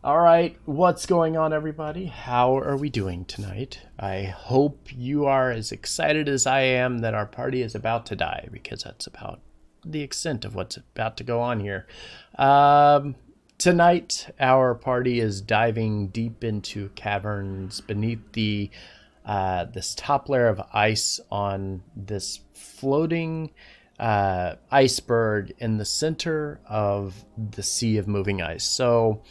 All right, what's going on, everybody? How are we doing tonight? I hope you are as excited as I am that our party is about to die, because that's about the extent of what's about to go on here. Tonight, our party is diving deep into caverns beneath this top layer of ice on this floating iceberg in the center of the sea of moving ice. So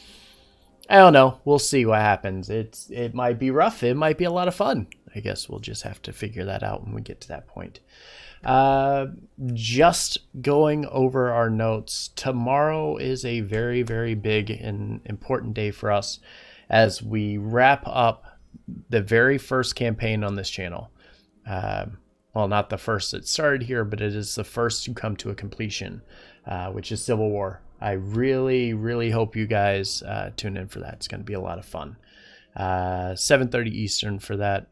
I don't know. We'll see what happens. It might be rough. It might be a lot of fun. I guess we'll just have to figure that out when we get to that point. Just going over our notes. Tomorrow is a very, very big and important day for us as we wrap up the very first campaign on this channel. Well, not the first that started here, but it is the first to come to a completion, which is Civil War. I really, really hope you guys tune in for that. It's going to be a lot of fun. 7:30 Eastern for that.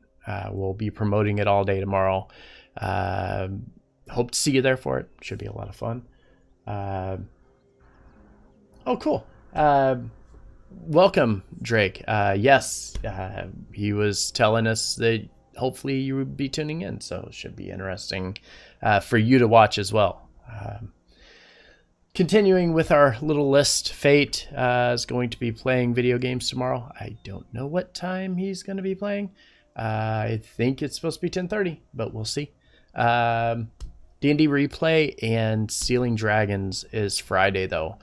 We'll be promoting it all day tomorrow. Hope to see you there for it. Should be a lot of fun. Oh, cool. Welcome, Drake. Yes, he was telling us that hopefully you would be tuning in, so it should be interesting for you to watch as well. Continuing with our little list, Fate is going to be playing video games tomorrow. I don't know what time he's going to be playing. I think it's supposed to be 10:30, but we'll see. D&D Replay and Stealing Dragons is Friday, though.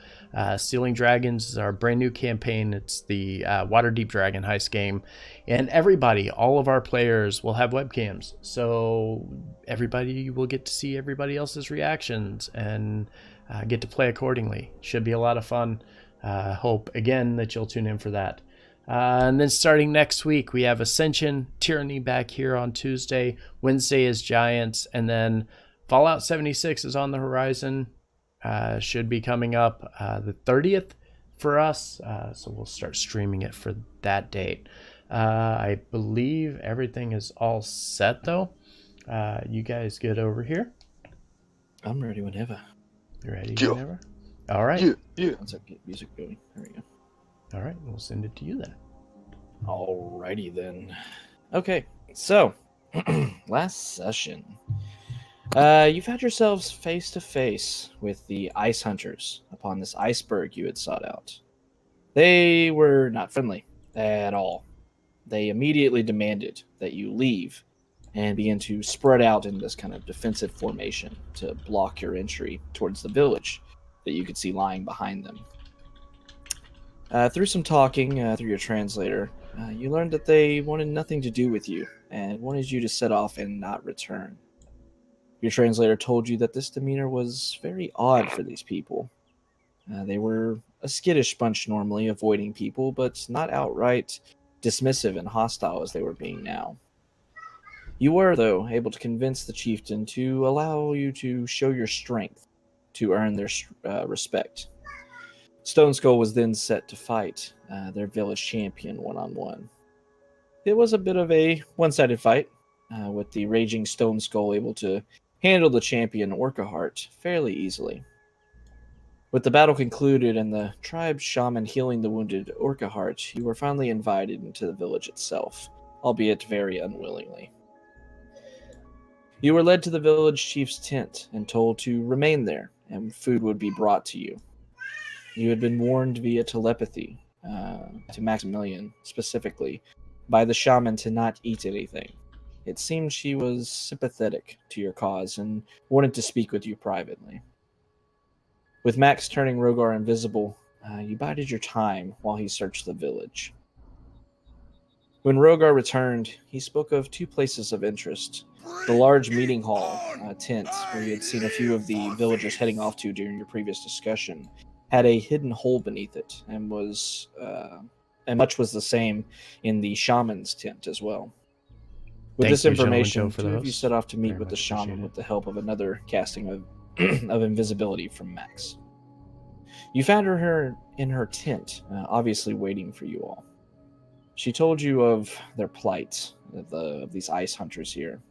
Stealing Dragons is our brand new campaign. It's the Waterdeep Dragon heist game. And everybody, all of our players will have webcams. So everybody will get to see everybody else's reactions and get to play accordingly. Should be a lot of fun. Hope, again, that you'll tune in for that. And then starting next week, we have Ascension, Tyranny back here on Tuesday. Wednesday is Giants. And then Fallout 76 is on the horizon. Should be coming up the 30th for us. So we'll start streaming it for that date. I believe everything is all set, though. You guys get over here. I'm ready whenever. You ready Yeah. whenever? All right. Yeah. Let's get music going. There we go. All right. We'll send it to you then. Alrighty then. Okay, so last session, you found yourselves face to face with the ice hunters upon this iceberg you had sought out. They were not friendly at all. They immediately demanded that you leave and begin to spread out in this kind of defensive formation to block your entry towards the village that you could see lying behind them. Through some talking through your translator, you learned that they wanted nothing to do with you and wanted you to set off and not return. Your translator told you that this demeanor was very odd for these people. They were a skittish bunch normally, avoiding people, but not outright dismissive and hostile as they were being now. You were, though, able to convince the chieftain to allow you to show your strength to earn their respect. Stoneskull was then set to fight their village champion one-on-one. It was a bit of a one-sided fight, with the raging Stoneskull able to handle the champion Orcaheart fairly easily. With the battle concluded and the tribe shaman healing the wounded Orcaheart, you were finally invited into the village itself, albeit very unwillingly. You were led to the village chief's tent and told to remain there, and food would be brought to you. You had been warned via telepathy, to Maximilian specifically, by the shaman to not eat anything. It seemed she was sympathetic to your cause and wanted to speak with you privately. With Max turning Rhogar invisible, you bided your time while he searched the village. When Rhogar returned, he spoke of two places of interest. The large meeting hall tent, where you had seen a few of the villagers heading off to during your previous discussion, had a hidden hole beneath it, and much was the same in the shaman's tent as well. With Thank this you, Gentleman information, Joe, for two of you those. set off to meet Very with the much shaman appreciate with the help of another casting of, of invisibility from Max. You found her in her tent, obviously waiting for you all. She told you of their plight, of these ice hunters here.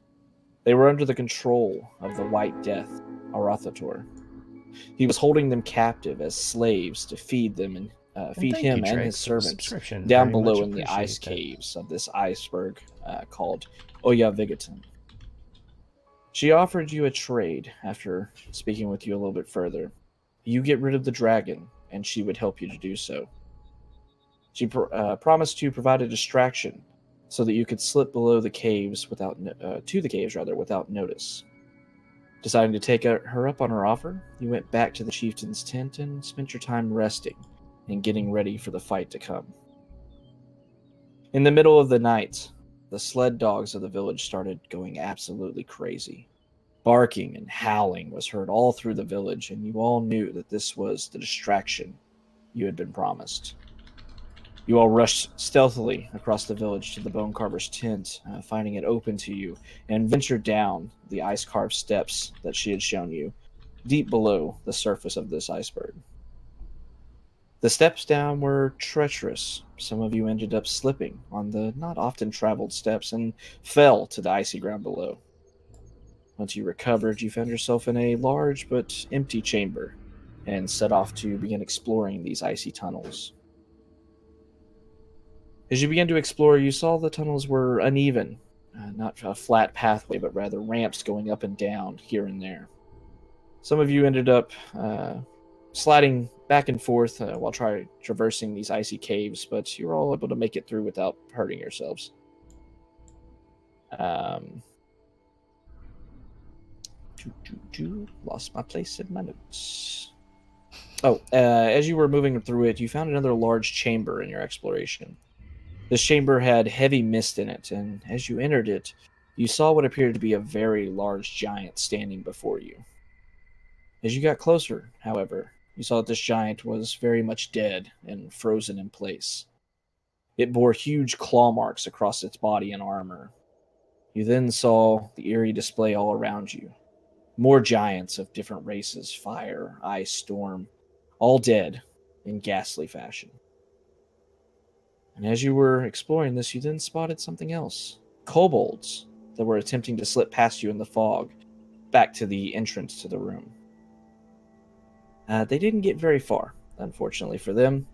They were under the control of the White Death, Arathator. He was holding them captive as slaves to feed them feed thank him you, and Drake, his for the servants subscription. down Very much below in the ice appreciate that. caves of this iceberg called Oyavigaton. She offered you a trade after speaking with you a little bit further. You get rid of the dragon, and she would help you to do so. She promised to provide a distraction so that you could slip below the caves to the caves without notice. Deciding to take her up on her offer, you went back to the chieftain's tent and spent your time resting and getting ready for the fight to come. In the middle of the night, the sled dogs of the village started going absolutely crazy. Barking and howling was heard all through the village, and you all knew that this was the distraction you had been promised. You all rushed stealthily across the village to the bone carver's tent, finding it open to you, and ventured down the ice-carved steps that she had shown you, deep below the surface of this iceberg. The steps down were treacherous. Some of you ended up slipping on the not often traveled steps and fell to the icy ground below. Once you recovered, you found yourself in a large but empty chamber and set off to begin exploring these icy tunnels. As you began to explore, you saw the tunnels were uneven, not a flat pathway, but rather ramps going up and down here and there. Some of you ended up sliding back and forth while traversing these icy caves, but you were all able to make it through without hurting yourselves. Lost my place in my notes. As you were moving through it, you found another large chamber in your exploration. This chamber had heavy mist in it, and as you entered it, you saw what appeared to be a very large giant standing before you. As you got closer, however, you saw that this giant was very much dead and frozen in place. It bore huge claw marks across its body and armor. You then saw the eerie display all around you. More giants of different races, fire, ice, storm, all dead in ghastly fashion. And as you were exploring this, you then spotted something else. Kobolds that were attempting to slip past you in the fog, back to the entrance to the room. They didn't get very far, unfortunately for them,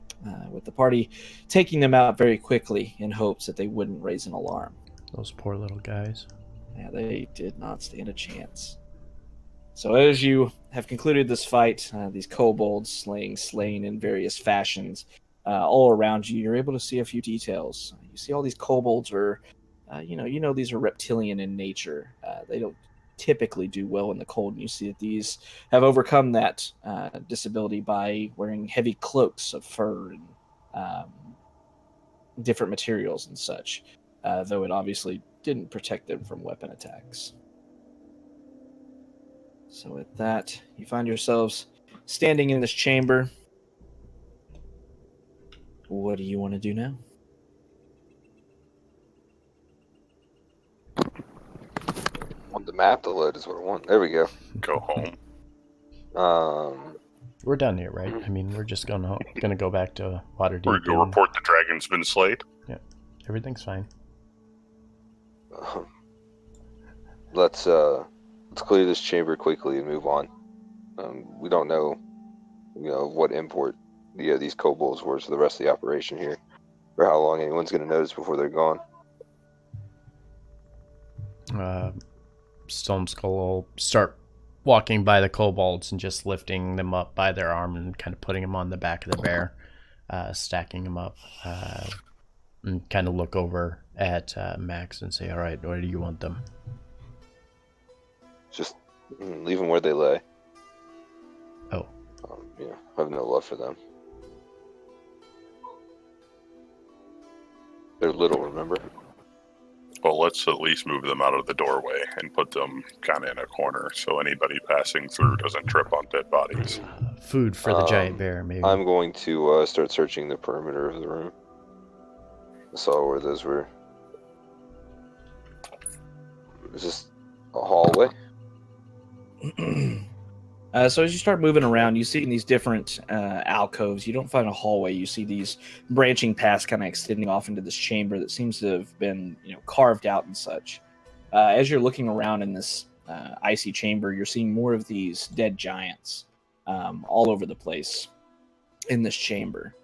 with the party taking them out very quickly in hopes that they wouldn't raise an alarm. Those poor little guys. Yeah, they did not stand a chance. So as you have concluded this fight, these kobolds slain in various fashions, all around you, you're able to see a few details. You see all these kobolds are, these are reptilian in nature. They don't typically do well in the cold, and you see that these have overcome that disability by wearing heavy cloaks of fur and different materials and such, though it obviously didn't protect them from weapon attacks. So with that, you find yourselves standing in this chamber. What do you want to do now? Want the map to load is what I want. There we go. Go home. We're done here, right? I mean, we're just gonna go back to Waterdeep. We're gonna go report the dragon's been slayed. Yeah, everything's fine. Let's clear this chamber quickly and move on. We don't know, what import these kobolds were to the rest of the operation here, or how long anyone's going to notice before they're gone. Stoneskull will start walking by the kobolds and just lifting them up by their arm and kind of putting them on the back of the bear, stacking them up, and kind of look over at Max and say, "All right, where do you want them?" Just leave them where they lay. Oh. I have no love for them. They're little, remember? Well, let's at least move them out of the doorway and put them kind of in a corner so anybody passing through doesn't trip on dead bodies. Food for the giant bear, maybe. I'm going to start searching the perimeter of the room. I saw where those were. Is this a hallway? So as you start moving around, you see in these different alcoves, you don't find a hallway. You see these branching paths kind of extending off into this chamber that seems to have been, carved out and such. As you're looking around in this icy chamber, you're seeing more of these dead giants all over the place in this chamber.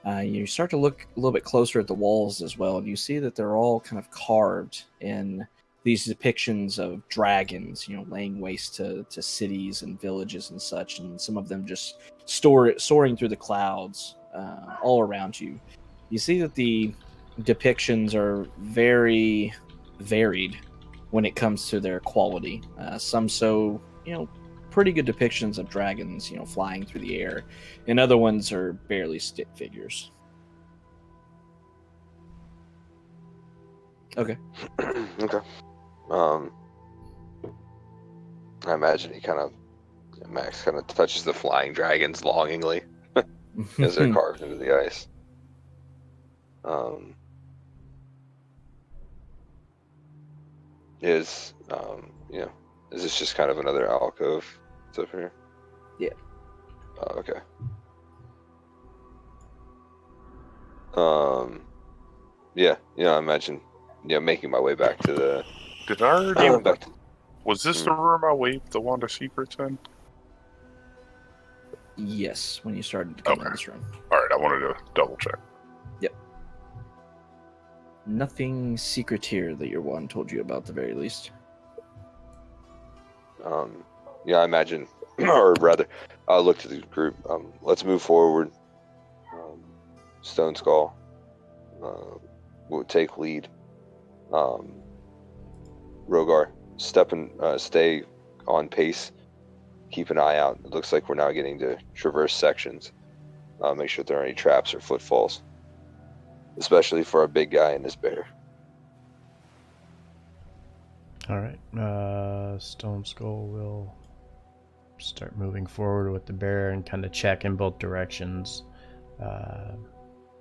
You start to look a little bit closer at the walls as well, and you see that they're all kind of carved in these depictions of dragons, laying waste to cities and villages and such, and some of them just soaring through the clouds all around you. You see that the depictions are very varied when it comes to their quality. Some so, pretty good depictions of dragons, flying through the air, and other ones are barely stick figures. Okay. Okay. I imagine Max kind of touches the flying dragons longingly as they're carved into the ice. Is this just kind of another alcove that's up here? Yeah. Okay. I imagine, making my way back to the. Did I already? Back to, Was this the room I waved the wand of secrets in? Yes, when you started to come in Okay. this room. All right, I wanted to double check. Yep. Nothing secret here that your wand told you about, at the very least. I imagine, or rather, I'll look to the group. Let's move forward. Stoneskull will take lead. Rhogar, stay on pace. Keep an eye out. It looks like we're now getting to traverse sections. Make sure there aren't any traps or footfalls, especially for our big guy and his bear. All right. Stoneskull will start moving forward with the bear and kind of check in both directions.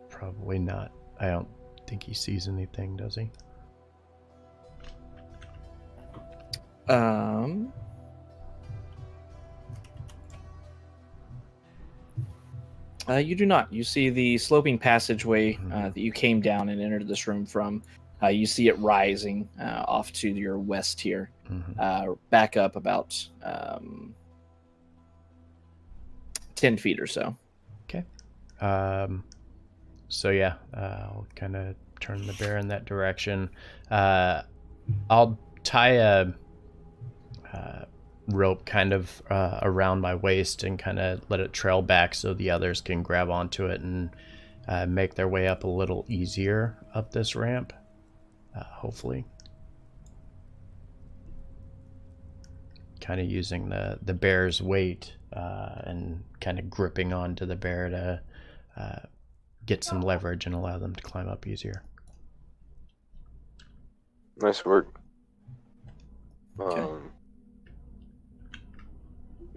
Probably not. I don't think he sees anything, does he? You do not. You see the sloping passageway that you came down and entered this room from. You see it rising off to your west here, back up about 10 feet or so. Okay. I'll kind of turn the bear in that direction. I'll tie a rope kind of around my waist and kind of let it trail back so the others can grab onto it and make their way up a little easier up this ramp, hopefully. Kind of using the bear's weight and kind of gripping onto the bear to get some leverage and allow them to climb up easier. Nice work. Okay.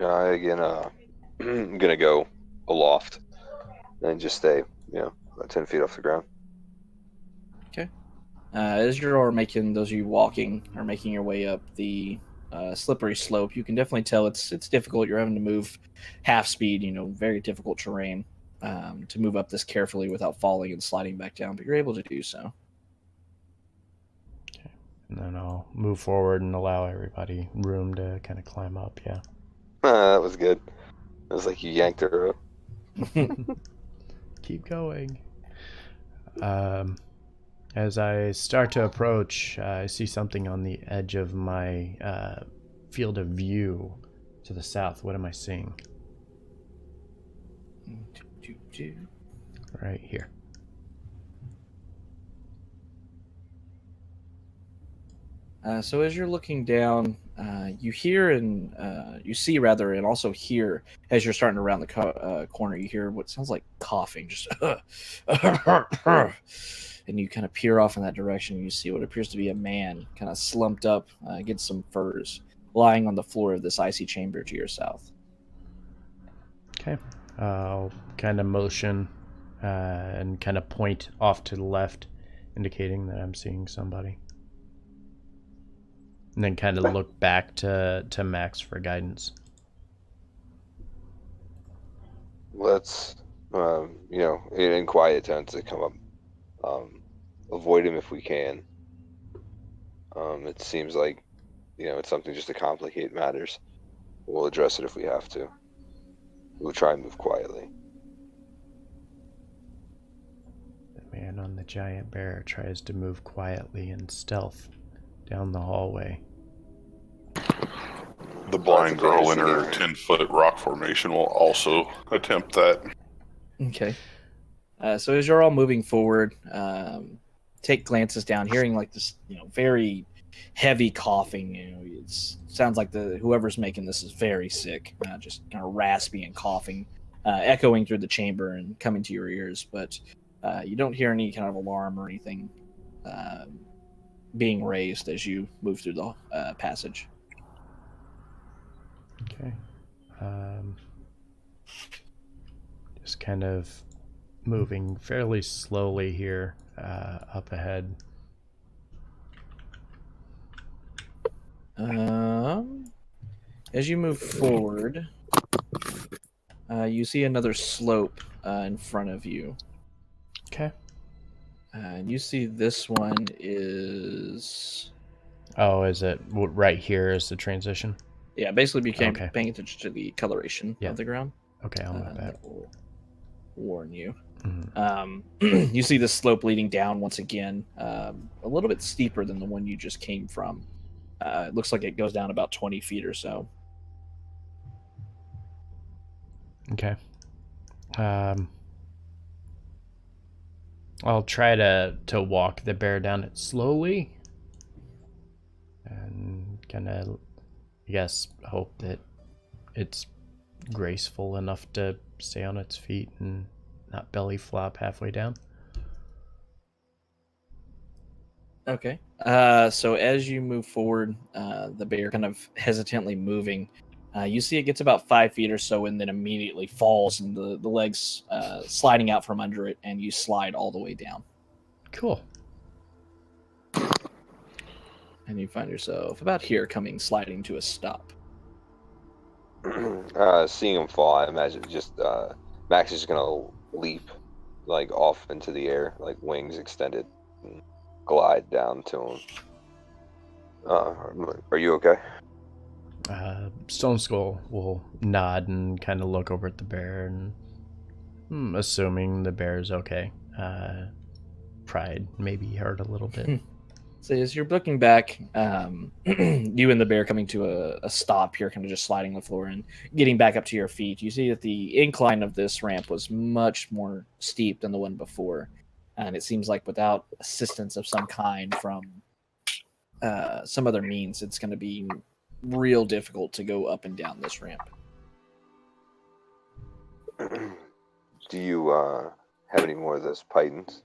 I'm gonna go aloft and just stay, about 10 feet off the ground. Okay. As you're making, those of you walking are making your way up the slippery slope, you can definitely tell it's difficult. You're having to move half speed, very difficult terrain to move up this carefully without falling and sliding back down, but you're able to do so. Okay. And then I'll move forward and allow everybody room to kind of climb up, yeah. That was good. It was like you yanked her up. Keep going. As I start to approach, I see something on the edge of my field of view to the south. What am I seeing? Right here. So as you're looking down, you hear and you see rather, and also hear as you're starting to round the corner, you hear what sounds like coughing, just and you kind of peer off in that direction. And you see what appears to be a man, kind of slumped up against some furs, lying on the floor of this icy chamber to your south. Okay. I'll kind of motion and kind of point off to the left, indicating that I'm seeing somebody. And then kind of look back to Max for guidance. Let's, in quiet tones to come up, avoid him if we can. It seems like, it's something just to complicate matters. We'll address it if we have to. We'll try and move quietly. And on the giant bear tries to move quietly in stealth down the hallway. The blind girl in her again. 10-foot rock formation will also attempt that. Okay. So as you're all moving forward, take glances down, hearing like this, very heavy coughing. It sounds like whoever's making this is very sick, just kind of raspy and coughing, echoing through the chamber and coming to your ears. But you don't hear any kind of alarm or anything being raised as you move through the passage. Okay. Just kind of moving fairly slowly here up ahead. As you move forward, you see another slope in front of you. Okay. And you see this one is... Oh, is it right here is the transition? Yeah, basically became Okay. paying attention to the coloration Yeah. of the ground. Okay, I'll move back. That will warn you. Mhm. You see the slope leading down once again, a little bit steeper than the one you just came from. It looks like it goes down about 20 feet or so. Okay. I'll try to walk the bear down it slowly and kind of, I guess, hope that it's graceful enough to stay on its feet and not belly flop halfway down. Okay. So as you move forward, the bear kind of hesitantly moving. You see it gets about 5 feet or so and then immediately falls, and the legs sliding out from under it, and you slide all the way down. Cool. And you find yourself about here, sliding to a stop. Seeing him fall, I imagine just Max is gonna leap like off into the air, like wings extended, and glide down to him. Are you okay? Stoneskull will nod and kind of look over at the bear, and assuming the bear is okay. Pride maybe hurt a little bit. So as you're looking back, you and the bear coming to a stop here, kind of just sliding the floor and getting back up to your feet, you see that the incline of this ramp was much more steep than the one before. And it seems like without assistance of some kind from some other means, it's going to be real difficult to go up and down this ramp. Do you have any more of those pythons?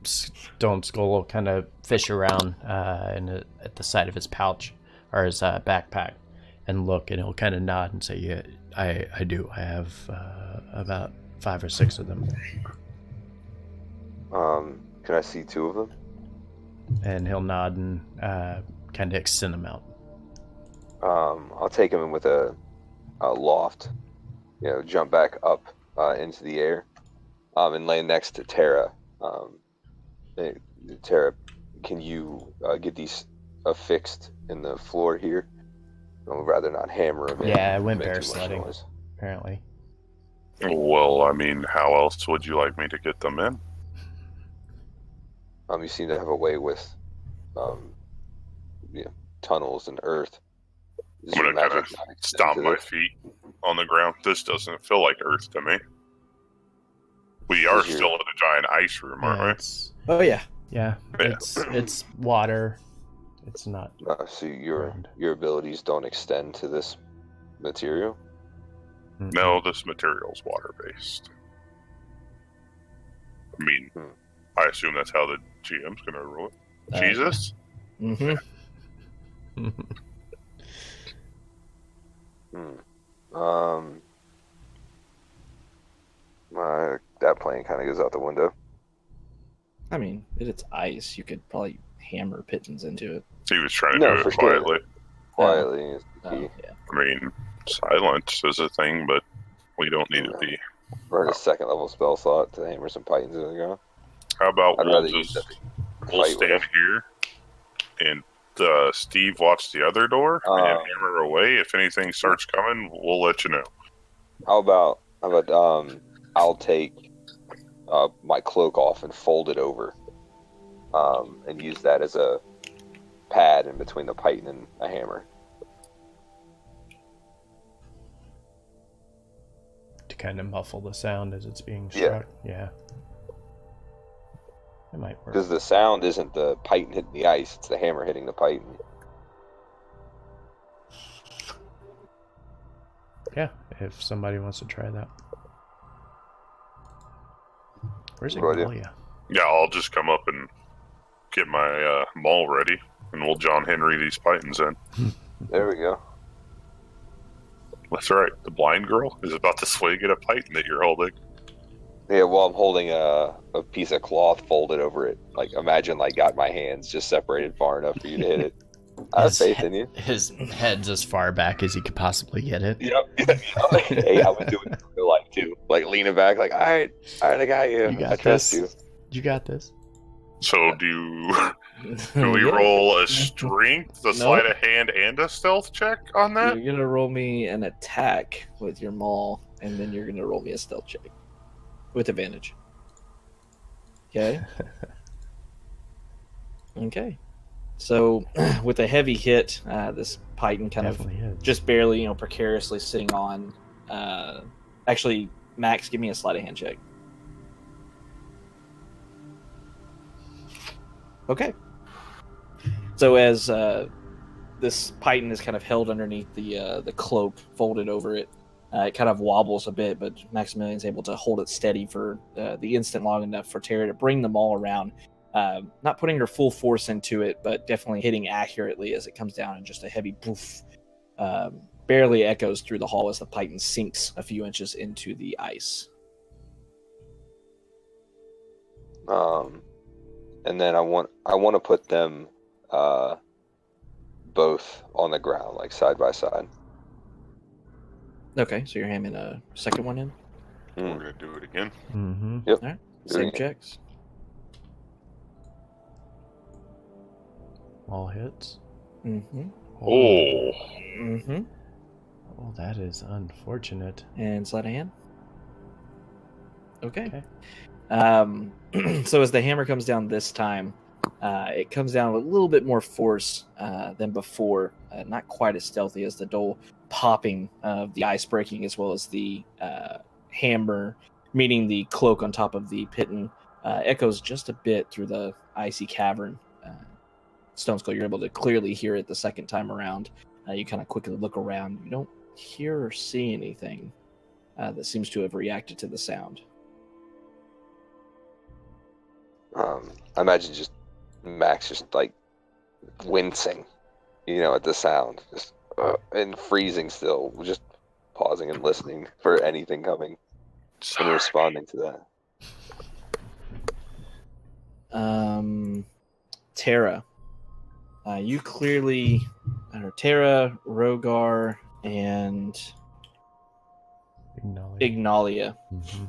Stoneskull will kind of fish around at the side of his pouch or his backpack and look, and he'll kind of nod and say, "Yeah, I do. I have about 5 or 6 of them." Can I see 2 of them? And he'll nod and kind of extend them out. I'll take him in with a loft. Jump back up into the air, and lay next to Tara. Tara, can you get these affixed in the floor here? I'd rather not hammer them in. Yeah, I went make bear too much sledding, noise. apparently. Well, I mean, how else would you like me to get them in? You seem to have a way with, tunnels and earth. Is I'm your gonna kind magic of not extend stomp to my this? feet on the ground. This doesn't feel like Earth to me. We are Is your- still in a giant ice room, aren't Yeah, we? Oh, yeah. yeah, Yeah. it's water. It's not. So your ground. abilities don't extend to this material? No, this material's water-based. I mean, Hmm. I assume that's how the GM's gonna rule it. Jesus? Mm-hmm. That plan kind of goes out the window. I mean, it's ice. You could probably hammer pigeons into it. He was trying to No, do for it sure. quietly. Quietly is the key. Yeah. I mean, silence is a thing, but we don't need to be. Burn a 2nd level spell slot to hammer some pythons into the ground. How about I'd we'll rather use just that we'll fight stand with. here and Steve watch the other door and hammer away. If anything starts coming, we'll let you know. How about I'll take my cloak off and fold it over, and use that as a pad in between the python and a hammer. To kind of muffle the sound as it's being struck. Yeah. It might work. Because the sound isn't the python hitting the ice, it's the hammer hitting the python. Yeah, if somebody wants to try that. Where's What do I do? Ignalia? Yeah, I'll just come up and get my maul ready, and we'll John Henry these pythons in. There we go. That's right. The blind girl is about to swing at a python that you're holding. Yeah, well, I'm holding a piece of cloth folded over it. Like, imagine, like, got my hands just separated far enough for you to hit it. I have faith in you. His head's as far back as he could possibly get it. Yep. Hey, I would do it in real life, too. Like, leaning back, like, all right, I got you. You got I trust this. you. You got this. So do we roll a strength, a sleight of hand, and a stealth check on that? You're gonna roll me an attack with your maul, and then you're gonna roll me a stealth check with advantage. Okay. Okay. So with a heavy hit, this python kind Definitely of is. just barely, precariously sitting on. Actually, Max, give me a sleight of hand check. Okay. So as this python is kind of held underneath the cloak, folded over it, it kind of wobbles a bit, but Maximilian's able to hold it steady for the instant long enough for Tara to bring them all around. Not putting her full force into it, but definitely hitting accurately as it comes down in just a heavy poof. Barely echoes through the hall as the python sinks a few inches into the ice. And then I want to put them both on the ground, like side by side. Okay, so you're hamming a second one in? We're gonna do it again. Mm-hmm. Yep. All right, Do it same again. checks. All hits. Mm-hmm. Oh, Mm-hmm. Oh, that is unfortunate. And sleight of hand. Okay. Okay. So as the hammer comes down this time, it comes down with a little bit more force than before. Not quite as stealthy as the dull popping of the ice breaking, as well as the hammer meeting the cloak on top of the python. Echoes just a bit through the icy cavern. Stoneskull, you're able to clearly hear it the second time around. You kind of quickly look around. You don't hear or see anything that seems to have reacted to the sound. I imagine just Max just like wincing, at the sound, just and freezing still, just pausing and listening for anything coming and sorry. responding to that. Tara, you clearly, Tara, Rhogar, and Ignalia. Mm-hmm.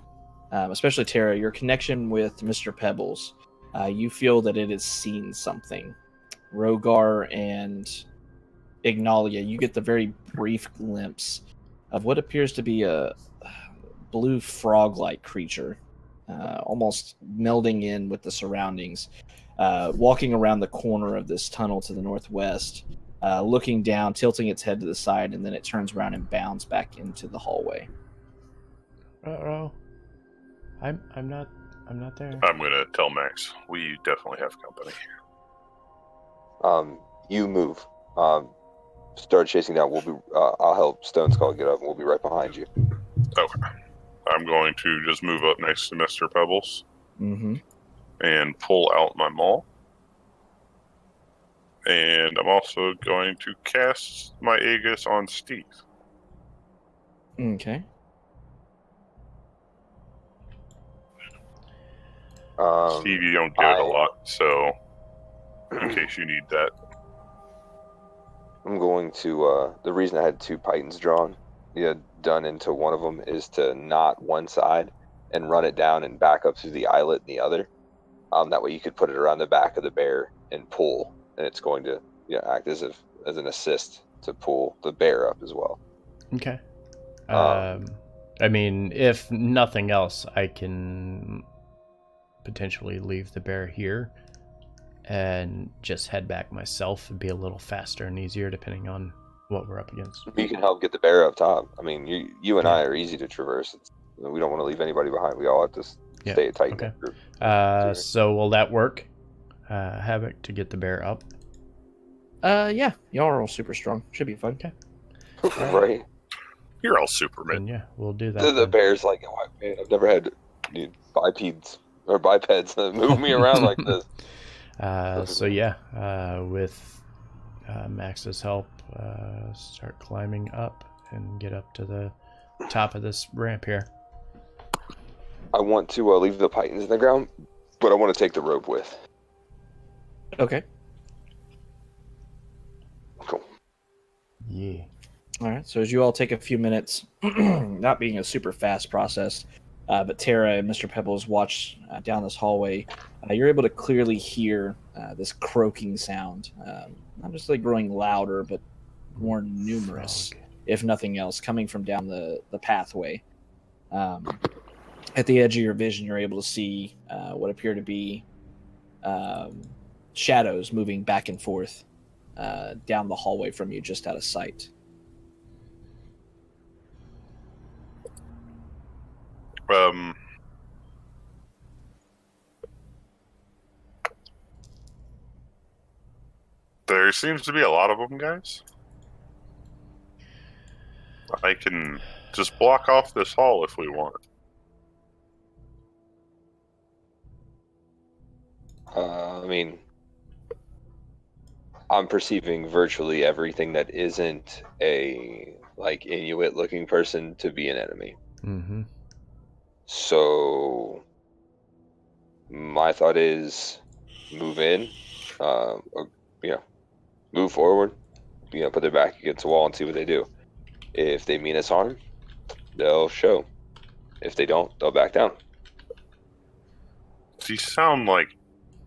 Especially Tara, your connection with Mr. Pebbles, you feel that it has seen something. Rhogar and Ignalia, you get the very brief glimpse of what appears to be a blue frog-like creature, almost melding in with the surroundings, walking around the corner of this tunnel to the northwest, looking down, tilting its head to the side, and then it turns around and bounds back into the hallway. Uh-oh. I'm not there. I'm gonna tell Max we definitely have company. You move. Start chasing down. I'll help Stoneskull get up, and we'll be right behind you. Okay. I'm going to just move up next to Mr. Pebbles Mm-hmm. and pull out my maul. And I'm also going to cast my Aegis on Steve. Okay. Steve, you don't get it a lot, so in case you need that. I'm going to, the reason I had two pythons drawn, done into one of them is to knot one side and run it down and back up through the eyelet in the other. That way you could put it around the back of the bear and pull, and it's going to act as an assist to pull the bear up as well. Okay. I mean, if nothing else, I can potentially leave the bear here and just head back myself and be a little faster and easier depending on what we're up against. You can help get the bear up top. I mean, you and Yeah. I are easy to traverse. We don't want to leave anybody behind. We all have to stay a tight knit group. So will that work? Havoc, to get the bear up? Yeah, y'all are all super strong. Should be fun. Okay. Right? You're all Superman. And yeah, we'll do that. The then. bear's like, oh, man, I've never had bipeds move me around like this. So yeah, with Max's help, start climbing up and get up to the top of this ramp here. I want to leave the pythons in the ground, but I want to take the rope with. Okay. Cool. Yeah. All right. So as you all take a few minutes, not being a super fast process, but Tara and Mr. Pebbles watch down this hallway, you're able to clearly hear this croaking sound. Not just like growing louder, but more numerous, if nothing else, coming from down the pathway. At the edge of your vision, you're able to see what appear to be shadows moving back and forth down the hallway from you, just out of sight. There seems to be a lot of them, guys. I can just block off this hall if we want. I mean, I'm perceiving virtually everything that isn't a Inuit-looking person to be an enemy. Mm-hmm. So my thought is move in, move forward, put their back against the wall and see what they do. If they mean us harm, they'll show. If they don't, they'll back down. These sound like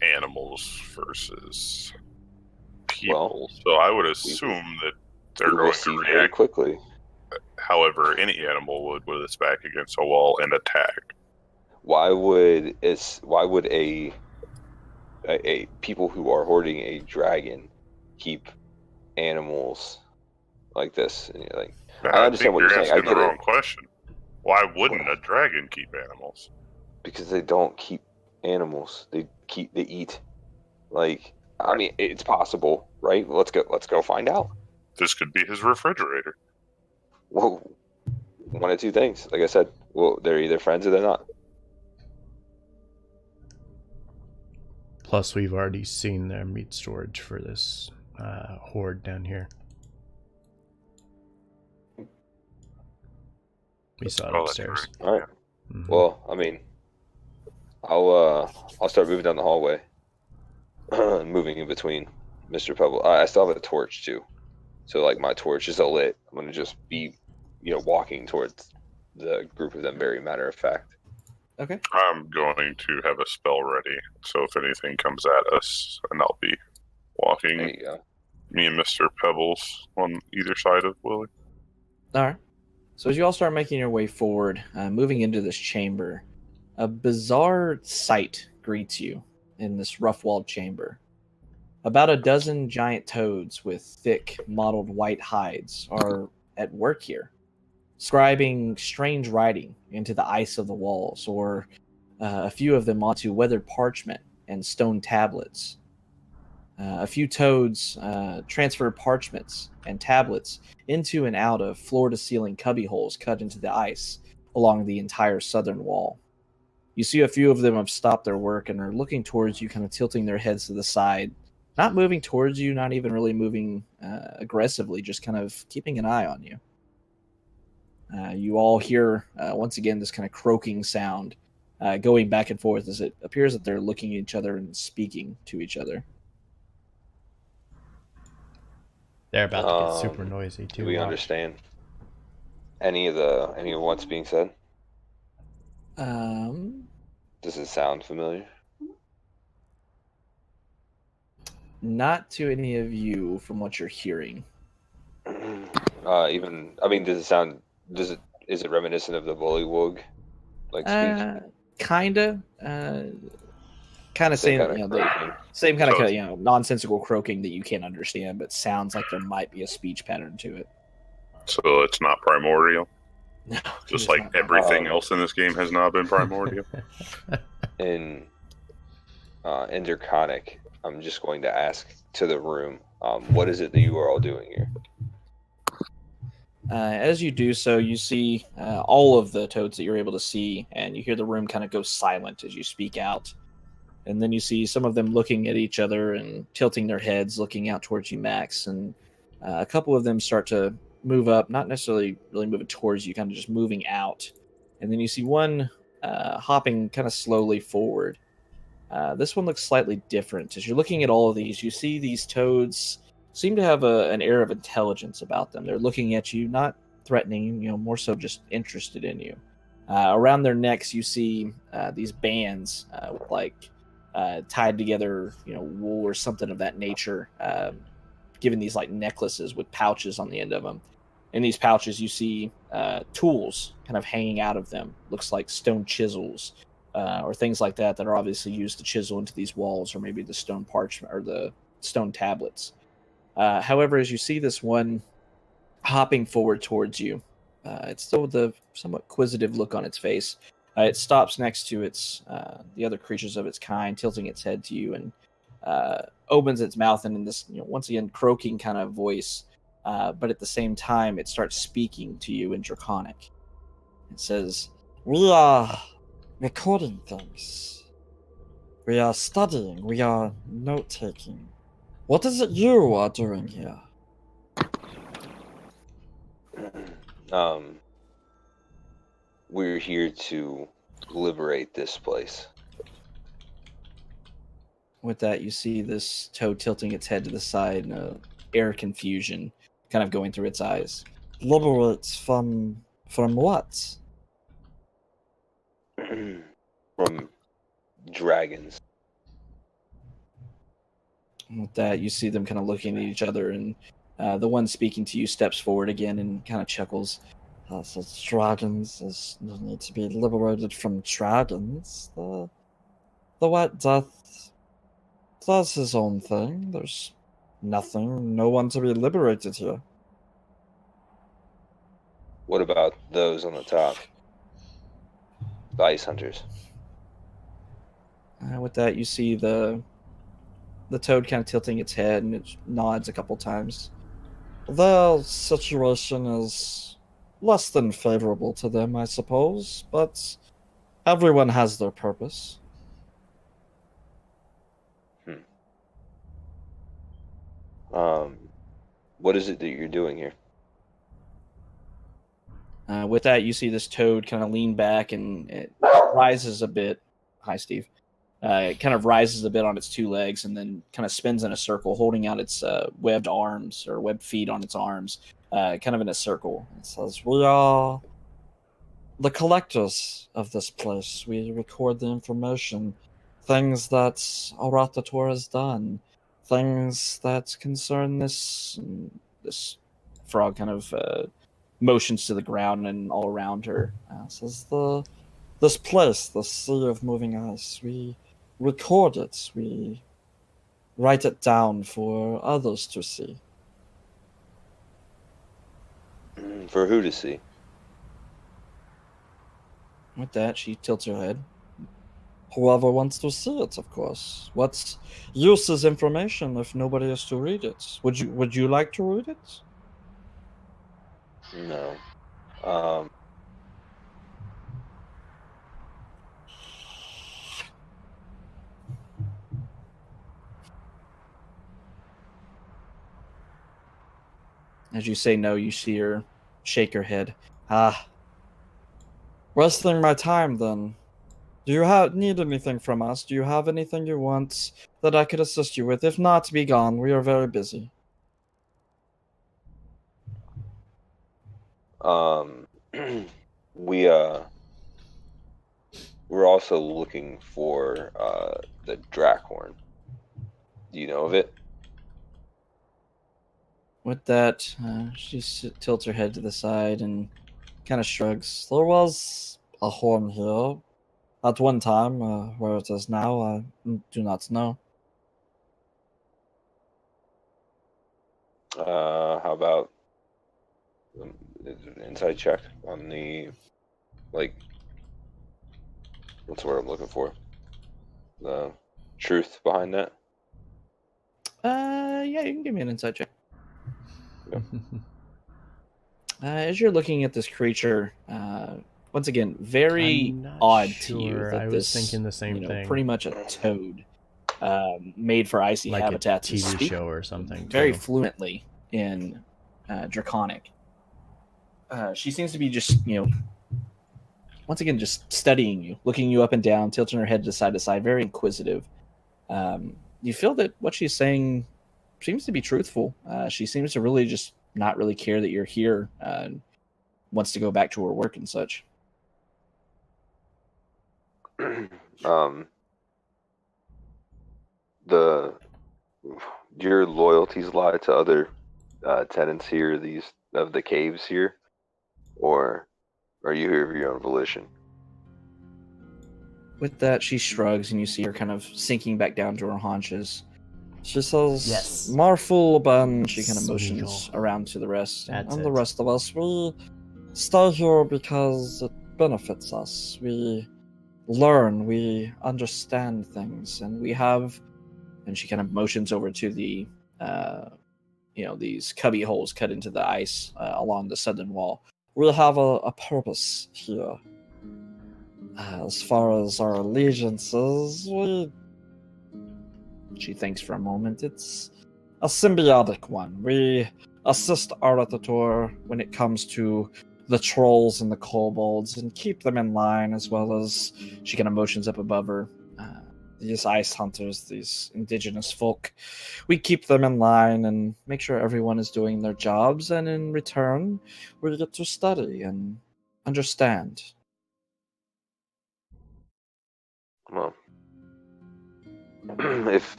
animals versus people, so I would assume that they're going to very react quickly. however any animal would with its back against a wall and attack. Why would a people who are hoarding a dragon keep animals like this? I understand what you're saying. Asking the wrong question. Why wouldn't a dragon keep animals? Because they don't keep animals. They eat. I mean, it's possible, right? Let's go find out. This could be his refrigerator. Well, one of two things. Like I said, well, they're either friends or they're not. Plus, we've already seen their meat storage for this horde down here. We saw it upstairs. All right. Mm-hmm. Well, I mean, I'll start moving down the hallway, moving in between Mr. Pebble. I still have a torch too, so my torch is lit. I'm gonna just be, walking towards the group of them, very matter of fact. Okay. I'm going to have a spell ready, so if anything comes at us, and I'll be walking. There you go. Me and Mr. Pebbles on either side of Willie. All right. So as you all start making your way forward, moving into this chamber, a bizarre sight greets you in this rough-walled chamber. About a dozen giant toads with thick, mottled white hides are at work here, scribing strange writing into the ice of the walls, or a few of them onto weathered parchment and stone tablets. A few toads transfer parchments and tablets into and out of floor-to-ceiling cubby holes cut into the ice along the entire southern wall. You see a few of them have stopped their work and are looking towards you, kind of tilting their heads to the side, not moving towards you, not even really moving aggressively, just kind of keeping an eye on you. You all hear, once again, this kind of croaking sound going back and forth as it appears that they're looking at each other and speaking to each other. They're about to get super noisy too. Do we understand any of what's being said? Does it sound familiar? Not to any of you from what you're hearing. Is it reminiscent of the Bullywug speech? Kinda. kind of saying, kind you of know, the croaking. same kind So of, you know, nonsensical croaking that you can't understand, but sounds like there might be a speech pattern to it. So it's not primordial. No, it Just is like not. everything else in this game has not been primordial. In Draconic, I'm just going to ask to the room, what is it that you are all doing here? As you do so, you see all of the toads that you're able to see, and you hear the room kind of go silent as you speak out. And then you see some of them looking at each other and tilting their heads, looking out towards you, Max. And a couple of them start to move up, not necessarily really moving towards you, kind of just moving out. And then you see one hopping kind of slowly forward. This one looks slightly different. As you're looking at all of these, you see these toads seem to have an air of intelligence about them. They're looking at you, not threatening, you know, more so just interested in you. Around their necks, you see these bands with like tied together, you know, wool or something of that nature, given these like necklaces with pouches on the end of them. In these pouches, you see tools kind of hanging out of them. Looks like stone chisels or things like that that are obviously used to chisel into these walls, or maybe the stone parchment or the stone tablets. However, as you see this one hopping forward towards you, it's still with a somewhat quizzitive look on its face. It stops next to its the other creatures of its kind, tilting its head to you, and opens its mouth, and in this, you know, once again croaking kind of voice, but at the same time, it starts speaking to you in Draconic. It says, "We are recording things. We are studying. We are note taking. What is it you are doing here?" We're here to liberate this place. With that, you see this toad tilting its head to the side and air confusion kind of going through its eyes. Liberate from what? From dragons. With that, you see them kind of looking at each other, and the one speaking to you steps forward again and kind of chuckles. So dragons need to be liberated from dragons. The White Death does his own thing. There's no one to be liberated here. What about those on the top? The ice hunters. With that, you see the toad kind of tilting its head, and it nods a couple times. Their situation is less than favorable to them, I suppose, but everyone has their purpose. What is it that you're doing here? With that, you see this toad kind of lean back, and it rises a bit. Hi, Steve. It kind of rises a bit on its two legs, and then kind of spins in a circle, holding out its webbed arms or webbed feet on its arms, kind of in a circle. It says, "We are the collectors of this place. We record the information, things that Oratator has done, things that concern this." This frog kind of motions to the ground and all around her. Says, this place, the sea of moving ice, we record it. We write it down for others to see. For who to see? With that, she tilts her head. Whoever wants to see it, of course. What use is information if nobody is to read it? Would you like to read it? No. As you say no, you see her shake her head. Wasting my time then. Do you need anything from us? Do you have anything you want that I could assist you with? If not, be gone. We are very busy. We're also looking for the Draakhorn. Do you know of it? With that, she tilts her head to the side and kind of shrugs. There was a horn here. at one time. Where it is now, I do not know. How about inside check on the, like, what's the word I'm looking for? The truth behind that. Yeah, you can give me an insight check. Yep. As you're looking at this creature, once again, very I'm not odd to you sure. that I was this, thinking the same thing. pretty much a toad, made for icy Like habitat, a to TV speak show or something. very too. fluently in Draconic. She seems to be just, once again, just studying you, looking you up and down, tilting her head to side, very inquisitive. You feel that what she's saying seems to be truthful. She seems to really just not really care that you're here. Wants to go back to her work and such. Your loyalties lie to other tenants here, these of the caves here, or are you here of your own volition? With that, she shrugs, and you see her kind of sinking back down to her haunches. She says, Yes. Marful Ban. She kind of motions Smeagol. around to the rest. That's And it. the rest of us, we stay here because it benefits us. We learn, we understand things, and we have. And she kind of motions over to the, these cubby holes cut into the ice along the southern wall. we have a purpose here. As far as our allegiances, She thinks for a moment. it's a symbiotic one. We assist Aratator when it comes to the trolls and the kobolds and keep them in line, as well as She kind of motions up above her. these ice hunters, these indigenous folk. We keep them in line and make sure everyone is doing their jobs, and in return, we get to study and understand. Well,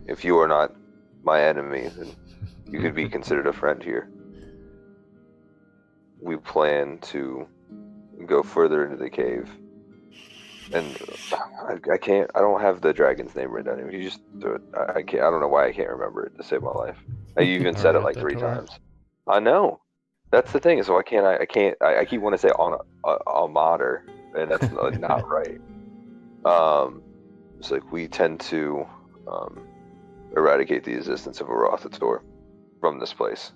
if you are not my enemy, then you could be considered a friend here. We plan to go further into the cave, and I can't. I don't have the dragon's name written down. If you just do it, I can't. I don't know why I can't remember it to save my life. I even said it like 3 Aratator. times. I know. That's the thing. So I can't. I keep wanting to say Almater, and that's not right. It's like we tend to eradicate the existence of a Rothator from this place.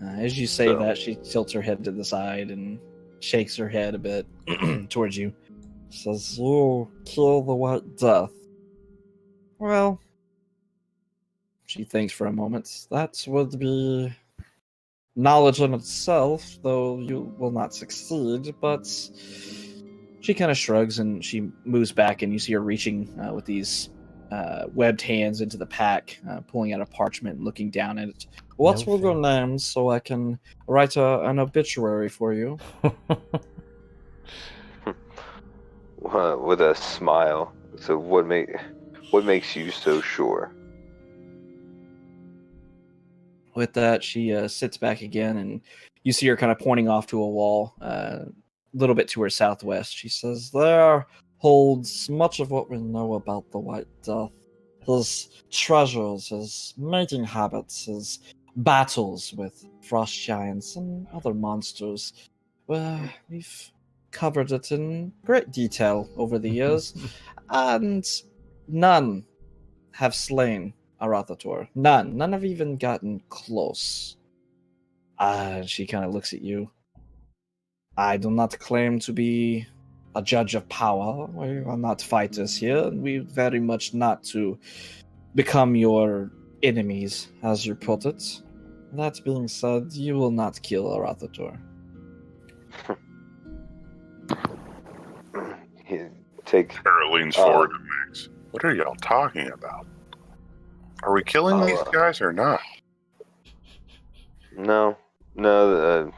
As you say So- that, she tilts her head to the side and shakes her head a bit towards you. Says, you kill the White Death. Well, She thinks for a moment. that would be knowledge in itself, though you will not succeed, but She kind of shrugs and she moves back, and you see her reaching with these webbed hands into the pack, pulling out a parchment and looking down at it. what No were your fair. names so I can write an obituary for you? With a smile. So what makes you so sure? With that, she sits back again, and you see her kind of pointing off to a wall a little bit to her southwest. She says, Says there holds much of what we know about the White Death. His treasures, his mating habits, his battles with frost giants and other monsters. Well, we've covered it in great detail over the years, and none have slain Arathator. None have even gotten close. she kind of looks at you. I do not claim to be a judge of power. We are not fighters here, and we very much not to become your enemies, as you put it. That being said, you will not kill Arathator. Kara leans forward to Max. What are y'all talking about? Are we killing these guys or not? No, I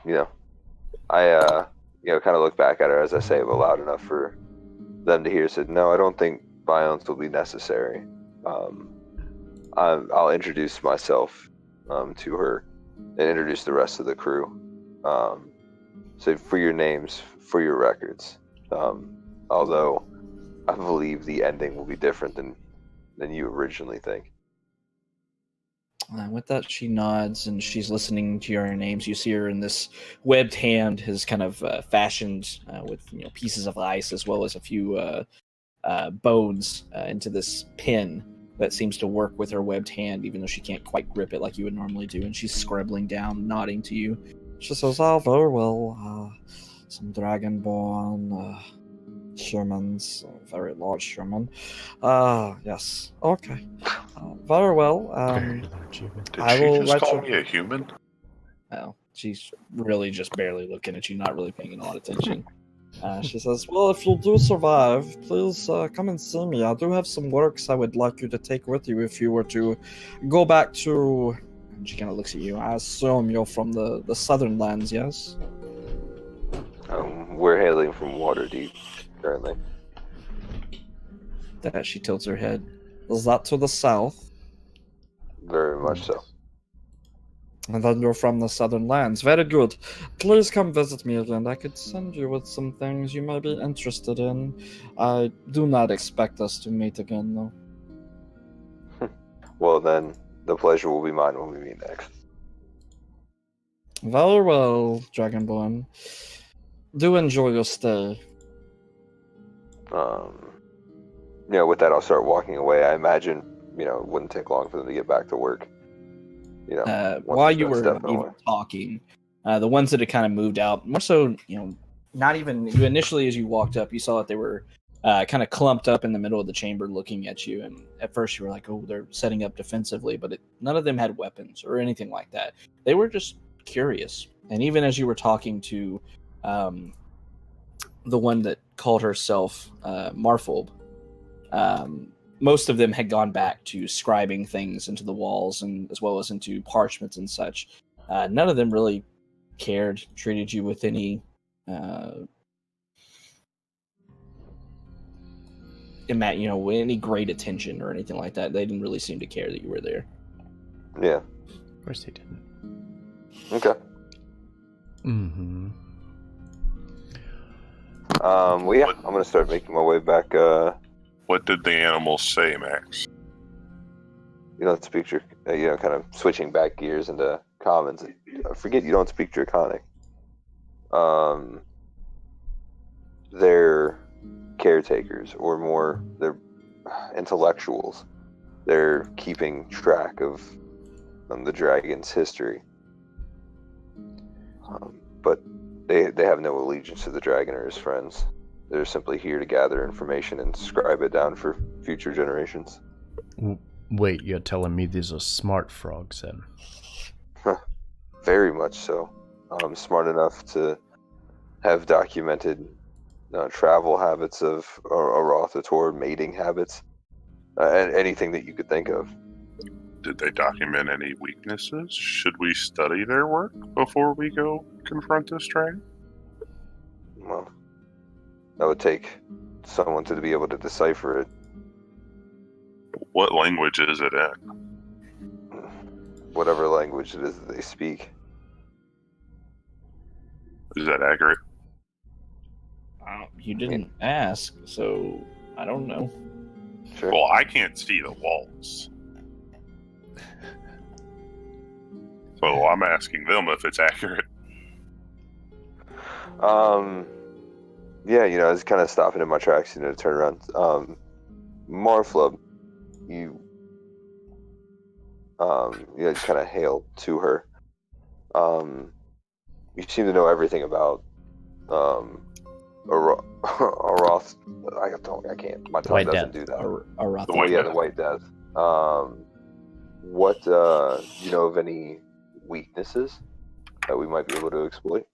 kind of look back at her as I say it, but loud enough for them to hear. Said, no, I don't think violence will be necessary. I'll introduce myself to her and introduce the rest of the crew. So for your names, for your records, Although I believe the ending will be different than you originally think. With that, she nods and she's listening to your names. You see her in this webbed hand, is kind of fashioned with pieces of ice as well as a few bones into this pin that seems to work with her webbed hand, even though she can't quite grip it like you would normally do. And she's scribbling down, nodding to you. She says, very well. Some dragonborn shamans, very large shaman. Yes. Okay. Very well. Very large human. Did I she will just write call you- me a human? Oh, she's really just barely looking at you, not really paying a lot of attention. She says, well, if you do survive, please come and see me. I do have some works I would like you to take with you if you were to go back to... And she kind of looks at you. I assume you're from the southern lands, yes? We're hailing from Waterdeep currently. That she tilts her head. Is that to the south? Very much so. And then you're from the southern lands. Very good. Please come visit me again. I could send you with some things you may be interested in. I do not expect us to meet again, though. Well, then, the pleasure will be mine when we meet next. Very well, Dragonborn. Do enjoy your stay. With that, I'll start walking away. I imagine, it wouldn't take long for them to get back to work. Once While it's you been were stepping even away. talking, the ones that had kind of moved out, more so, not even you initially as you walked up, you saw that they were kind of clumped up in the middle of the chamber looking at you. And at first you were like, oh, they're setting up defensively, but none of them had weapons or anything like that. They were just curious. And even as you were talking to the one that called herself Marfold, most of them had gone back to scribing things into the walls and as well as into parchments and such. None of them really cared, treated you with any any great attention or anything like that. They didn't really seem to care that you were there. Yeah. Of course they didn't. Okay. Mm-hmm. Well, yeah, I'm gonna start making my way back. What did the animals say, Max? You don't speak kind of switching back gears into commons. I forget you don't speak Draconic. They're caretakers, or more, they're intellectuals. They're keeping track of the dragon's history. But they have no allegiance to the dragon or his friends. They're simply here to gather information and scribe it down for future generations. Wait, you're telling me these are smart frogs then? Very much so. Smart enough to have documented travel habits of Arothator, mating habits, and anything that you could think of. Did they document any weaknesses? Should we study their work before we go confront this dragon? Well, that would take someone to be able to decipher it. What language is it in? Whatever language it is that they speak. Is that accurate? You didn't ask, so I don't know. Sure. Well, I can't see the walls. So I'm asking them if it's accurate. Yeah, I was kind of stopping in my tracks, to turn around. Marflub, you just kind of hailed to her. You seem to know everything about Aroth. I can't. My tongue White doesn't Death. do that. Arath. The White Yeah, Death. the White Death. What do you know of any weaknesses that we might be able to exploit?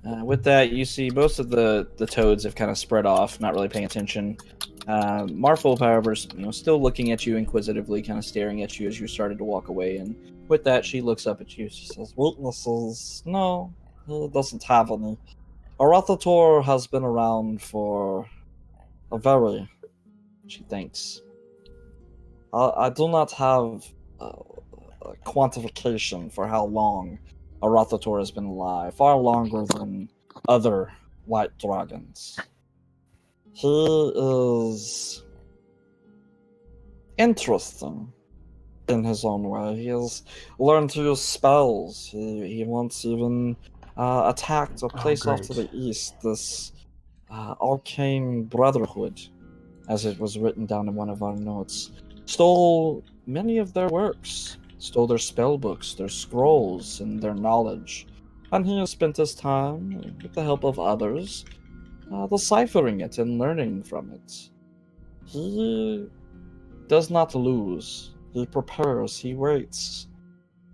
With that, you see most of the toads have kind of spread off, not really paying attention. Marfold, however, is still looking at you inquisitively, kind of staring at you as you started to walk away. And with that, she looks up at you. She says, Weaknesses? No, he doesn't have any. Arathator has been around for a very... She thinks. I do not have a quantification for how long Arathator has been alive. Far longer than other white dragons. He is interesting in his own way. He has learned to use spells. He once even attacked a place off to great. the east, this arcane brotherhood, as it was written down in one of our notes. Stole many of their works, stole their spell books, their scrolls, and their knowledge. And he has spent his time, with the help of others, deciphering it and learning from it. He does not lose. He prepares, he waits,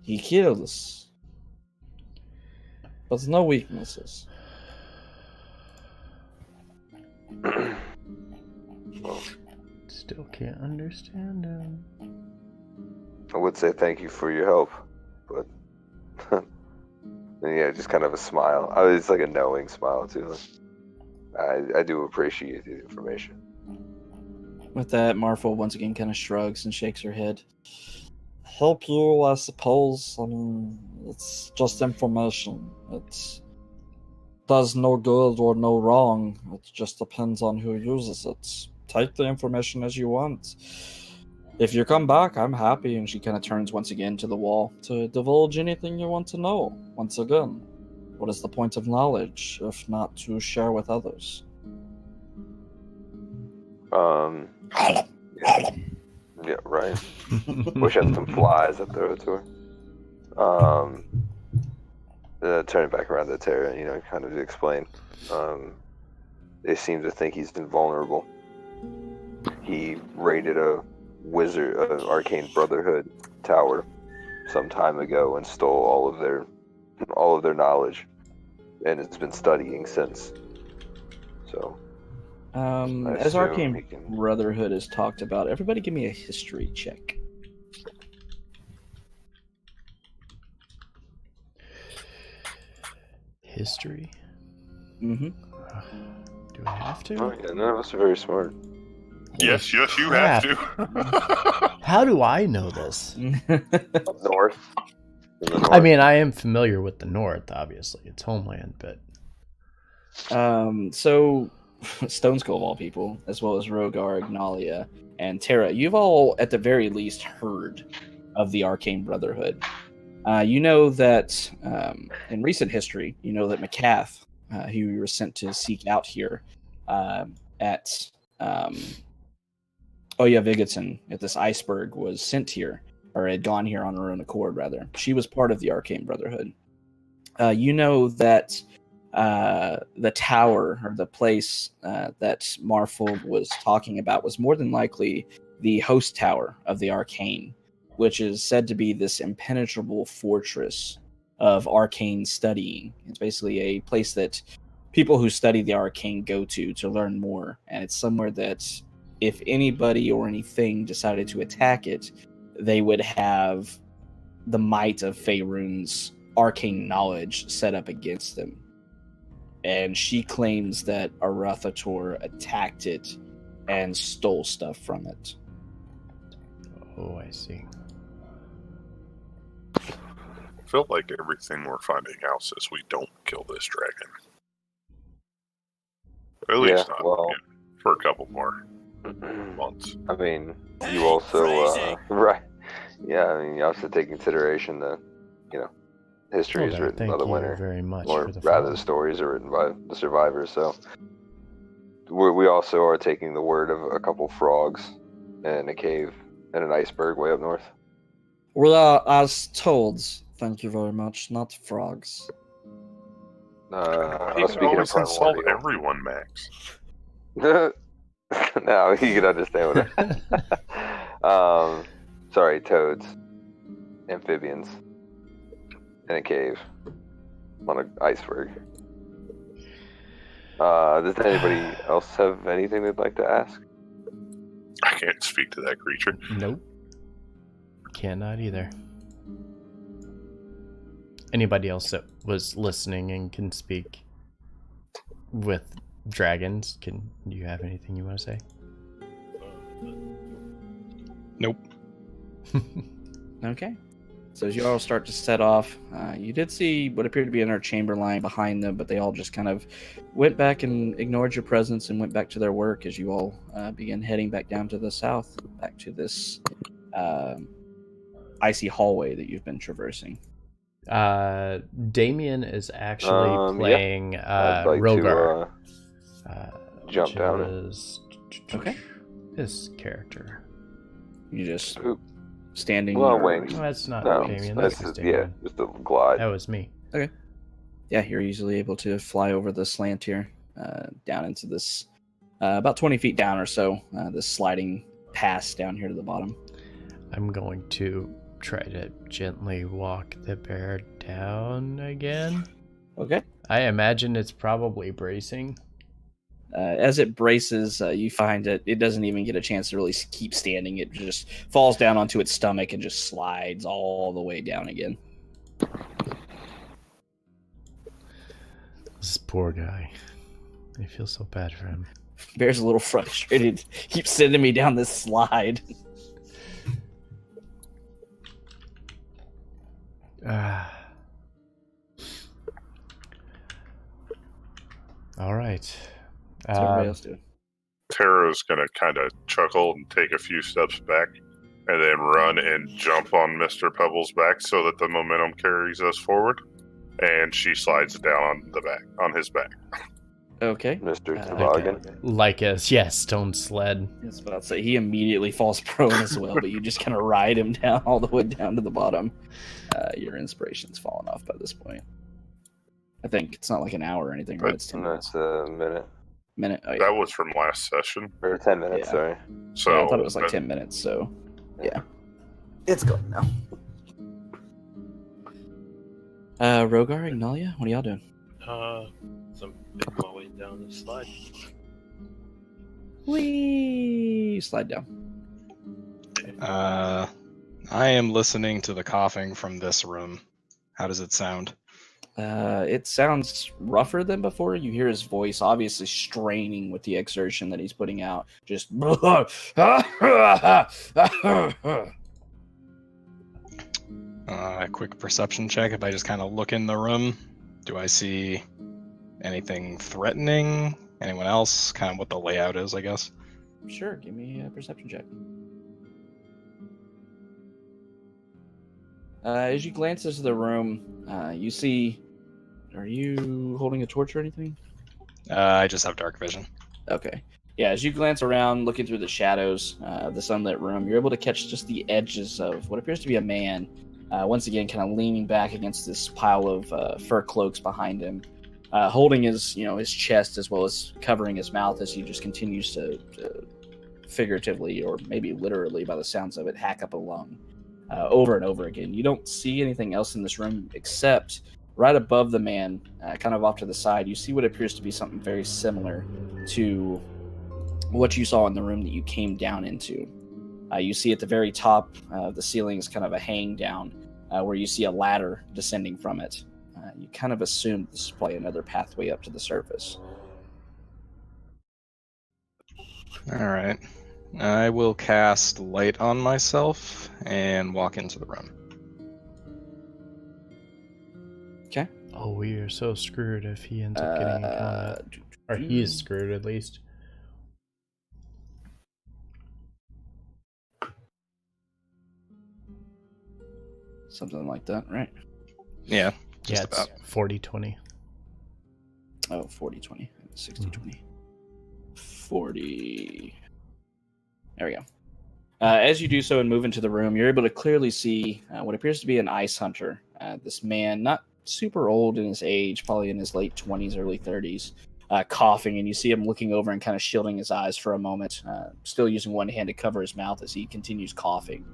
he kills. But no weaknesses. Still can't understand him. I would say thank you for your help, but yeah, just kind of a smile. It's like a knowing smile too. I do appreciate the information. With that, Marfo once again kind of shrugs and shakes her head. Help you, I suppose. I mean, it's just information. It does no good or no wrong. It just depends on who uses it. Take the information as you want. If you come back, I'm happy. And she kind of turns once again to the wall to divulge anything you want to know. Once again, what is the point of knowledge if not to share with others? Yeah, right. Wish I had some flies up there to her. Turning back around to Tara, kind of to explain. They seem to think he's invulnerable. He raided an arcane brotherhood tower some time ago and stole all of their knowledge, and it's been studying since. So, as Arcane Brotherhood is talked about, everybody give me a history check. History? Mm-hmm. Do I have to? Oh yeah, none of us are very smart. Yes, you crap. have to. How do I know this? Up north. In the north. I mean, I am familiar with the North, obviously. It's homeland, but... So, Stoneskull of all people, as well as Rhogar, Ignalia, and Tara, you've all, at the very least, heard of the Arcane Brotherhood. You know that, in recent history, you know that McCath, who you were sent to seek out here at... Oya Vigotson at this iceberg was sent here, or had gone here on her own accord, rather. She was part of the Arcane Brotherhood. You know that the tower, or the place that Marfold was talking about, was more than likely the host tower of the Arcane, which is said to be this impenetrable fortress of arcane studying. It's basically a place that people who study the Arcane go to learn more, and it's somewhere that if anybody or anything decided to attack it, they would have the might of Faerun's arcane knowledge set up against them. And she claims that Arathator attacked it and stole stuff from it. Oh, I see. I feel like everything we're finding out says we don't kill this dragon. Or at least not for a couple more months. I mean, you also, right. Yeah, I mean, you also take consideration that, history is written by the winner. Very much or rather, the stories are written by the survivors. So we also are taking the word of a couple frogs in a cave and an iceberg way up north. Well, as toads, thank you very much, not frogs. You Speaking can always of insult primordial. everyone, Max. No, you can understand what sorry, toads. Amphibians. In a cave. On an iceberg. Does anybody else have anything they'd like to ask? I can't speak to that creature. Nope. Cannot either. Anybody else that was listening and can speak with dragons, do you have anything you want to say? Nope. Okay. So as you all start to set off, you did see what appeared to be another chamber line behind them, but they all just kind of went back and ignored your presence and went back to their work as you all began heading back down to the south, back to this icy hallway that you've been traversing. Damien is actually Yeah. playing I'd like Rhogar. to jump down it. is Okay. His character. You just Oop. standing. Well, or- wait. No, that's not No, Damien. that's That's yeah, Damien. just a glide. That was me. Yeah, you're easily able to fly over the slant here, down into this, about 20 feet down or so, this sliding pass down here to the bottom. I'm going to try to gently walk the bear down again. Okay. I imagine it's probably bracing. As it braces, you find that it doesn't even get a chance to really keep standing. It just falls down onto its stomach and just slides all the way down again. This poor guy. I feel so bad for him. Bear's a little frustrated. Keeps sending me down this slide. All right. What's everybody else doing? Tara's gonna kind of chuckle and take a few steps back, and then run and jump on Mr. Pebble's back so that the momentum carries us forward. And she slides down on his back. Okay. Mr. Uh, Toboggan. Like a stone sled. I was about to say, he immediately falls prone as well, but you just kind of ride him down all the way down to the bottom. Your inspiration's fallen off by this point. I think it's not like an hour or anything, right? It's 10 minutes. That's a minute. Oh, yeah. That was from last session. Or 10 minutes, Yeah. sorry. So Yeah, I thought it was like 10 minutes, so yeah. It's gone now. Rhogar, Ignalia, what are y'all doing? So I'm making my way down the slide. Whee! Slide down. I am listening to the coughing from this room. How does it sound? It sounds rougher than before. You hear his voice obviously straining with the exertion that he's putting out. Just A quick perception check. If I just kind of look in the room, do I see anything threatening? Anyone else? Kind of what the layout is, I guess. Sure, give me a perception check. As you glance into the room, you see... Are you holding a torch or anything? I just have dark vision. Okay. Yeah, as you glance around, looking through the shadows of the sunlit room, you're able to catch just the edges of what appears to be a man, once again kind of leaning back against this pile of fur cloaks behind him, holding his chest as well as covering his mouth as he just continues to figuratively, or maybe literally by the sounds of it, hack up a lung over and over again. You don't see anything else in this room except right above the man, kind of off to the side, you see what appears to be something very similar to what you saw in the room that you came down into. You see at the very top of the ceiling is kind of a hang down where you see a ladder descending from it. You kind of assume this is probably another pathway up to the surface. Alright. I will cast light on myself and walk into the room. Okay. Oh, we are so screwed if he ends up getting in combat. Or he's screwed, at least. Something like that, right? Yeah, Yeah, just it's about. 40-20. Oh, 40-20. 60-20. 40. There we go. As you do so and move into the room, you're able to clearly see what appears to be an ice hunter. This man, not super old in his age, probably in his late 20s, early 30s, coughing, and you see him looking over and kind of shielding his eyes for a moment, still using one hand to cover his mouth as he continues coughing.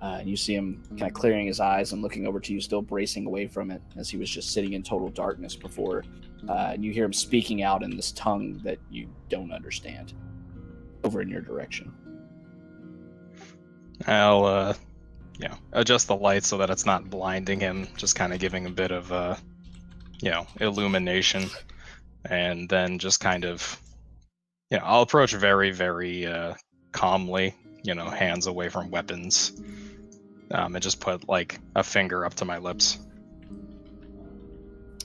And you see him kind of clearing his eyes and looking over to you, still bracing away from it, as he was just sitting in total darkness before. And you hear him speaking out in this tongue that you don't understand over in your direction. I'll adjust the light so that it's not blinding him, just kind of giving a bit of illumination, and then just kind of I'll approach very, very calmly, hands away from weapons, and just put like a finger up to my lips.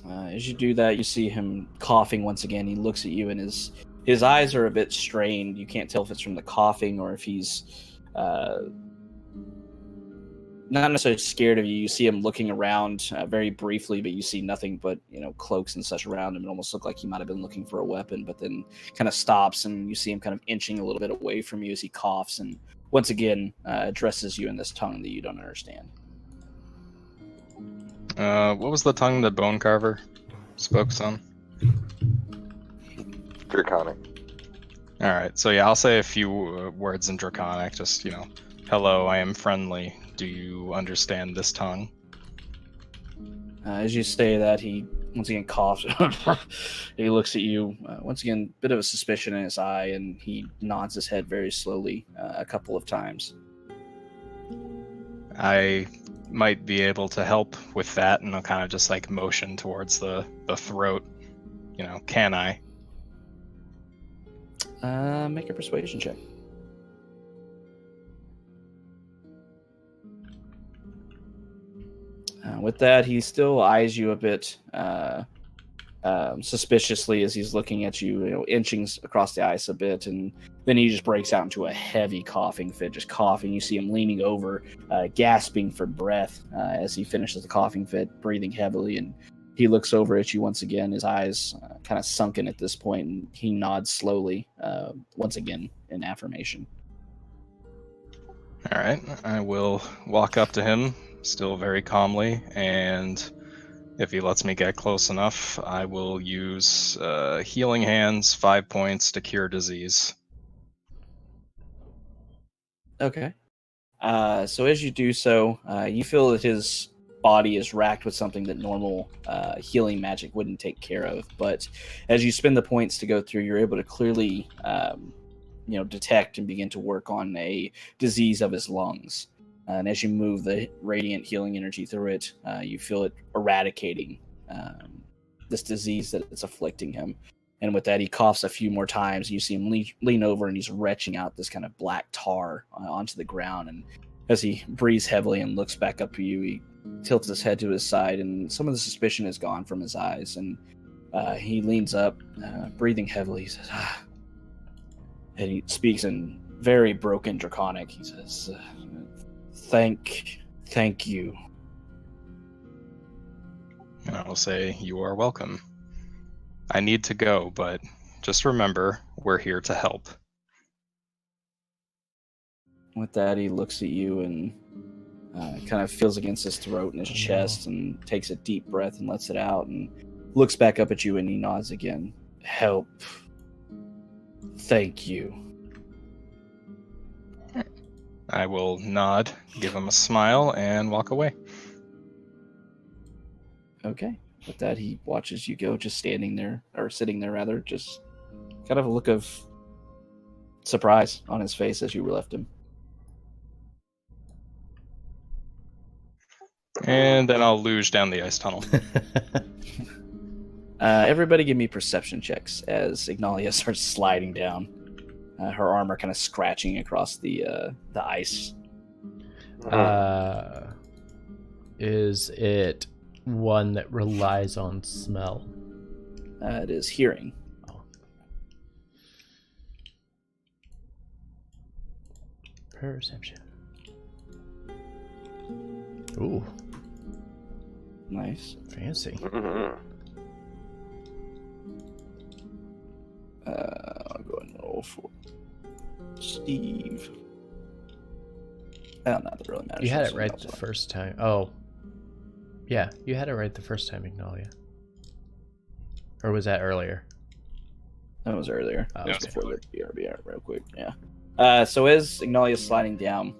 As you do that, you see him coughing once again. He looks at you, and his eyes are a bit strained. You can't tell if it's from the coughing or if he's not necessarily scared of you. You see him looking around very briefly, but you see nothing but cloaks and such around him. It almost looked like he might have been looking for a weapon, but then kind of stops, and you see him kind of inching a little bit away from you as he coughs, and once again addresses you in this tongue that you don't understand. What was the tongue that Bone Carver spoke some? Draconic. All right, so yeah, I'll say a few words in Draconic. Just hello, I am friendly. Do you understand this tongue? As you say that, he once again coughs. He looks at you. Once again, bit of a suspicion in his eye, and he nods his head very slowly a couple of times. I might be able to help with that, and I'll kind of just like motion towards the throat. Can I? Make a persuasion check. With that, he still eyes you a bit suspiciously as he's looking at you, inching across the ice a bit, and then he just breaks out into a heavy coughing fit, just coughing. You see him leaning over, gasping for breath as he finishes the coughing fit, breathing heavily, and he looks over at you once again, his eyes kind of sunken at this point, and he nods slowly, once again, in affirmation. All right, I will walk up to him, still very calmly, and if he lets me get close enough, I will use Healing Hands, 5 points to cure disease. Okay. So as you do so, you feel that his body is racked with something that normal healing magic wouldn't take care of. But as you spend the points to go through, you're able to clearly, detect and begin to work on a disease of his lungs. And as you move the radiant healing energy through it, you feel it eradicating this disease that it's afflicting him. And with that, he coughs a few more times. You see him lean over, and he's retching out this kind of black tar onto the ground. And as he breathes heavily and looks back up at you, he tilts his head to his side, and some of the suspicion is gone from his eyes. And he leans up, breathing heavily. He says, and he speaks in very broken Draconic. He says, Thank you. And I will say, you are welcome. I need to go, but just remember, we're here to help. With that, he looks at you and kind of feels against his throat and his chest and takes a deep breath and lets it out and looks back up at you, and he nods again. Help. Thank you. I will nod, give him a smile, and walk away. Okay. With that, he watches you go, just standing there, or sitting there rather, just kind of a look of surprise on his face as you left him. And then I'll luge down the ice tunnel. Everybody give me perception checks as Ignalia starts sliding down. Her armor kind of scratching across the ice. Is it one that relies on smell? It is hearing. Oh. Perception. Ooh, Nice. fancy. I'll go and roll for Steve. Not that really matters. You had it right the first time. Oh. Yeah, you had it right the first time, Ignalia. Or was that earlier? That was earlier. Oh, That was okay. before the BRB, real quick. Yeah. So as Ignalia's sliding down,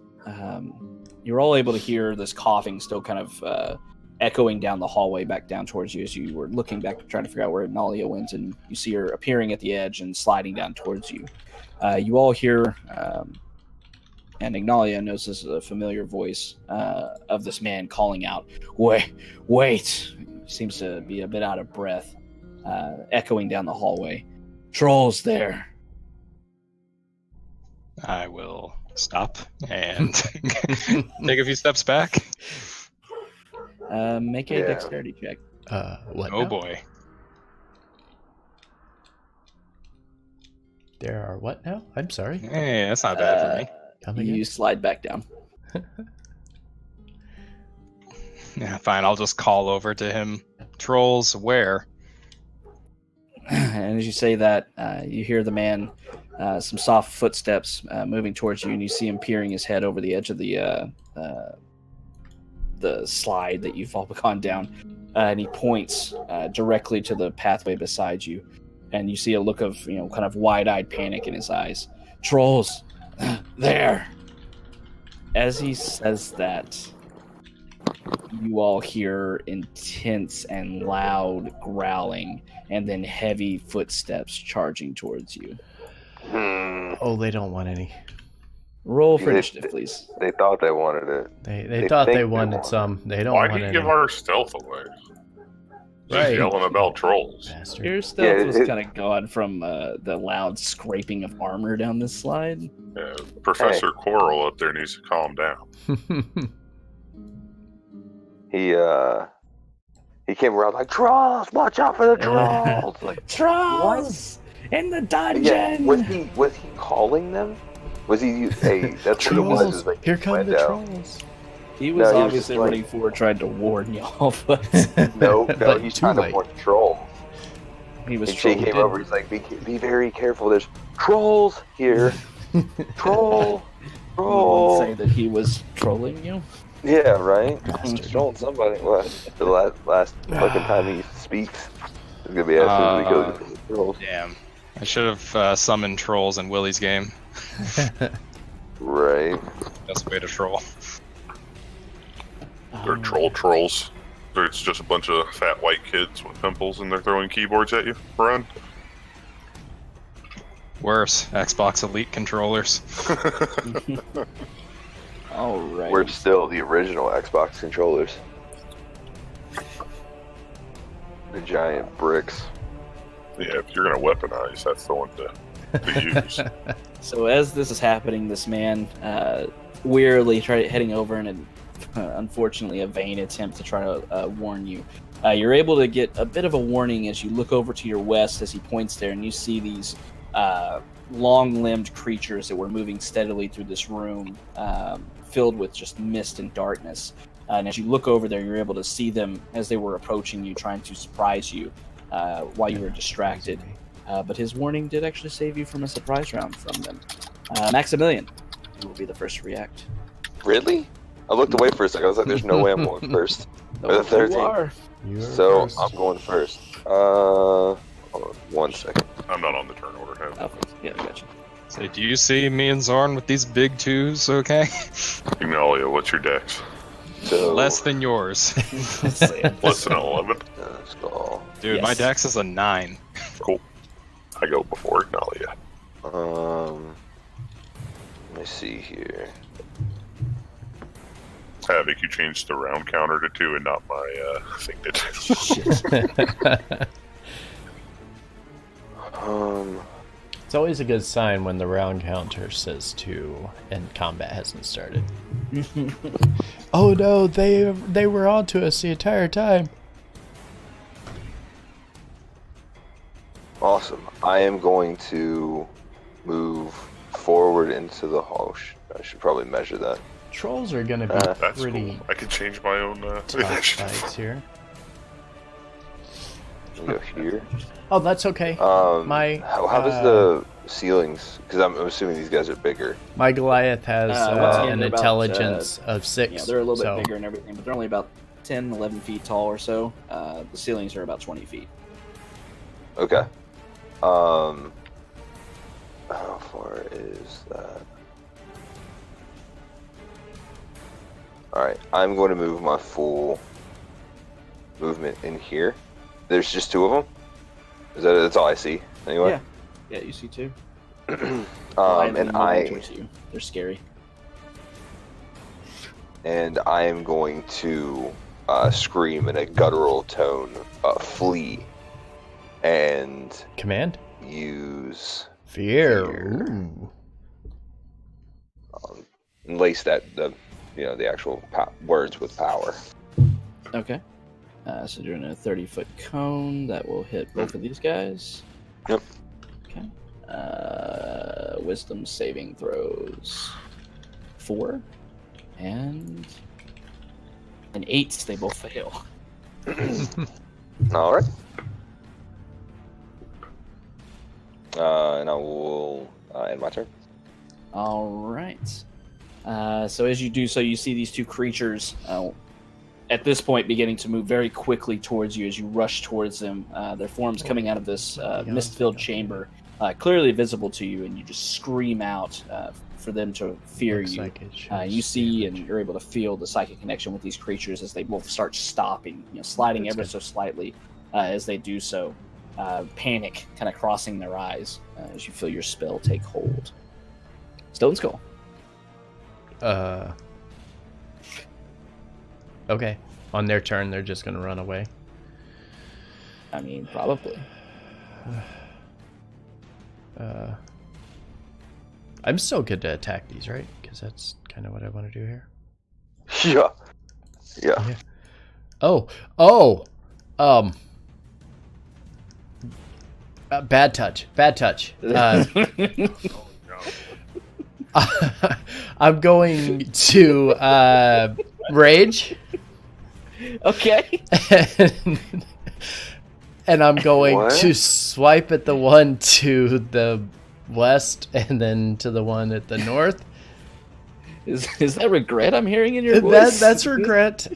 you're all able to hear this coughing still kind of echoing down the hallway back down towards you as you were looking back, trying to figure out where Ignalia went, and you see her appearing at the edge and sliding down towards you. You all hear, and Ignalia knows this is a familiar voice of this man calling out, Wait! Seems to be a bit out of breath, echoing down the hallway. Trolls there. I will stop and take a few steps back. Make a Yeah. dexterity check. What? Oh now? boy. There are what now? I'm sorry. Hey, that's not bad for me. Come again. You slide back down. Yeah, fine. I'll just call over to him. Trolls, where? And as you say that, you hear the man, some soft footsteps moving towards you, and you see him peering his head over the edge of the slide that you've all gone down, and he points directly to the pathway beside you, and you see a look of kind of wide-eyed panic in his eyes. Trolls, there. As he says that, you all hear intense and loud growling, and then heavy footsteps charging towards you. Oh, they don't want any. Roll for initiative, please. They thought they wanted it. They They thought think they they wanted want some. They don't Why'd want he any. give our stealth away? Just Right. yelling about trolls. Bastard. Your stealth Yeah, was it- kind of gone from the loud scraping of armor down this slide. Professor Coral up there needs to calm down. He came around like, trolls, watch out for the trolls. Like, Trolls in the dungeon. yeah, was he calling them? Was he? Hey, that's what it was. Trolls! Is like Here come went the down. trolls. He was No, he was obviously just like- running forward, trying to warn y'all, but No, But he's too trying late. to warn the troll. he was And she trolling. came over. He's like, be very careful. There's trolls here. Troll, You would troll. say that he was trolling you. Yeah, right. Bastard. He's trolling somebody. What? The last fucking time he speaks, it's gonna be as soon as he goes to the trolls. Damn. I should have summoned trolls in Willie's game. Right. Best way to troll. They're trolls. It's just a bunch of fat white kids with pimples and they're throwing keyboards at you. Run. Worse, Xbox Elite controllers. All right. We're still the original Xbox controllers. The giant bricks. Yeah, if you're gonna weaponize, that's the one to use. So as this is happening, this man wearily heading over in unfortunately a vain attempt to try to warn you. You're able to get a bit of a warning as you look over to your west as he points there, and you see these long-limbed creatures that were moving steadily through this room, filled with just mist and darkness. And as you look over there, you're able to see them as they were approaching you, trying to surprise you while you were distracted. But his warning did actually save you from a surprise round from them. Maximilian, you will be the first to react. Really? I looked away for a second. I was like, "There's no way I'm going first." Or the third You team. are. You're So first. I'm going first. Hold on 1 second. I'm not on the turn order. have I? Oh, yeah, gotcha. So do you see me and Zorn with these big twos, okay? Magnolia, what's your dex? So Less than yours. Let's see. Less than 11. Stoneskull. Dude, my Yes. dex is a 9. Cool. I go before Magnolia. Let me see here. Havoc, you changed the round counter to 2 and not my thing to It's always a good sign when the round counter says 2 and combat hasn't started. Oh no, they were on to us the entire time. Awesome. I am going to move forward into the hall. I should probably measure that. Trolls are gonna be That's pretty cool. I can change my own tough initiative. fights here. Let me go here. Oh, that's okay. How does the ceilings? Because I'm assuming these guys are bigger. My Goliath has once again, an they're about, intelligence of 6. Yeah, they're a little bit so bigger and everything, but they're only about 10, 11 feet tall or so. The ceilings are about 20 feet. Okay. How far is that? Alright, I'm going to move my full movement in here. There's just 2 of them? That's all I see, anyway? Yeah. Yeah, you see two. And Moving I towards you. They're scary. am going to scream in a guttural tone, flee, and command use fear. Fear. Ooh. lace the actual words with power. Okay. So doing a 30-foot cone that will hit both of these guys. Yep. Okay. Wisdom saving throws. 4 and an 8. They both fail. All right. And I will end my turn. All right. So as you do so, you see these two creatures at this point beginning to move very quickly towards you as you rush towards them. Their forms coming out of this mist-filled chamber, clearly visible to you, and you just scream out for them to fear you. You see and you're able to feel the psychic connection with these creatures as they both start stopping, sliding ever so slightly as they do so. Panic kind of crossing their eyes as you feel your spell take hold. Stoneskull. Okay. On their turn, they're just gonna run away. I mean, probably. I'm still good to attack these, right? Because that's kind of what I want to do here. Yeah. Bad touch. I'm going to rage. Okay. And I'm going What? to swipe at the one to the west and then to the one at the north. Is that regret I'm hearing in your voice? That's regret.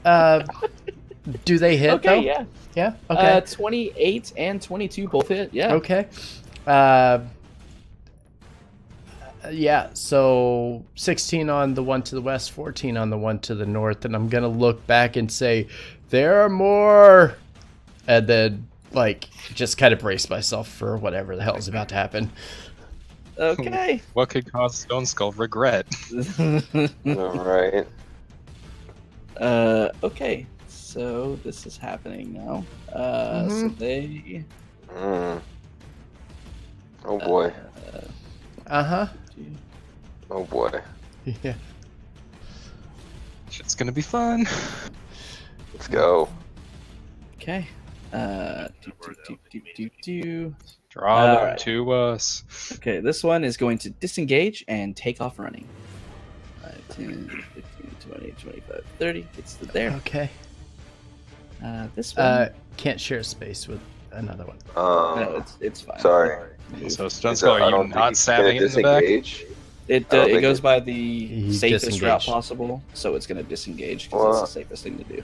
Do they hit though? Okay, yeah. Yeah? Okay. 28 and 22 both hit, yeah. Okay. Yeah, so 16 on the one to the west, 14 on the one to the north, and I'm going to look back and say, there are more! And then, just kind of brace myself for whatever the hell is about to happen. Okay. What could cause Stoneskull regret? All right. Okay, so this is happening now. So they... Oh boy. Uh-huh. Oh boy. Yeah. Shit's gonna be fun. Let's go. Okay. Draw All them right. to us. Okay, this one is going to disengage and take off running. 5, 10, 15, 20, 25, 30. Gets to there. Okay. This one... Can't share space with another one. no, it's fine. Sorry. So I Stoneskull, don't are you think not he's stabbing gonna it in the back? disengage. It I don't think goes it- by the He safest route disengaged. possible, so it's going to disengage because Well- it's the safest thing to do.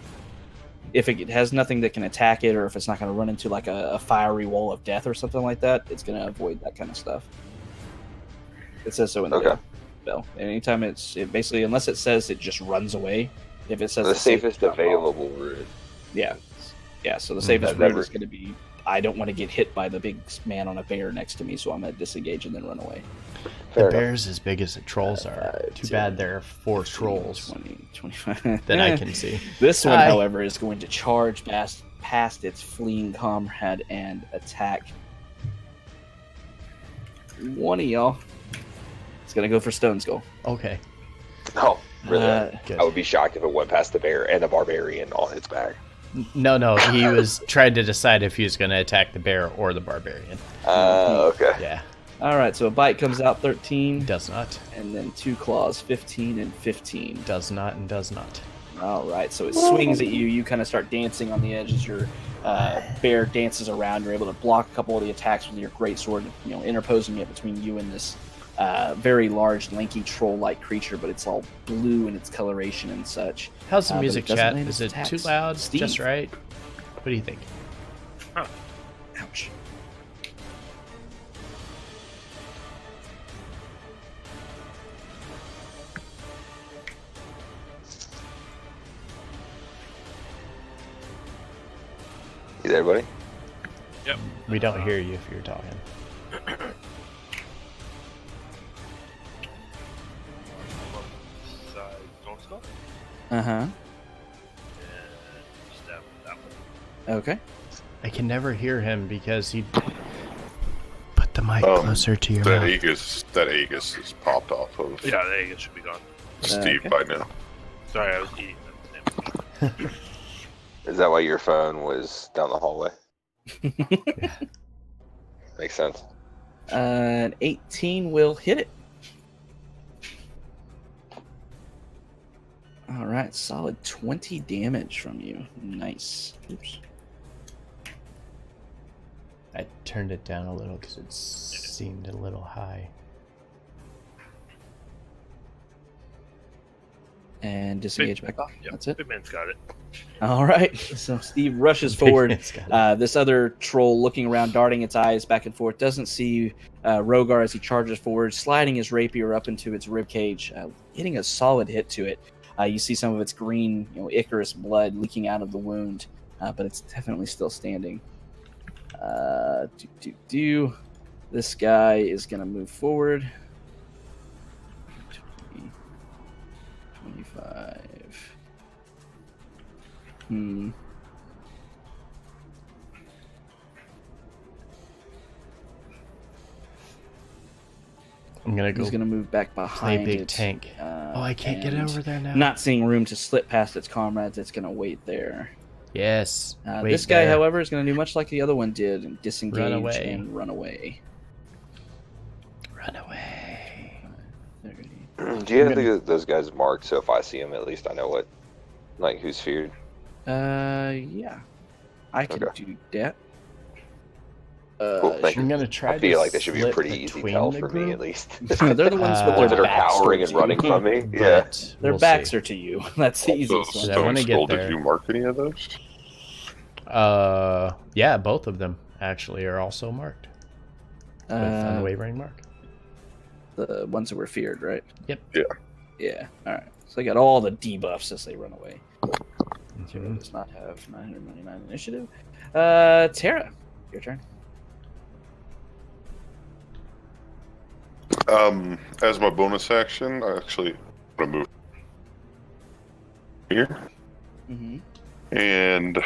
If it has nothing that can attack it, or if it's not going to run into a fiery wall of death or something like that, it's going to avoid that kind of stuff. It says so in the Okay. spell. Anytime it basically, unless it says it just runs away. If it says The safest route available route. yeah. So the safest That route never- is going to be, I don't want to get hit by the big man on a bear next to me, so I'm going to disengage and then run away. Fair The enough. bear's as big as the trolls are. Too 10, bad there are 4 trolls 20, 25. that I can see. This one, Hi. however, is going to charge past its fleeing comrade and attack one of y'all. It's going to go for Stoneskull. Okay. Oh, really? Good. I would be shocked if it went past the bear and the barbarian on its back. No, he was trying to decide if he was going to attack the bear or the barbarian. Okay. Yeah, All right, so a bite comes out 13, does not, and then 2 claws 15 and 15. does not, and does not. All right, so it swings at you. You kind of start dancing on the edge as your bear dances around. You're able to block a couple of the attacks with your greatsword, interposing it between you and this very large, lanky troll-like creature, but it's all blue in its coloration and such. How's the But music, it doesn't chat? land Is its it too attacks. loud? Steve. Just right? What do you think? Ouch. You there, buddy? Yep. We don't hear you if you're talking. Side Stoneskull, Uh-huh. and stab that one. Okay. I can never hear him because he put the mic Oh, closer to your That mouth. Aegis is popped off of. Yeah, there you go. Should be gone. Steve Okay. by now. Sorry, I was eating at the same time. Is that why your phone was down the hallway? Makes sense. An 18 will hit it. All right, solid 20 damage from you. Nice. Oops. I turned it down a little because it seemed a little high. And disengage back off. Yep, That's it. Big man's got it. All right. So Steve rushes Big forward. man's got it. This other troll looking around, darting its eyes back and forth, doesn't see Rhogar as he charges forward, sliding his rapier up into its ribcage, hitting a solid hit to it. You see some of its green, Icarus blood leaking out of the wound, but it's definitely still standing. This guy is going to move forward. 20, 25. I'm gonna go He's going to move back play behind big it. tank. Oh, I can't get and over there now. Not seeing room to slip past its comrades, it's going to wait there. Yes. Wait This guy, there. however, is going to do much like the other one did and disengage Run away. and run away. Run away. 30. Do you have those guys marked so if I see them, at least I know who's feared? Yeah. I can Okay. do that. Cool, thank you. I'm gonna try. I feel to like that should be a slip pretty easy between tell the for me, at group, least. They're the ones with Ones that their are backs cowering towards and running you. from me. Yeah. but Their we'll backs see. are to you. That's the easiest So, one. I wanna get Stoneskull, there. did you mark any of those? Yeah, both of them actually are also marked with Unwavering Mark. The ones that were feared, right? Yep. Yeah. Yeah. All right. So they got all the debuffs as they run away. Mhm. Does not have 999 initiative. Tara, your turn. As my bonus action, I actually want to move here, Mm-hmm. and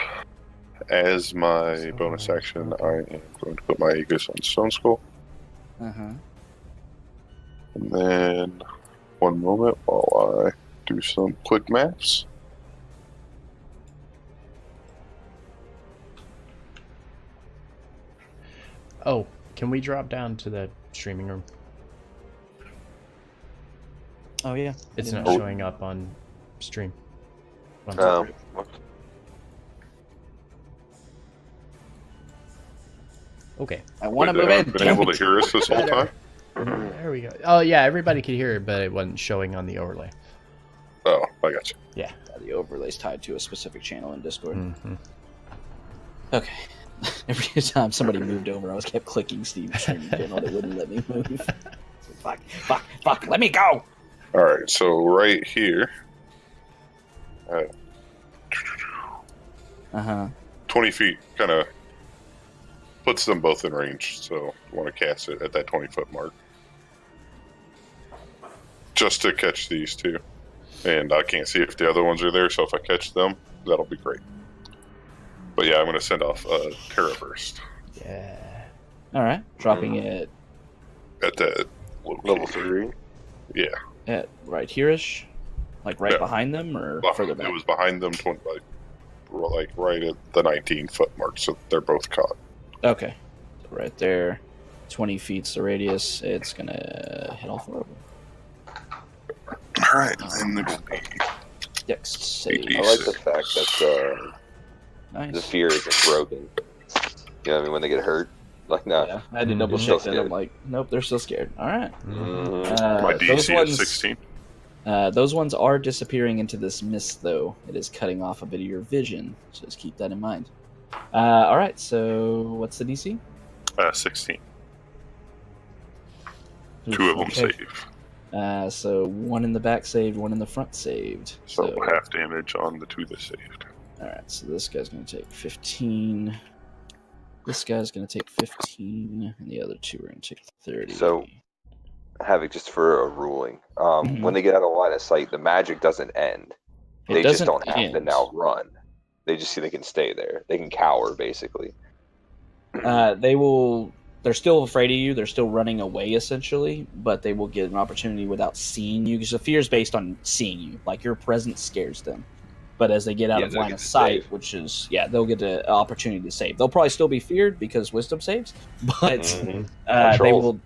as my bonus action, I am going to put my Aegis on Stoneskull, Uh-huh. and then one moment while I do some quick maps. Oh, can we drop down to the streaming room? Oh, yeah. It's not Oh. showing up on stream. One Um, second. Okay. I want to Wait, move they in. haven't been Damn able it. to hear us this whole time? There we go. Oh yeah, everybody could hear it, but it wasn't showing on the overlay. Oh, I got you. The overlay's tied to a specific channel in Discord. Mm-hmm. Okay. Every time somebody moved over, I was kept clicking Steve's streaming channel. They wouldn't let me move. Fuck, let me go! All right, so right here, Uh-huh. 20 feet kind of puts them both in range, so I want to cast it at that 20-foot mark. Just to catch these two. And I can't see if the other ones are there, so if I catch them, that'll be great. But yeah, I'm going to send off a Terra Burst Yeah. All right. Dropping it at that level 3. Yeah, at right here-ish? Like right Yeah. behind them or further back? it was behind them, like right at the 19-foot mark, so they're both caught. Okay. So right there. 20 feet's the radius. It's going to hit all four of them. All right, and they're going to be Dex save. I like the fact that the Nice. fear isn't broken. You know what I mean? When they get hurt, like no. Yeah, I had to double Still check that. I'm scared. like, nope, they're still scared. All right. Mhm. my Those DC ones, is 16. Those ones are disappearing into this mist, though. It is cutting off a bit of your vision, so just keep that in mind. All right, so what's the DC? 16. Oof, Two of them okay. save. So one in the back saved, one in the front saved. So So half damage on the two that saved. all right, so this guy's going to take 15. This guy's going to take 15, and the other two are going to take 30. So- Havoc, just for a ruling. Mhm. When they get out of line of sight, the magic doesn't end. It They just doesn't don't have to end. now run. They just see they can stay there. They can cower, basically. They will they're still afraid of you. They're still running away, essentially, but they will get an opportunity without seeing you, because the fear is based on seeing you. Like, your presence scares them. But as they get out of they'll line get of to sight, save. which is, they'll get an opportunity to save. They'll probably still be feared because wisdom saves, but Mhm. they Trolls. will,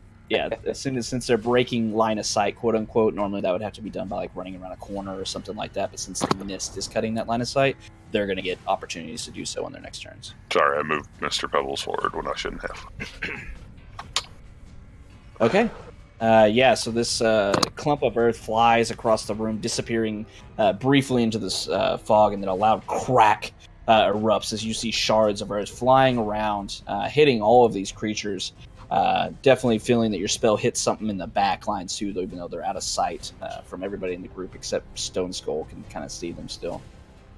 since they're breaking line of sight, quote unquote, normally that would have to be done by like running around a corner or something like that. But since the mist is cutting that line of sight, they're going to get opportunities to do so on their next turns. Sorry, I moved Mr. Pebbles forward when I shouldn't have. Okay. So this clump of earth flies across the room, disappearing briefly into this fog, and then a loud crack erupts as you see shards of earth flying around, hitting all of these creatures. Definitely feeling that your spell hits something in the back lines too, though, even though they're out of sight from everybody in the group, except Stoneskull can kind of see them still.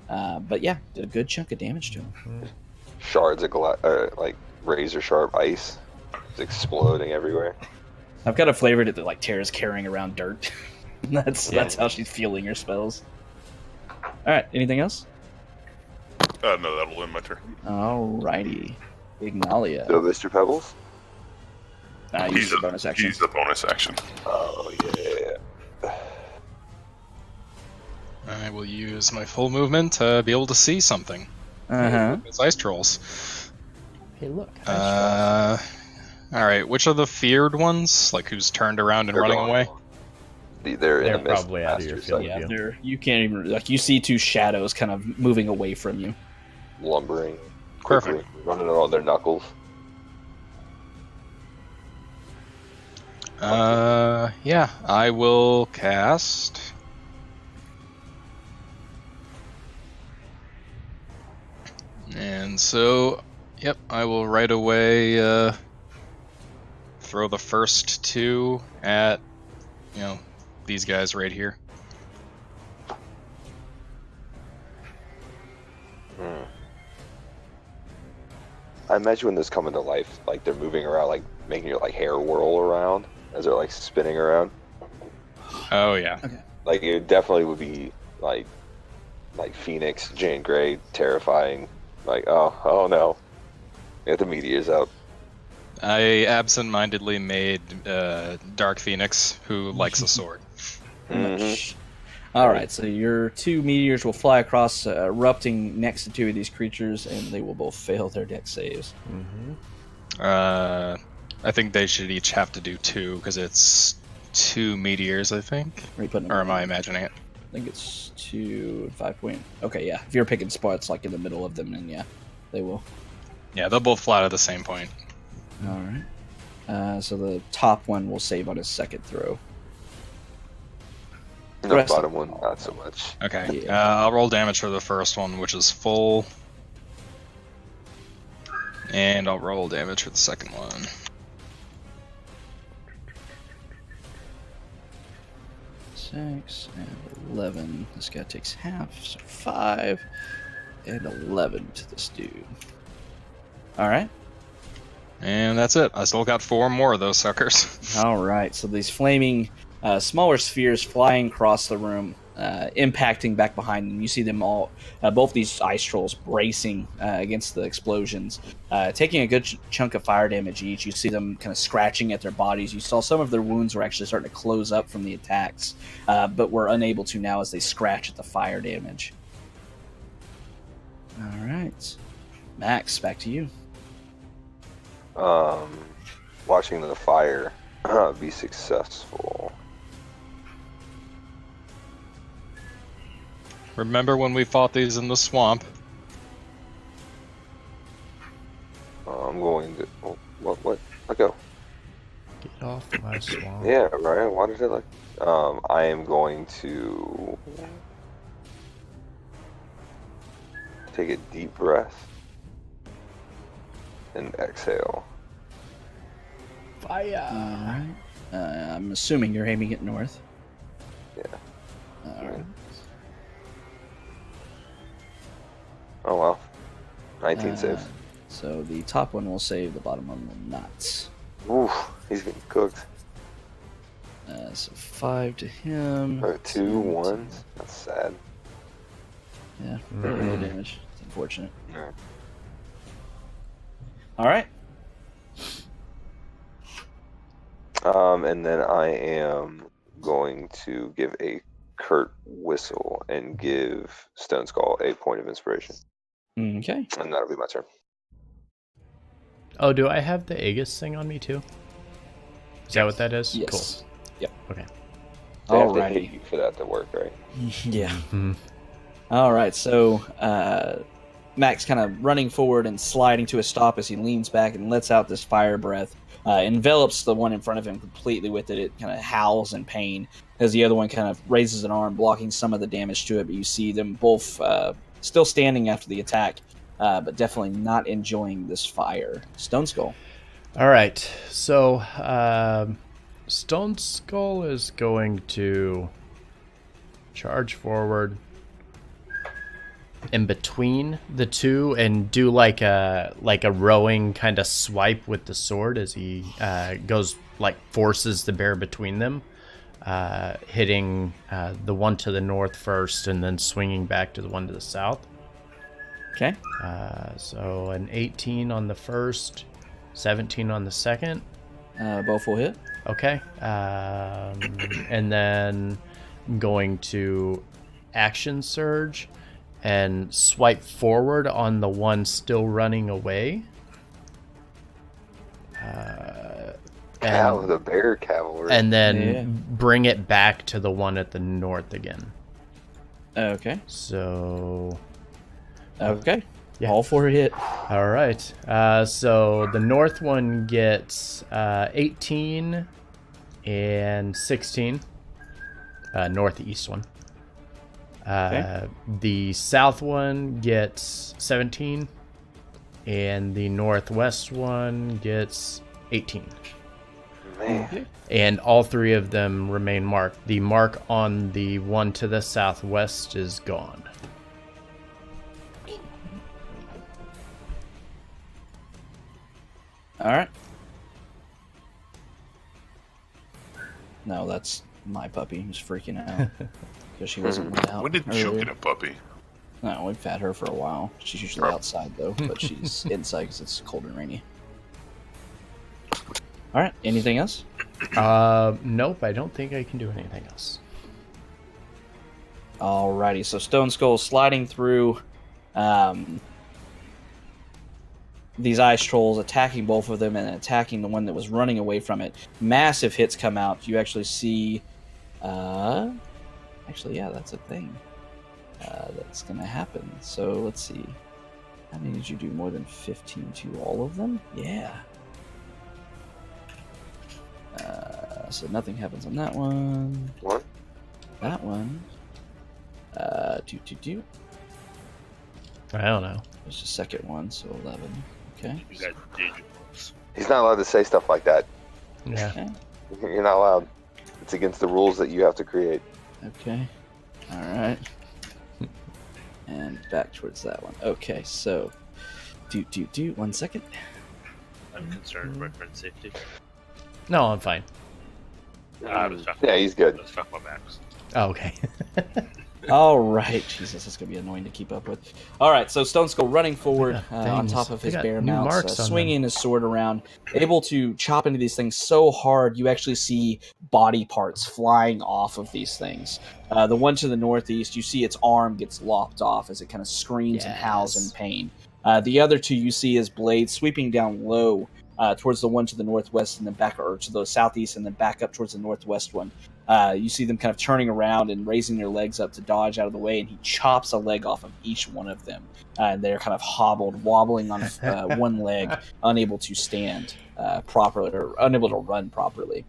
But yeah, did a good chunk of damage to him. Shards of like razor sharp ice. It's exploding everywhere. I've got a flavor that like Tara's carrying around dirt. That's how she's feeling her spells. All right, anything else? No, that'll end my turn. Alrighty, Ignalia. So, Mr. Pebbles? Use the bonus action. He's the bonus action. Oh, yeah. I will use my full movement to be able to see something. It's ice trolls. Hey, look. All right, which are the feared ones? Like who's turned around and They're running gone. away? They're in the mist. probably out of your Master field of view. You can't even like you see two shadows kind of moving away from you. Lumbering quickly, Perfect. running on their knuckles. Yeah, I will cast. And so, yep, I will right away throw the first two at, these guys right here. I imagine when this coming to life, like they're moving around, like making your like hair whirl around as they're like spinning around. Oh yeah. Like it definitely would be like Phoenix, Jane Grey, terrifying. Like oh no, get the meteors out. I absent-mindedly made Dark Phoenix, who likes a sword. All right, so your two meteors will fly across, erupting next to two of these creatures, and they will both fail their dex saves. I think they should each have to do 2 because it's 2 meteors. I think. Are you putting Or them am I in? imagining it? I think it's 2 and 5 point. Okay, yeah. If you're picking spots like in the middle of them, then yeah, they will. Yeah, they'll both fly to the same point. All right. So the top one will save on his second throw. The Rest bottom of one, them. not so much. Okay. Yeah. I'll roll damage for the first one, which is full. And I'll roll damage for the second one. Six and 11. This guy takes half, so 5 and 11 to this dude. All right. And that's it. I still got 4 more of those suckers. All right. So these flaming, smaller spheres flying across the room, impacting back behind them. You see them all, both these ice trolls bracing against the explosions, taking a good chunk of fire damage each. You see them kind of scratching at their bodies. You saw some of their wounds were actually starting to close up from the attacks, but were unable to now as they scratch at the fire damage. All right. Max, back to you. Watching the fire be successful. Remember when we fought these in the swamp? I'm going to. What? Let go. Get off my swamp. Yeah, right. Why did it like? I am going to take a deep breath and exhale. Fire. All right. I'm assuming you're aiming it north. Yeah. All right. Oh well. 19 saves. So the top one will save, the bottom one will not. Oof, he's getting cooked. So 5 to him. Or 2 10 to- ones. That's sad. Yeah, very little damage. It's unfortunate. Yeah. All right. And then I am going to give a curt whistle and give Stoneskull a point of inspiration. Okay. And that'll be my turn. Oh, do I have the Aegis thing on me too? Is that what that is? Yes. Yep. Cool. Okay. They have to hit Alrighty. you for that to work, right? Yeah. Mhm. All right. So Max kind of running forward and sliding to a stop as he leans back and lets out this fire breath. Envelops the one in front of him completely with it. It kind of howls in pain as the other one kind of raises an arm, blocking some of the damage to it. But you see them both still standing after the attack, but definitely not enjoying this fire. Stoneskull. All right. So Stoneskull is going to charge forward in between the two and do like a rowing kind of swipe with the sword as he goes, like, forces the bear between them, hitting the one to the north first and then swinging back to the one to the south. Okay. So an 18 on the first, 17 on the second. Both will hit. Okay. And then I'm going to action surge and swipe forward on the one still running away. The bear cavalry. And then bring it back to the one at the north again. Okay. So... Okay. Yeah. All four hit. All right. So the north one gets 18 and 16. Northeast one. The south one gets 17. And the northwest one gets 18. Man. And all three of them remain marked. The mark on the one to the southwest is gone. All right. No, that's my puppy who's freaking out because she wasn't let out. When did you earlier. get a puppy? No, we've had her for a while. She's usually outside though, but she's inside because it's cold and rainy. All right. Anything else? Nope, I don't think I can do anything else. Alrighty. So Stoneskull sliding through these ice trolls, attacking both of them and attacking the one that was running away from it. Massive hits come out. You actually see... Actually, yeah, that's a thing. That's going to happen. So let's see. How many did you do? More than 15 to all of them? Yeah. So nothing happens on that one. What? That one. I don't know. There's a second one, so 11. Okay. You got digits. He's not allowed to say stuff like that. Yeah. Okay. You're not allowed. It's against the rules that you have to create. Okay. All right. And back towards that one. Okay, so... 1 second. I'm concerned for my friend's safety. No, I'm fine. I was talking Yeah, he's good. Let's talk about Max. Oh, okay. All right. Jesus, that's going to be annoying to keep up with. All right, so Stoneskull running forward on things. top of his They got bear new mounts, marks on swinging his sword around, able to chop into these things so hard you actually see body parts flying off of these things. The one to the northeast, you see its arm gets lopped off as it kind of screams and howls in pain. The other two you see his blade sweeping down low towards the one to the northwest and then back, or to the southeast and then back up towards the northwest one. You see them kind of turning around and raising their legs up to dodge out of the way, and he chops a leg off of each one of them. And they're kind of hobbled, wobbling on one leg, unable to stand properly, or unable to run properly.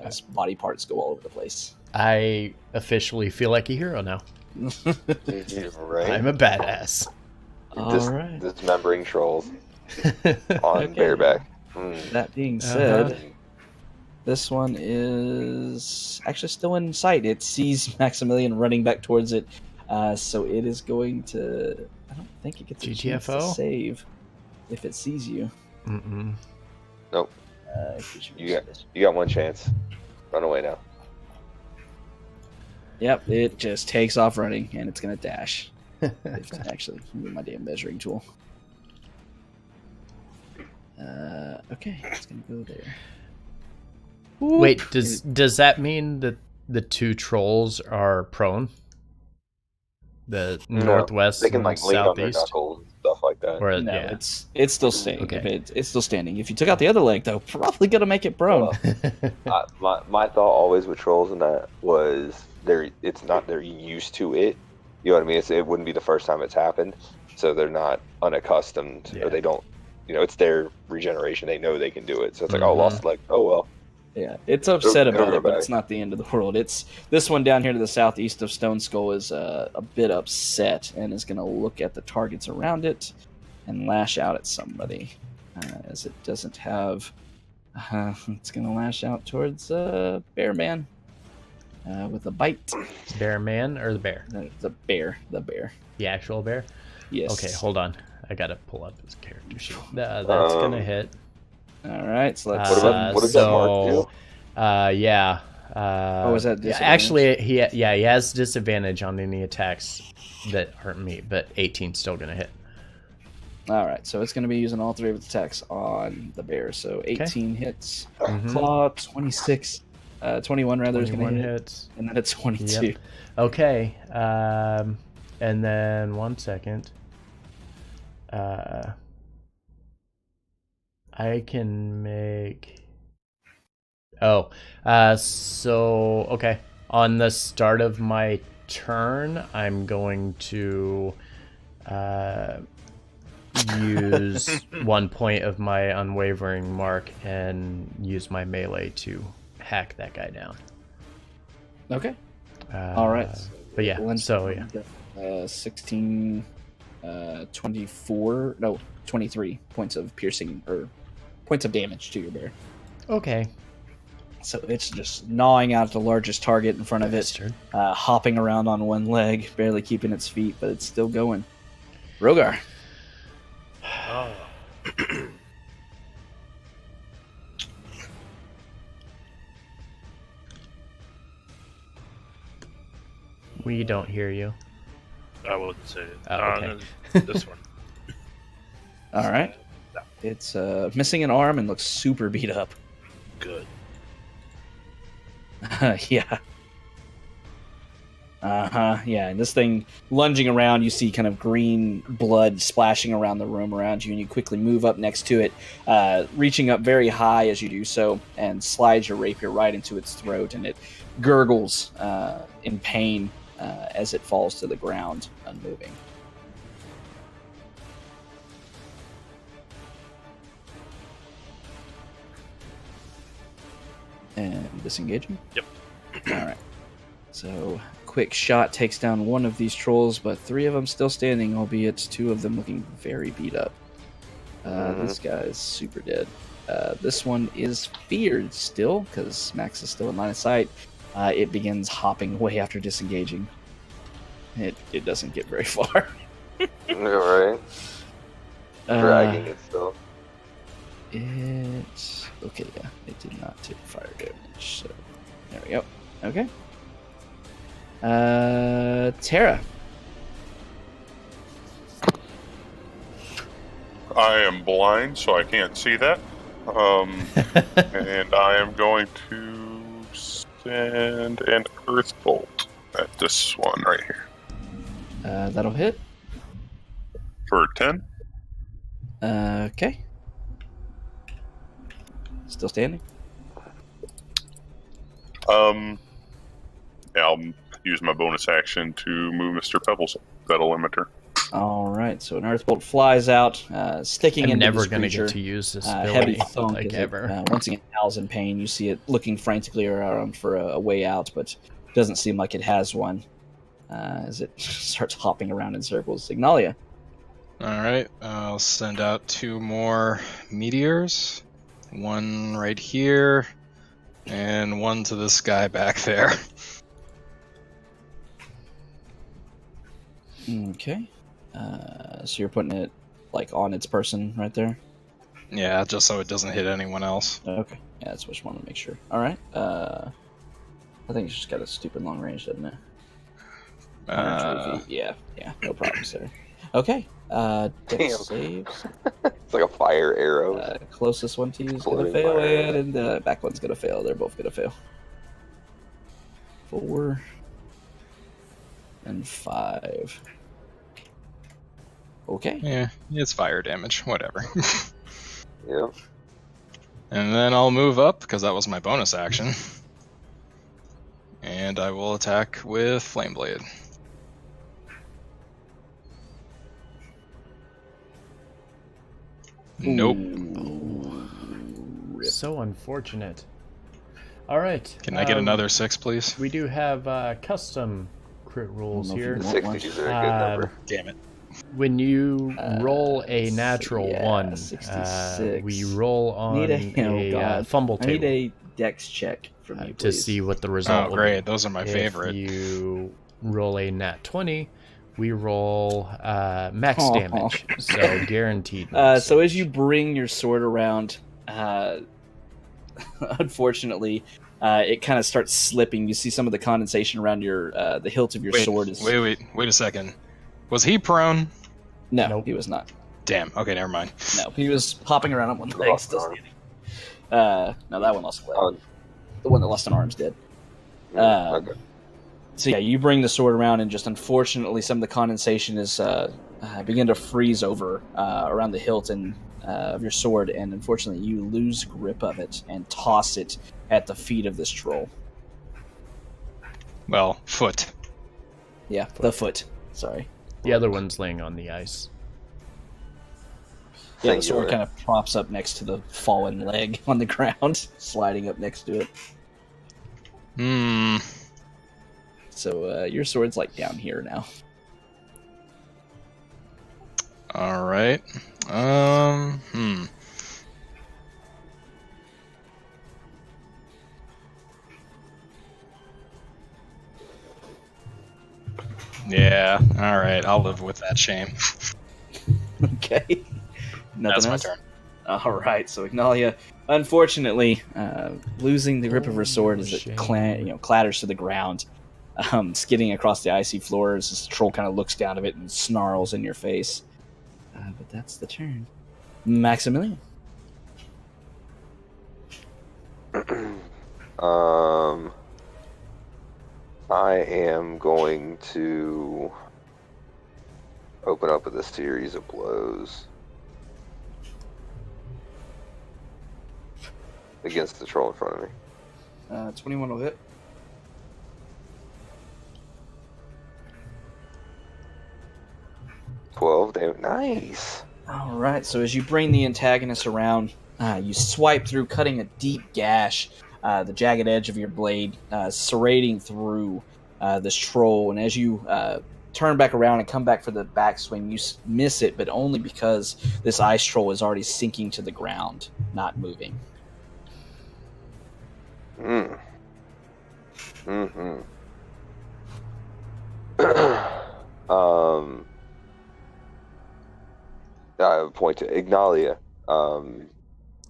His body parts go all over the place. I officially feel like a hero now. Right? I'm a badass. Alright. Dismembering trolls on Okay. bareback. That being said, this one is actually still in sight. It sees Maximilian running back towards it, so it is going to... I don't think it gets a chance to GTFO? save if it sees you. Mm-mm. Nope. You got one chance. Run away now. Yep, it just takes off running, and it's going to dash. Actually, move my damn measuring tool. Okay, it's going to go there. Wait, does that mean that the two trolls are prone? The No, northwest they can and like lean on their southeast? knuckles and stuff like that. Or No, yeah. it's still standing. Okay. It's still standing. If you took out the other leg, though, probably gonna make it prone. My thought always with trolls and that was they're used to it. You know what I mean? It wouldn't be the first time it's happened, so they're not unaccustomed Yeah. or they don't. It's their regeneration. They know they can do it. So it's like, oh, lost a leg. Oh well. Yeah, it's upset It'll about go it, but back. it's not the end of the world. It's this one down here to the southeast of Stoneskull is a bit upset and is going to look at the targets around it and lash out at somebody, as it doesn't have. It's going to lash out towards Bear Man with a bite. Bear man or the bear? The bear. The actual bear? Yes. Okay, hold on. I gotta pull up his character sheet. That's gonna hit. All right, so let's. What does that mark do? Yeah. Is that yeah, disadvantage? actually, he has disadvantage on any attacks that hurt me, but 18's still gonna hit. All right, so it's going to be using all three of its attacks on the bear. So 18 hits, Mhm. claw 26, 21 rather is going 21 to hit, hits. and then it's 22. Yep. Okay. And then 1 second. I can make. Oh, so okay. On the start of my turn, I'm going to use 1 point of my Unwavering Mark and use my melee to hack that guy down. Okay. All right. But yeah, so yeah. 16, 24, no, 23 points of piercing or points of damage to your bear. Okay. So it's just gnawing out the largest target in front of it, Bastard. hopping around on one leg, barely keeping its feet, but it's still going. Rhogar. Oh. We don't hear you. I wouldn't say it. Oh, okay. This one. All right. It's missing an arm and looks super beat up. Good. Yeah. Yeah, and this thing lunging around, you see kind of green blood splashing around the room around you, and you quickly move up next to it, reaching up very high as you do so, and slides your rapier right into its throat, and it gurgles in pain as it falls to the ground, unmoving. And disengaging? Yep. Alright. So, quick shot takes down one of these trolls, but 3 of them still standing, albeit 2 of them looking very beat up. This guy is super dead. This one is feared still, because Max is still in line of sight. It begins hopping away after disengaging. It doesn't get very far. Right. Dragging it still. Okay, yeah, it did not take fire damage, so there we go. Okay. Tara. I am blind, so I can't see that. And I am going to send an Earth Bolt at this one right here That'll hit. for 10. Okay. Still standing. Yeah, I'll use my bonus action to move Mr. Pebbles. That'll limit her. All right, so an earth bolt flies out, sticking I'm into never this going to creature. get to use this Heavy ability thunk like as ever. it, once again, howls in pain. You see it looking frantically around for a way out, but doesn't seem like it has one as it starts hopping around in circles. Signalia. Alright, I'll send out 2 more meteors. One right here, and one to this guy back there. Okay. So you're putting it like on its person right there? Yeah, just so it doesn't hit anyone else. Okay. Yeah, that's what I want to make sure. All right. I think it's just got a stupid long range, doesn't it? 120 feet. Yeah, no problems there. Okay. Dex Damn. saves. It's like a fire arrow. Closest one to you is gonna Floating fail, fire. and the back one's gonna fail. They're both gonna fail. 4 and 5. Okay. Yeah, it's fire damage. Whatever. Yeah. And then I'll move up because that was my bonus action. And I will attack with Flame Blade. Nope. Rip. So unfortunate. All right. Can I get another 6, please? We do have custom crit rules know if you here. want 60s are a good number. Damn it. When you roll a natural yeah, 1, 66. we roll on Need oh God. fumble I need table a dex check from you, to please. see what the result Oh, will great. be. Those are my favorite. If you roll a nat 20, we roll max Aw. damage, so guaranteed. So max as you damage. bring your sword around, unfortunately, it kind of starts slipping. You see some of the condensation around your the hilt of your sword is. Wait a second. Was he prone? No, Nope. he was not. Damn. Okay, never mind. No, he was hopping around on one leg, Lost still an arm. standing. No, that one lost a leg. Oh, The one that lost an arm's dead. okay. So yeah, you bring the sword around, and just unfortunately, some of the condensation is begin to freeze over around the hilt and of your sword, and unfortunately, you lose grip of it and toss it at the feet of this troll. Well, foot. Yeah, the foot. Sorry. The other one's laying on the ice. Yeah, the sword Singular. kind of props up next to the fallen leg on the ground, sliding up next to it. Hmm. So your sword's like down here now. All right. Yeah. All right. I'll live with that shame. Okay. Nothing That's my else? turn. All right, so Ignalia, unfortunately, losing the grip of her sword as it Shame. clatters to the ground, skidding across the icy floor as this troll kind of looks down at it and snarls in your face. But that's the turn. Maximilian. I am going to open up with a series of blows against the troll in front of me. 21 will hit. Damn, nice. All right, so as you bring the antagonist around, you swipe through, cutting a deep gash, the jagged edge of your blade serrating through this troll. And as you turn back around and come back for the backswing, you miss it, but only because this ice troll is already sinking to the ground, not moving. I point to Ignalia.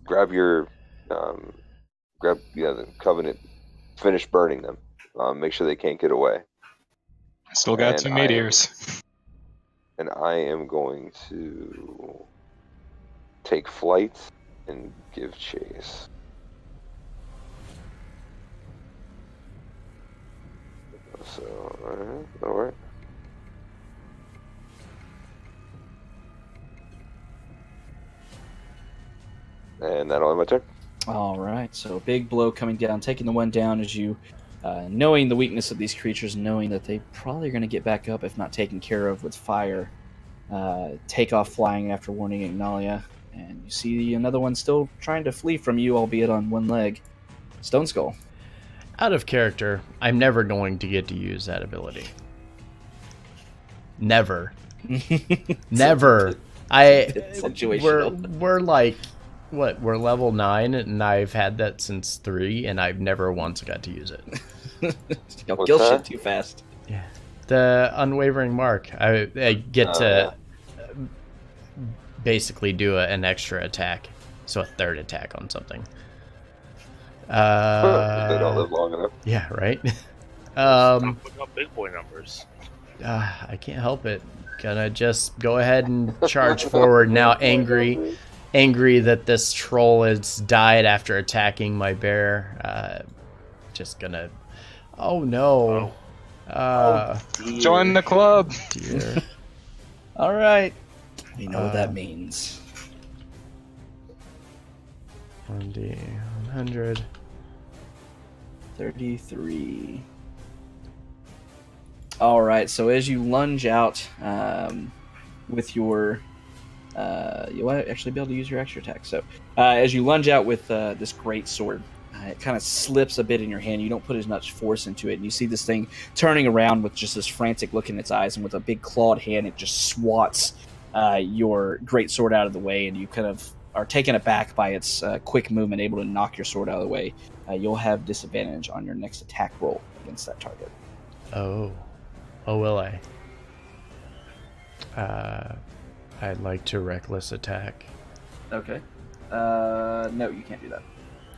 Grab your, the Covenant. Finish burning them. Make sure they can't get away. I still got And 2 I meteors. And I am going to take flight and give chase. So, alright. And that'll end my turn. All right, so a big blow coming down, taking the one down as you, knowing the weakness of these creatures, knowing that they probably are going to get back up if not taken care of with fire, take off flying after warning Ignalia, and you see another one still trying to flee from you, albeit on one leg. Stoneskull. Out of character, I'm never going to get to use that ability. Never. Never. Situational. We're like, what? We're level 9, and I've had that since 3, and I've never once got to use it. Y'all What's kill that? shit too fast. Yeah. The Unwavering Mark. I get to basically do an extra attack, so a third attack on something. They don't live long enough. Yeah, right. Stop putting up big boy numbers. I can't help it. gonna just go ahead and charge forward now, angry that this troll has died after attacking my bear. Just gonna... Oh no. Join the club. Dear. All right. We know what that means. 1D, 100. 33. All right. So as you lunge out with your, you'll actually be able to use your extra attack. So as you lunge out with this great sword, it kind of slips a bit in your hand. You don't put as much force into it, and you see this thing turning around with just this frantic look in its eyes, and with a big clawed hand, it just swats your great sword out of the way, and you kind of are taken aback by its quick movement, able to knock your sword out of the way. You'll have disadvantage on your next attack roll against that target. Oh, will I? I'd like to reckless attack. Okay. No, you can't do that.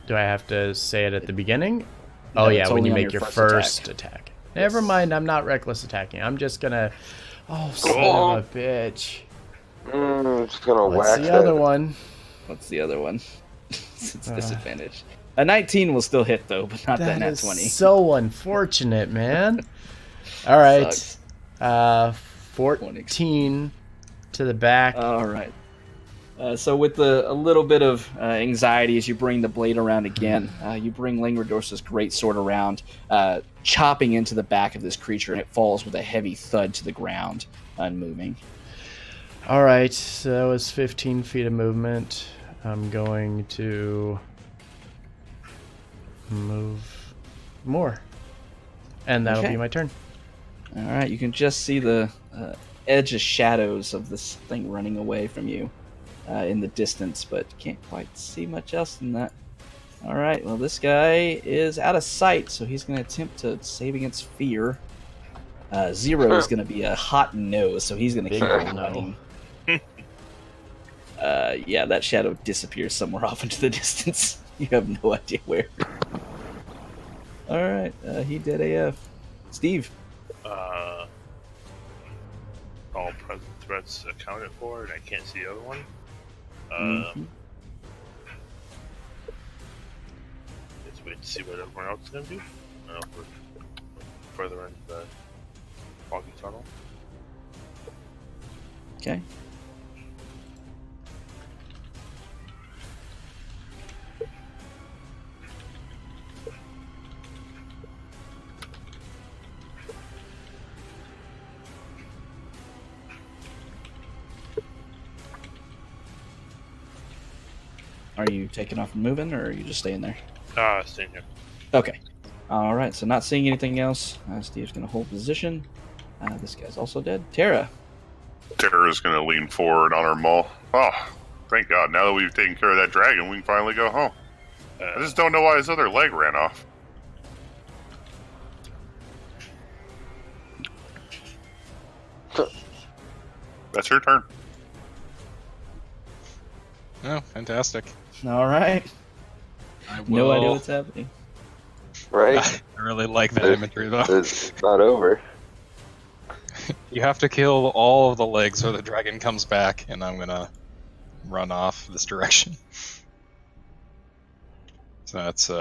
Do I have to say it at the beginning? No, Oh yeah, it's when only you on make your your first first attack. Never mind, I'm not reckless attacking. I'm just gonna... Oh, son of a bitch. Just gonna What's whack the that. other one? What's the other one? It's disadvantage. A 19 will still hit, though, but not that nat is 20. so unfortunate, man. All right. Sucks. 14 to the back. All right. So with a little bit of anxiety as you bring the blade around again, you bring Langradorsa's great sword around, chopping into the back of this creature, and it falls with a heavy thud to the ground, unmoving. All right, so that was 15 feet of movement. I'm going to move more, and that'll be my turn. All right, you can just see the edge of shadows of this thing running away from you in the distance, but can't quite see much else than that. All right, well, this guy is out of sight, so he's going to attempt to save against fear. 0 is going to be a hot no, so he's going to keep on running. Yeah, that shadow disappears somewhere off into the distance. You have no idea where. All right, he did AF. Steve. All present threats accounted for, and I can't see the other one. Let's wait to see what everyone else is going to do. We're further into the foggy tunnel. Okay. Are you taking off and moving, or are you just staying there? Staying here. Okay. All right, so not seeing anything else. Steve's going to hold position. This guy's also dead. Tara. Tara's going to lean forward on her maul. Oh, thank God. Now that we've taken care of that dragon, we can finally go home. I just don't know why his other leg ran off. That's your turn. Oh, fantastic. All right. I will... No idea what's happening. Right? I really like that imagery, though. It's not over. You have to kill all of the legs or the dragon comes back, and I'm gonna run off this direction. So that's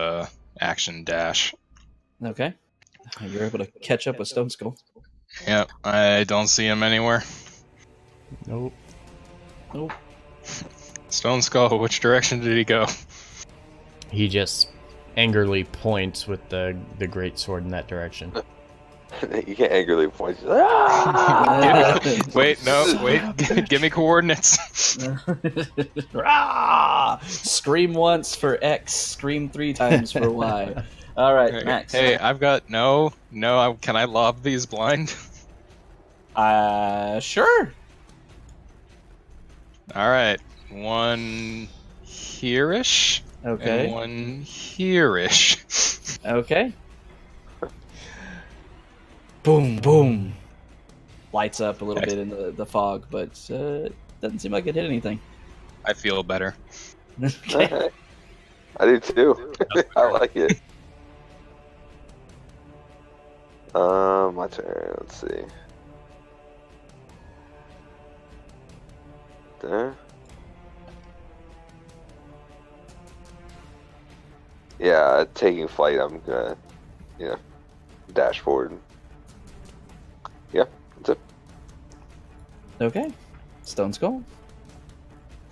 action dash. Okay. You're able to catch up with Stoneskull. Yep, I don't see him anywhere. Nope. Stoneskull, which direction did he go? He just angrily points with the great sword in that direction. You can't angrily point. Wait, give me coordinates. Scream once for X, scream 3 times for Y. All right, Max. Hey, I've got can I lob these blind? Sure. All right, one here-ish. Okay. And one here-ish. Okay. Boom, boom. Lights up a little bit in the fog, but doesn't seem like it hit anything. I feel better. Okay. I do too. I like it. My turn. Let's see. there. Yeah, taking flight, I'm gonna, dash forward. Yeah, that's it. Okay. Stoneskull.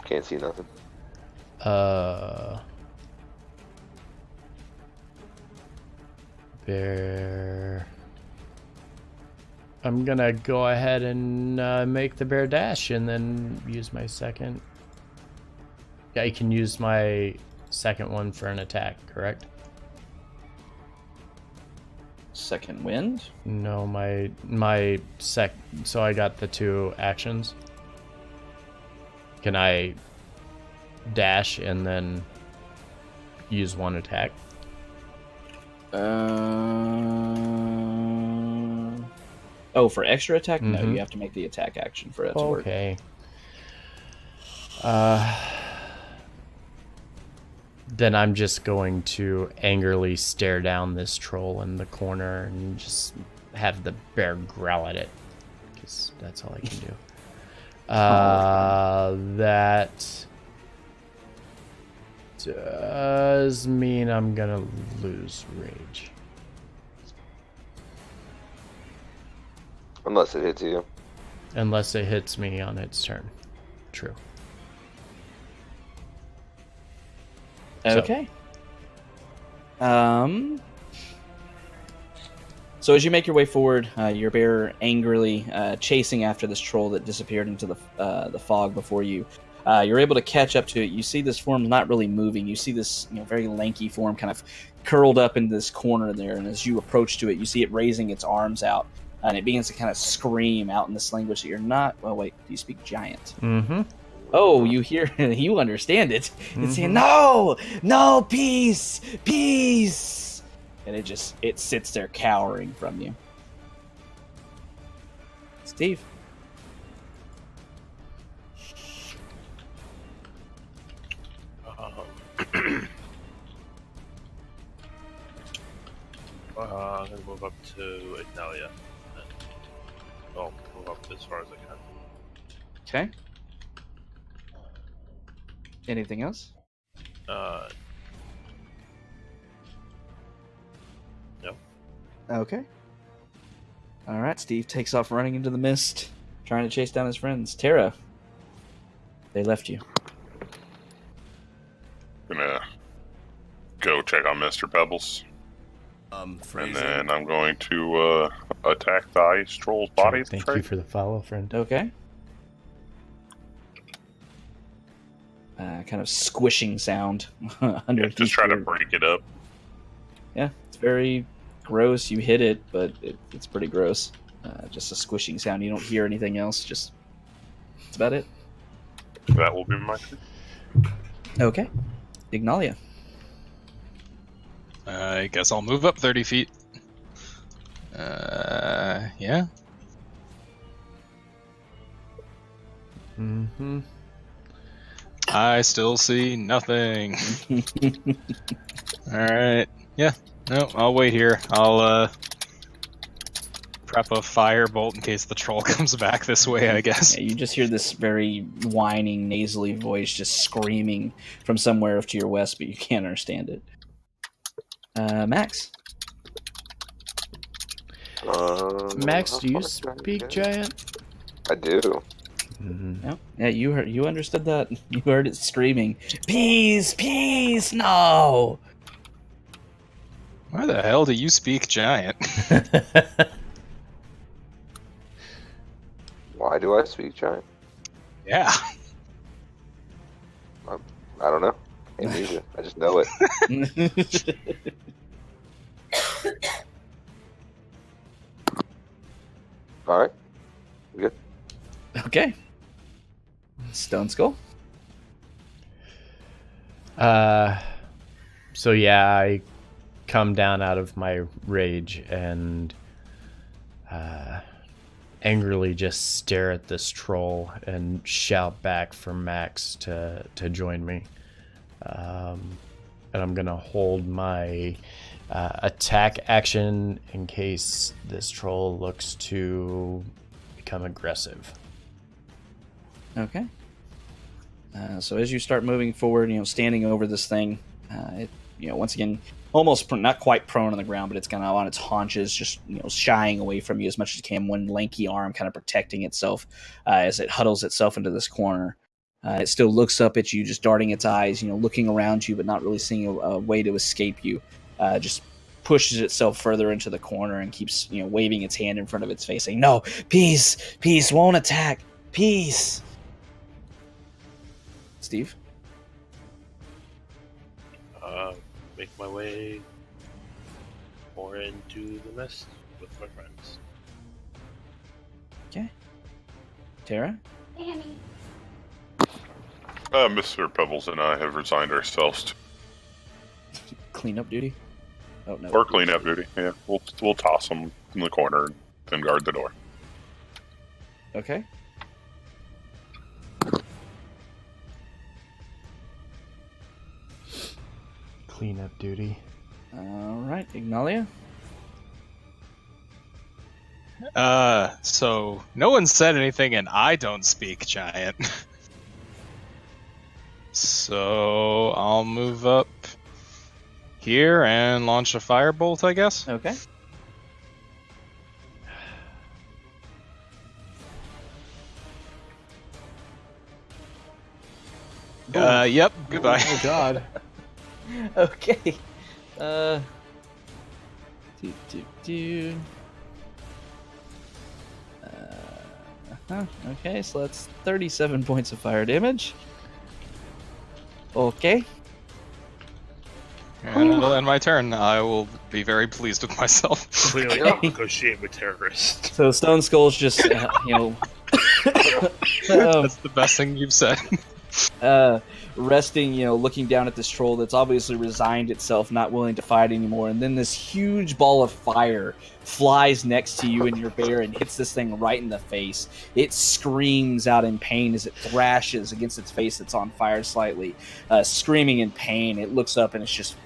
Can't see nothing. Bear. I'm gonna go ahead and make the bear dash and then use my second. Yeah, I can use my second one for an attack, correct? Second wind. No, my sec. So I got the 2 actions. Can I dash and then use 1 attack? Oh, for extra attack? No, Mhm. you have to make the attack action for it to work. Okay. Then I'm just going to angrily stare down this troll in the corner and just have the bear growl at it. Because that's all I can do. That does mean I'm gonna lose rage. Unless it hits you. Unless it hits me on its turn. True. Okay. So as you make your way forward, your bear angrily chasing after this troll that disappeared into the fog before you. You're able to catch up to it. You see this form not really moving. You see this very lanky form kind of curled up in this corner there, and as you approach to it, you see it raising its arms out, and it begins to kind of scream out in this language that you're not. Well, wait, do you speak giant? Mm-hmm. Oh, you hear, you understand it. It's saying, no, peace, peace. And it sits there cowering from you. Steve. I'm going to move up to Ignalia. I'll move up as far as I can. Okay. Anything else? No. Okay. All right, Steve takes off running into the mist, trying to chase down his friends. Tara, they left you. Gonna go check on Mr. Pebbles. And then I'm going to attack the ice troll's body. Thank you for the follow, friend. Okay. Kind of squishing sound underneath. Just try to break it up. Yeah, it's very gross. You hit it, but it's pretty gross. Just a squishing sound. You don't hear anything else. That's about it. That will be my turn. Okay. Ignalia. I guess I'll move up 30 feet. Yeah. Mm-hmm. I still see nothing. Alright. Yeah. No, I'll wait here. I'll prep a firebolt in case the troll comes back this way, I guess. Yeah, you just hear this very whining, nasally voice just screaming from somewhere off to your west, but you can't understand it. Max. Max, how do you far can I speak get? giant? I do. Mm-hmm. No. Yeah, you understood that. You heard it screaming, "Peace, peace, no!" Why the hell do you speak giant? Why do I speak giant? Yeah. I don't know. Amnesia. I just know it. All right. We good? Okay. Stoneskull. So yeah, I come down out of my rage and angrily just stare at this troll and shout back for Max to join me. And I'm gonna hold my attack action in case this troll looks to become aggressive. Okay. So as you start moving forward, standing over this thing, it, once again, almost not quite prone on the ground, but it's kind of on its haunches, just shying away from you as much as it can. One lanky arm kind of protecting itself as it huddles itself into this corner. It still looks up at you, just darting its eyes, looking around you, but not really seeing a way to escape you. Just pushes itself further into the corner and keeps, waving its hand in front of its face, saying, "No, peace, won't attack, peace." Steve? Make my way more into the mist with my friends. Okay. Tara? Mr. Pebbles and I have resigned ourselves to Cleanup duty? Oh, no. or cleanup duty. Yeah, we'll toss them in the corner and guard the door. Okay. Cleanup duty. All right, Ignalia. So no one said anything, and I don't speak giant. So I'll move up here and launch a firebolt, I guess. Okay. Yep. Goodbye. Oh God. Okay. Okay, so that's 37 points of fire damage. Okay. And it'll end my turn. I will be very pleased with myself. Clearly don't negotiate with terrorists. So Stoneskull's just, That's the best thing you've said. resting, looking down at this troll that's obviously resigned itself, not willing to fight anymore. And then this huge ball of fire flies next to you and your bear and hits this thing right in the face. It screams out in pain as it thrashes against its face that's on fire slightly, screaming in pain. It looks up and it's just,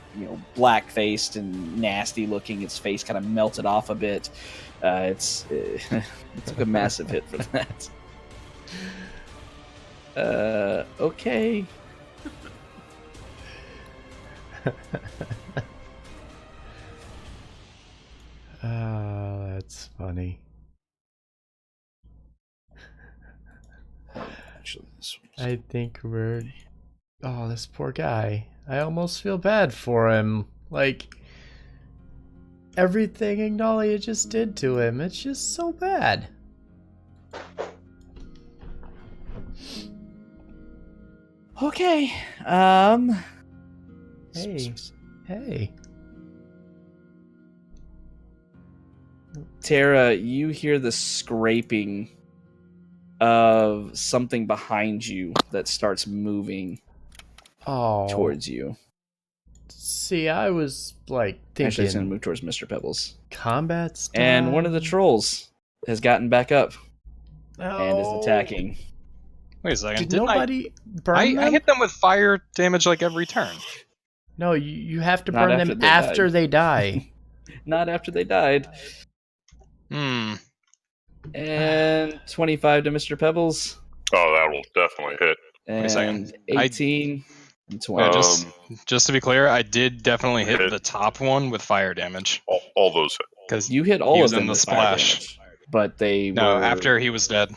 black-faced and nasty looking. Its face kind of melted off a bit. It took a massive hit for that. Okay. That's funny. Actually, this I think we're... Oh, this poor guy. I almost feel bad for him. Like, everything Ignalia just did to him, it's just so bad. Okay. Hey. Tara, you hear the scraping of something behind you that starts moving Oh. towards you. See, I was like Actually, it's going to thinking move towards Mr. Pebbles. combat style. And one of the trolls has gotten back up and is attacking. Wait a second. Did Didn't nobody burn I them? hit them with fire damage like every turn. No, you have to Not burn after them they after died. they die. Not after they died. Hmm. And 25 to Mr. Pebbles. Oh, that will definitely hit. And a second. 18 and 20. Just to be clear, I did definitely hit the top one with fire damage. All those hit. Because You hit all he of was them in the with fire splash. damage, but they No, were... after he was dead.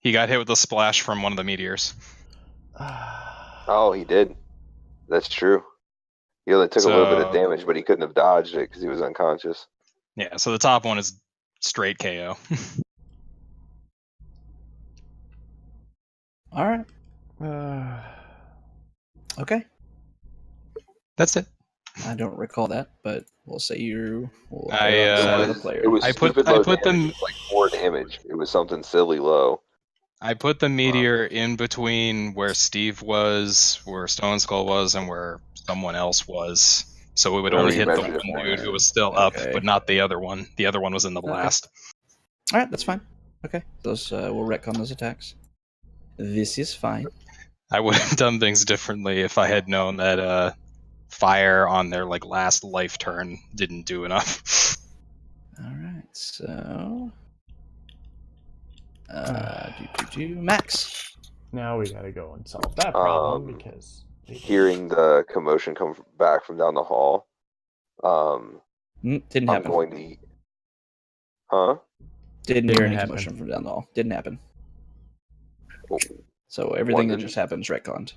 He got hit with the splash from one of the meteors. Oh, he did. That's true. He only took a little bit of damage, but he couldn't have dodged it because he was unconscious. Yeah, so the top one is straight KO. All right. Okay. That's it. I don't recall that, but we'll say you. We'll I, the It player. was I put stupid low them- damage. It was like 4 damage. It was something silly low. I put the meteor in between where Steve was, where Stoneskull was, and where someone else was. So it would only You hit the mentioned it one more. dude who was still up, Okay. but not the other one. The other one was in the blast. All right, that's fine. Okay, those we'll retcon those attacks. This is fine. I would have done things differently if I had known that fire on their last life turn didn't do enough. All right, so Max. Now we gotta go and solve that problem because hearing the commotion come back from down the hall, Didn't I'm happen. going to. Huh? Didn't Didn't hear any happen. commotion from down the hall. Didn't happen. Oh, So everything that Wondered. just happened is retconned.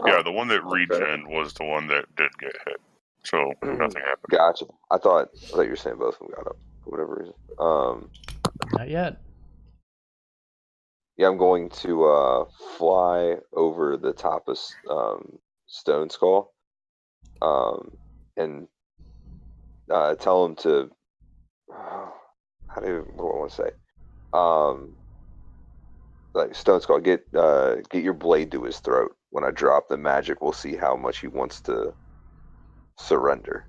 Yeah, the one that okay. regen was the one that did get hit. So nothing happened. Gotcha. I thought you were saying both of them got up for whatever reason. not yet. Yeah, I'm going to fly over the top of Stoneskull, and tell him to. What do I want to say? Like Stoneskull, get your blade to his throat. When I drop the magic, we'll see how much he wants to surrender.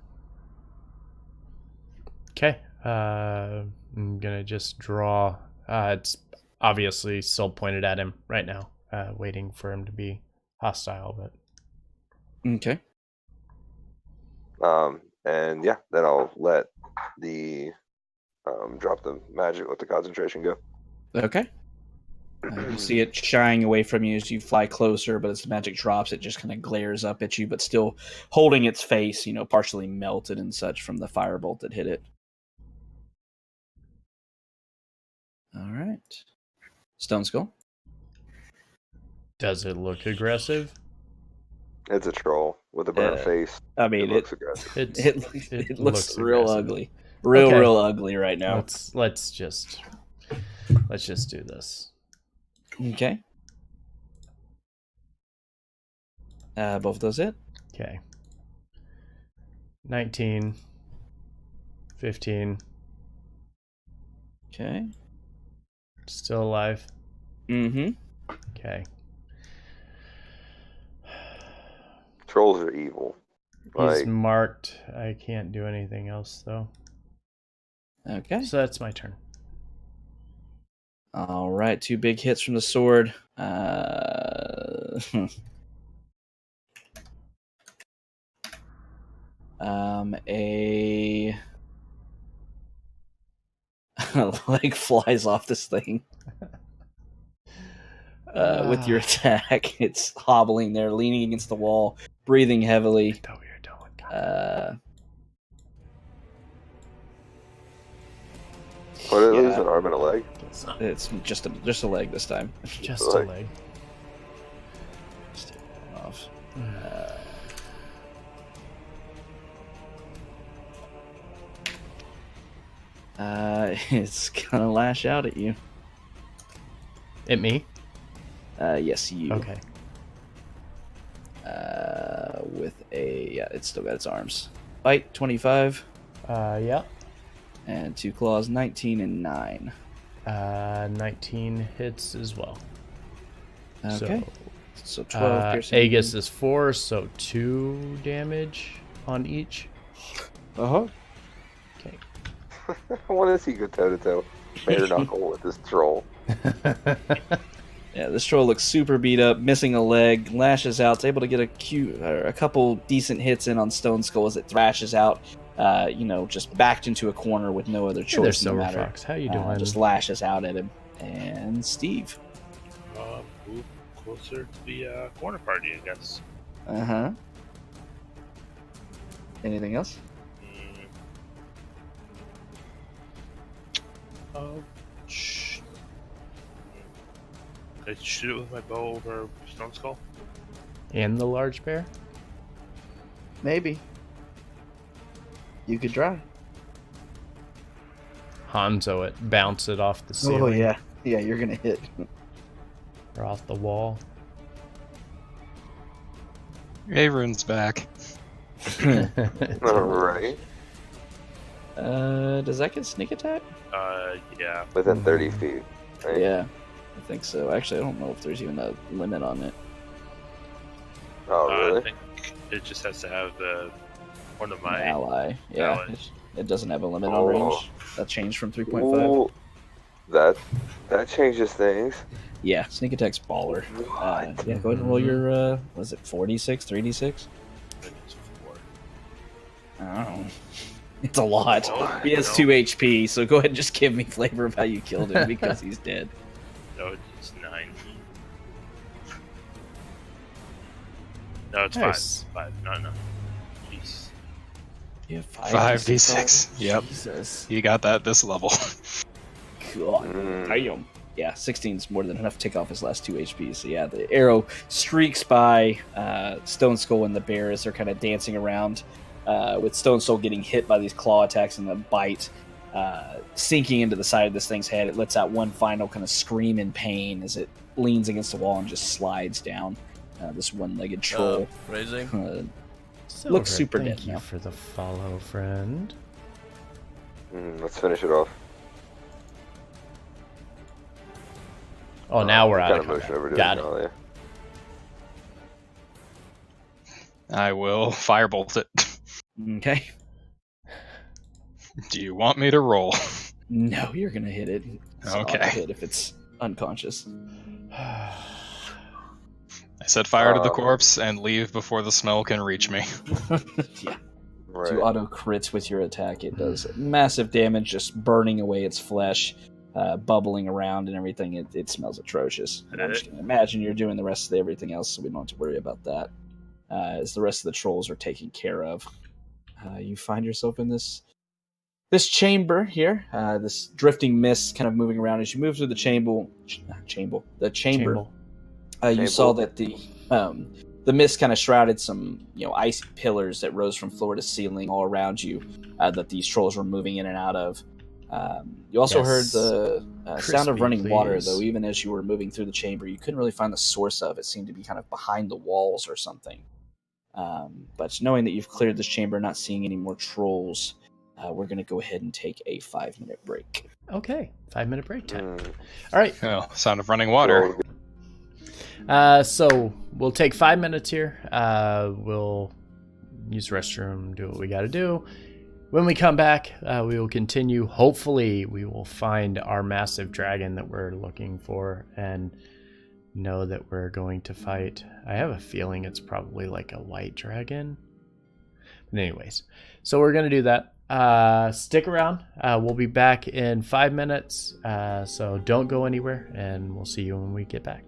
Okay. I'm gonna just draw. It's obviously still pointed at him right now, waiting for him to be hostile. But Okay. And yeah, then I'll let the drop the magic, let the concentration go. Okay. You see it shying away from you as you fly closer, but as the magic drops, it just kind of glares up at you, but still holding its face, partially melted and such from the firebolt that hit it. All right. Stoneskull. does it look aggressive? It's a troll with a burnt face. I mean, It looks aggressive. It looks real aggressive. ugly. Okay. Real ugly right now. Let's just do this. Okay. Both of those hit. Okay. 19, 15, Okay. still alive. Mm-hmm. Okay. Trolls are evil. He's Like, marked. I can't do anything else though. Okay. So that's my turn. All right. 2 big hits from the sword. A leg flies off this thing. With your attack, it's hobbling there, leaning against the wall, breathing heavily. I thought we were done with what did it lose? An arm and a leg? It's just a leg this time. Just a leg. Just take that one off. It's gonna lash out at you. At me? Yes, you. Okay. With it's still got its arms. Bite 25 Yeah. and 2 claws 19 and 9. 19 hits as well. Okay. So 12 piercing. Aegis is 4, so 2 damage on each. Uh-huh. Okay. I want to see go toe to toe, bare knuckle with this troll. Yeah, this troll looks super beat up, missing a leg, lashes out, it's able to get a couple decent hits in on Stoneskull as it thrashes out, just backed into a corner with no other Hey there, choice. No Silver matter. Fox. How you doing? Just lashes out at him. And Steve. Move closer to the corner party, I guess. Uh-huh. Anything else? I shoot it with my bow over Stoneskull. And the large bear? Maybe. You could try. Hanzo it. Bounce it off the ceiling. Oh, yeah. Yeah, you're going to hit. Or off the wall. Averin's back. Alright. Does that get sneak attack? Yeah. Within 30 feet. Right? Yeah, I think so. Actually, I don't know if there's even a limit on it. Oh, I really? think it just has to have one of An my ally. Yeah, allies. it doesn't have a limit on range. That changed from 3.5. Ooh, that changes things. Yeah, sneak attack's baller. Yeah, go ahead and roll your, was it 4d6, 3d6? It's 4. I don't know. It's a lot. No, He has no. 2 HP, so go ahead and just give me flavor of how you killed him because he's dead. No, it's 9. No, it's Nice. 5. 5. No. Jeez. Yeah, 5d6. Yep. Jesus. You got that this level. God. Mm. Damn. Yeah, 16 is more than enough to take off his last 2 HP. So yeah, the arrow streaks by Stoneskull and the bear as they're kind of dancing around, with Stoneskull getting hit by these claw attacks and the bite sinking into the side of this thing's head. It lets out one final kind of scream in pain as it leans against the wall and just slides down. This one-legged troll Phrasing. Silver, looks super thank dead you now. for the follow, friend. Let's finish it off. Oh, now we're out kind of of motion combat. over to Got it it. now, yeah. I will firebolt it. Okay. Do you want me to roll? No, you're gonna hit it. It's an Okay. auto hit if it's unconscious. I set fire to the Um, corpse and leave before the smell can reach me. Yeah. Right. To auto crits with your attack, it does massive damage, just burning away its flesh, bubbling around and everything. It smells atrocious. And I'm just going to imagine you're doing the rest of everything else, so we don't have to worry about that. As the rest of the trolls are taken care of, you find yourself in this chamber here. This drifting mist kind of moving around as you move through the chamber. You Chamber. saw that the mist kind of shrouded some, icy pillars that rose from floor to ceiling all around you, that these trolls were moving in and out of. You also heard Yes. the sound of Crispy, running water, please. though. Even as you were moving through the chamber, you couldn't really find the source of it. It seemed to be kind of behind the walls or something. But knowing that you've cleared this chamber, not seeing any more trolls, we're going to go ahead and take a 5-minute break. Okay, 5-minute break time. Mm. All right. Oh, sound of running water. So we'll take 5 minutes here. We'll use the restroom, do what we got to do. When we come back, we will continue. Hopefully, we will find our massive dragon that we're looking for and know that we're going to fight. I have a feeling it's probably like a white dragon. But anyways, so we're going to do that. Stick around. We'll be back in 5 minutes. So don't go anywhere, and we'll see you when we get back.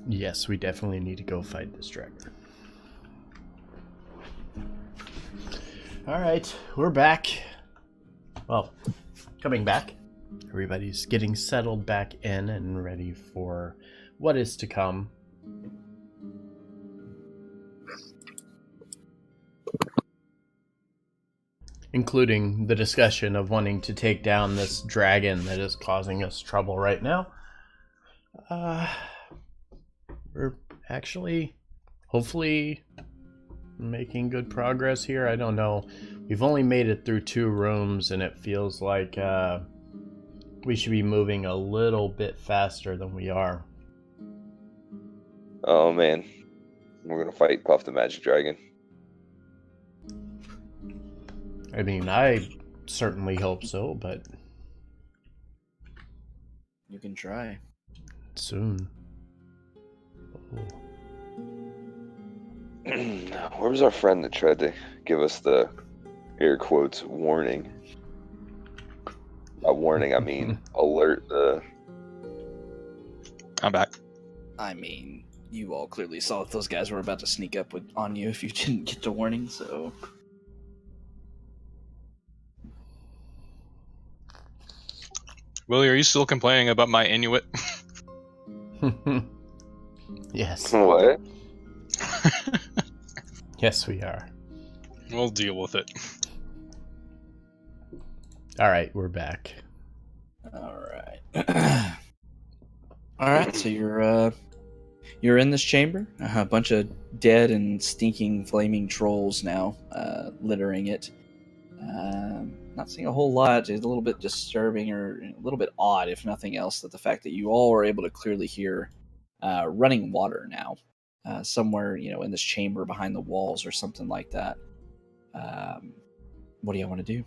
Yes, we definitely need to go fight this dragon. All right, we're back. Well, coming back. Everybody's getting settled back in and ready for what is to come. Including the discussion of wanting to take down this dragon that is causing us trouble right now. We're actually, hopefully, making good progress here. I don't know. We've only made it through 2 rooms, and it feels like we should be moving a little bit faster than we are. Oh man, we're gonna fight Puff the Magic Dragon. I mean, I certainly hope so, but You can try. soon. Where was our friend that tried to give us the air quotes warning? By warning, I mean alert. I'm back. I mean, you all clearly saw that those guys were about to sneak up on you if you didn't get the warning, so... Willie, are you still complaining about my Inuit? Yes. What? Yes, we are. We'll deal with it. All right, we're back. Alright. Alright, so you're in this chamber. A bunch of dead and stinking flaming trolls now, littering it. Not seeing a whole lot. It's a little bit disturbing, or a little bit odd, if nothing else, that the fact that you all are able to clearly hear running water now, somewhere in this chamber behind the walls or something like that. What do you want to do?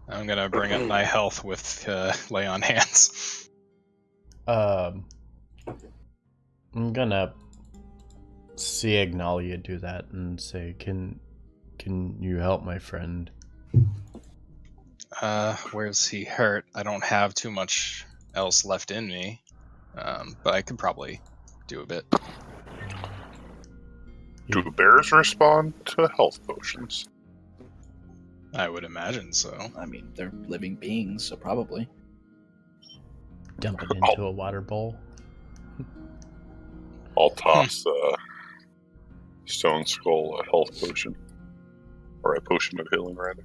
I'm gonna bring up my health with lay on hands. I'm gonna see Agnalia do that and say, "Can you help my friend?" Where's he hurt? I don't have too much else left in me, but I could probably do a bit. Do bears respond to health potions? I would imagine so. I mean, they're living beings, so probably. Dump it into a water bowl. I'll toss Stoneskull a health potion. Or a potion of healing, rather.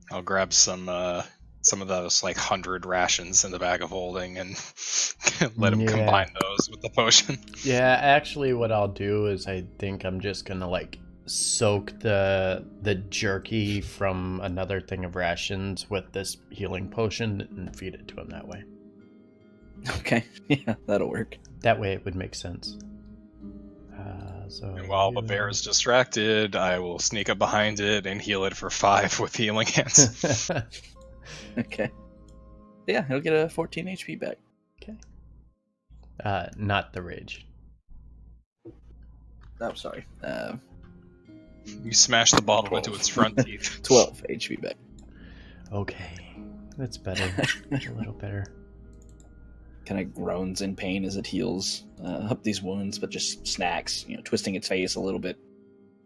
I'll grab some of those 100 rations in the bag of holding and let him combine those with the potion. Yeah, actually what I'll do is I think I'm just gonna soak the jerky from another thing of rations with this healing potion and feed it to him that way. Okay, yeah, that'll work. That way it would make sense. And while the bear is distracted, I will sneak up behind it and heal it for 5 with healing hands. Okay. Yeah, he'll get a 14 HP back. Okay. Not the rage. Oh, sorry. You smash the bottle into its front teeth. 12 HP back. Okay. That's better. A little better. Kind of groans in pain as it heals up these wounds, but just snacks, twisting its face a little bit.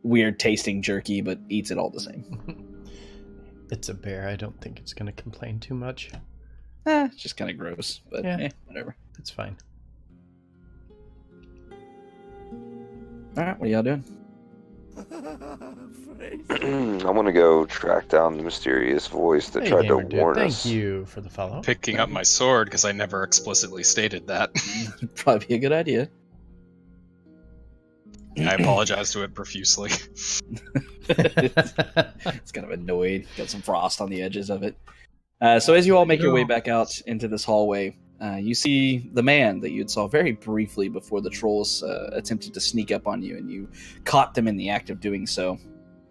Weird tasting jerky, but eats it all the same. It's a bear. I don't think it's going to complain too much. It's just kind of gross, but Yeah. Whatever. It's fine. Alright, what are y'all doing? I want to go track down the mysterious voice that tried to Gamer Dude, warn us. Thank you for the follow. Picking up my sword because I never explicitly stated that. Probably be a good idea. I apologize to it profusely. It's kind of annoyed. Got some frost on the edges of it. So as you all make your way back out into this hallway, you see the man that you saw very briefly before the trolls attempted to sneak up on you, and you caught them in the act of doing so.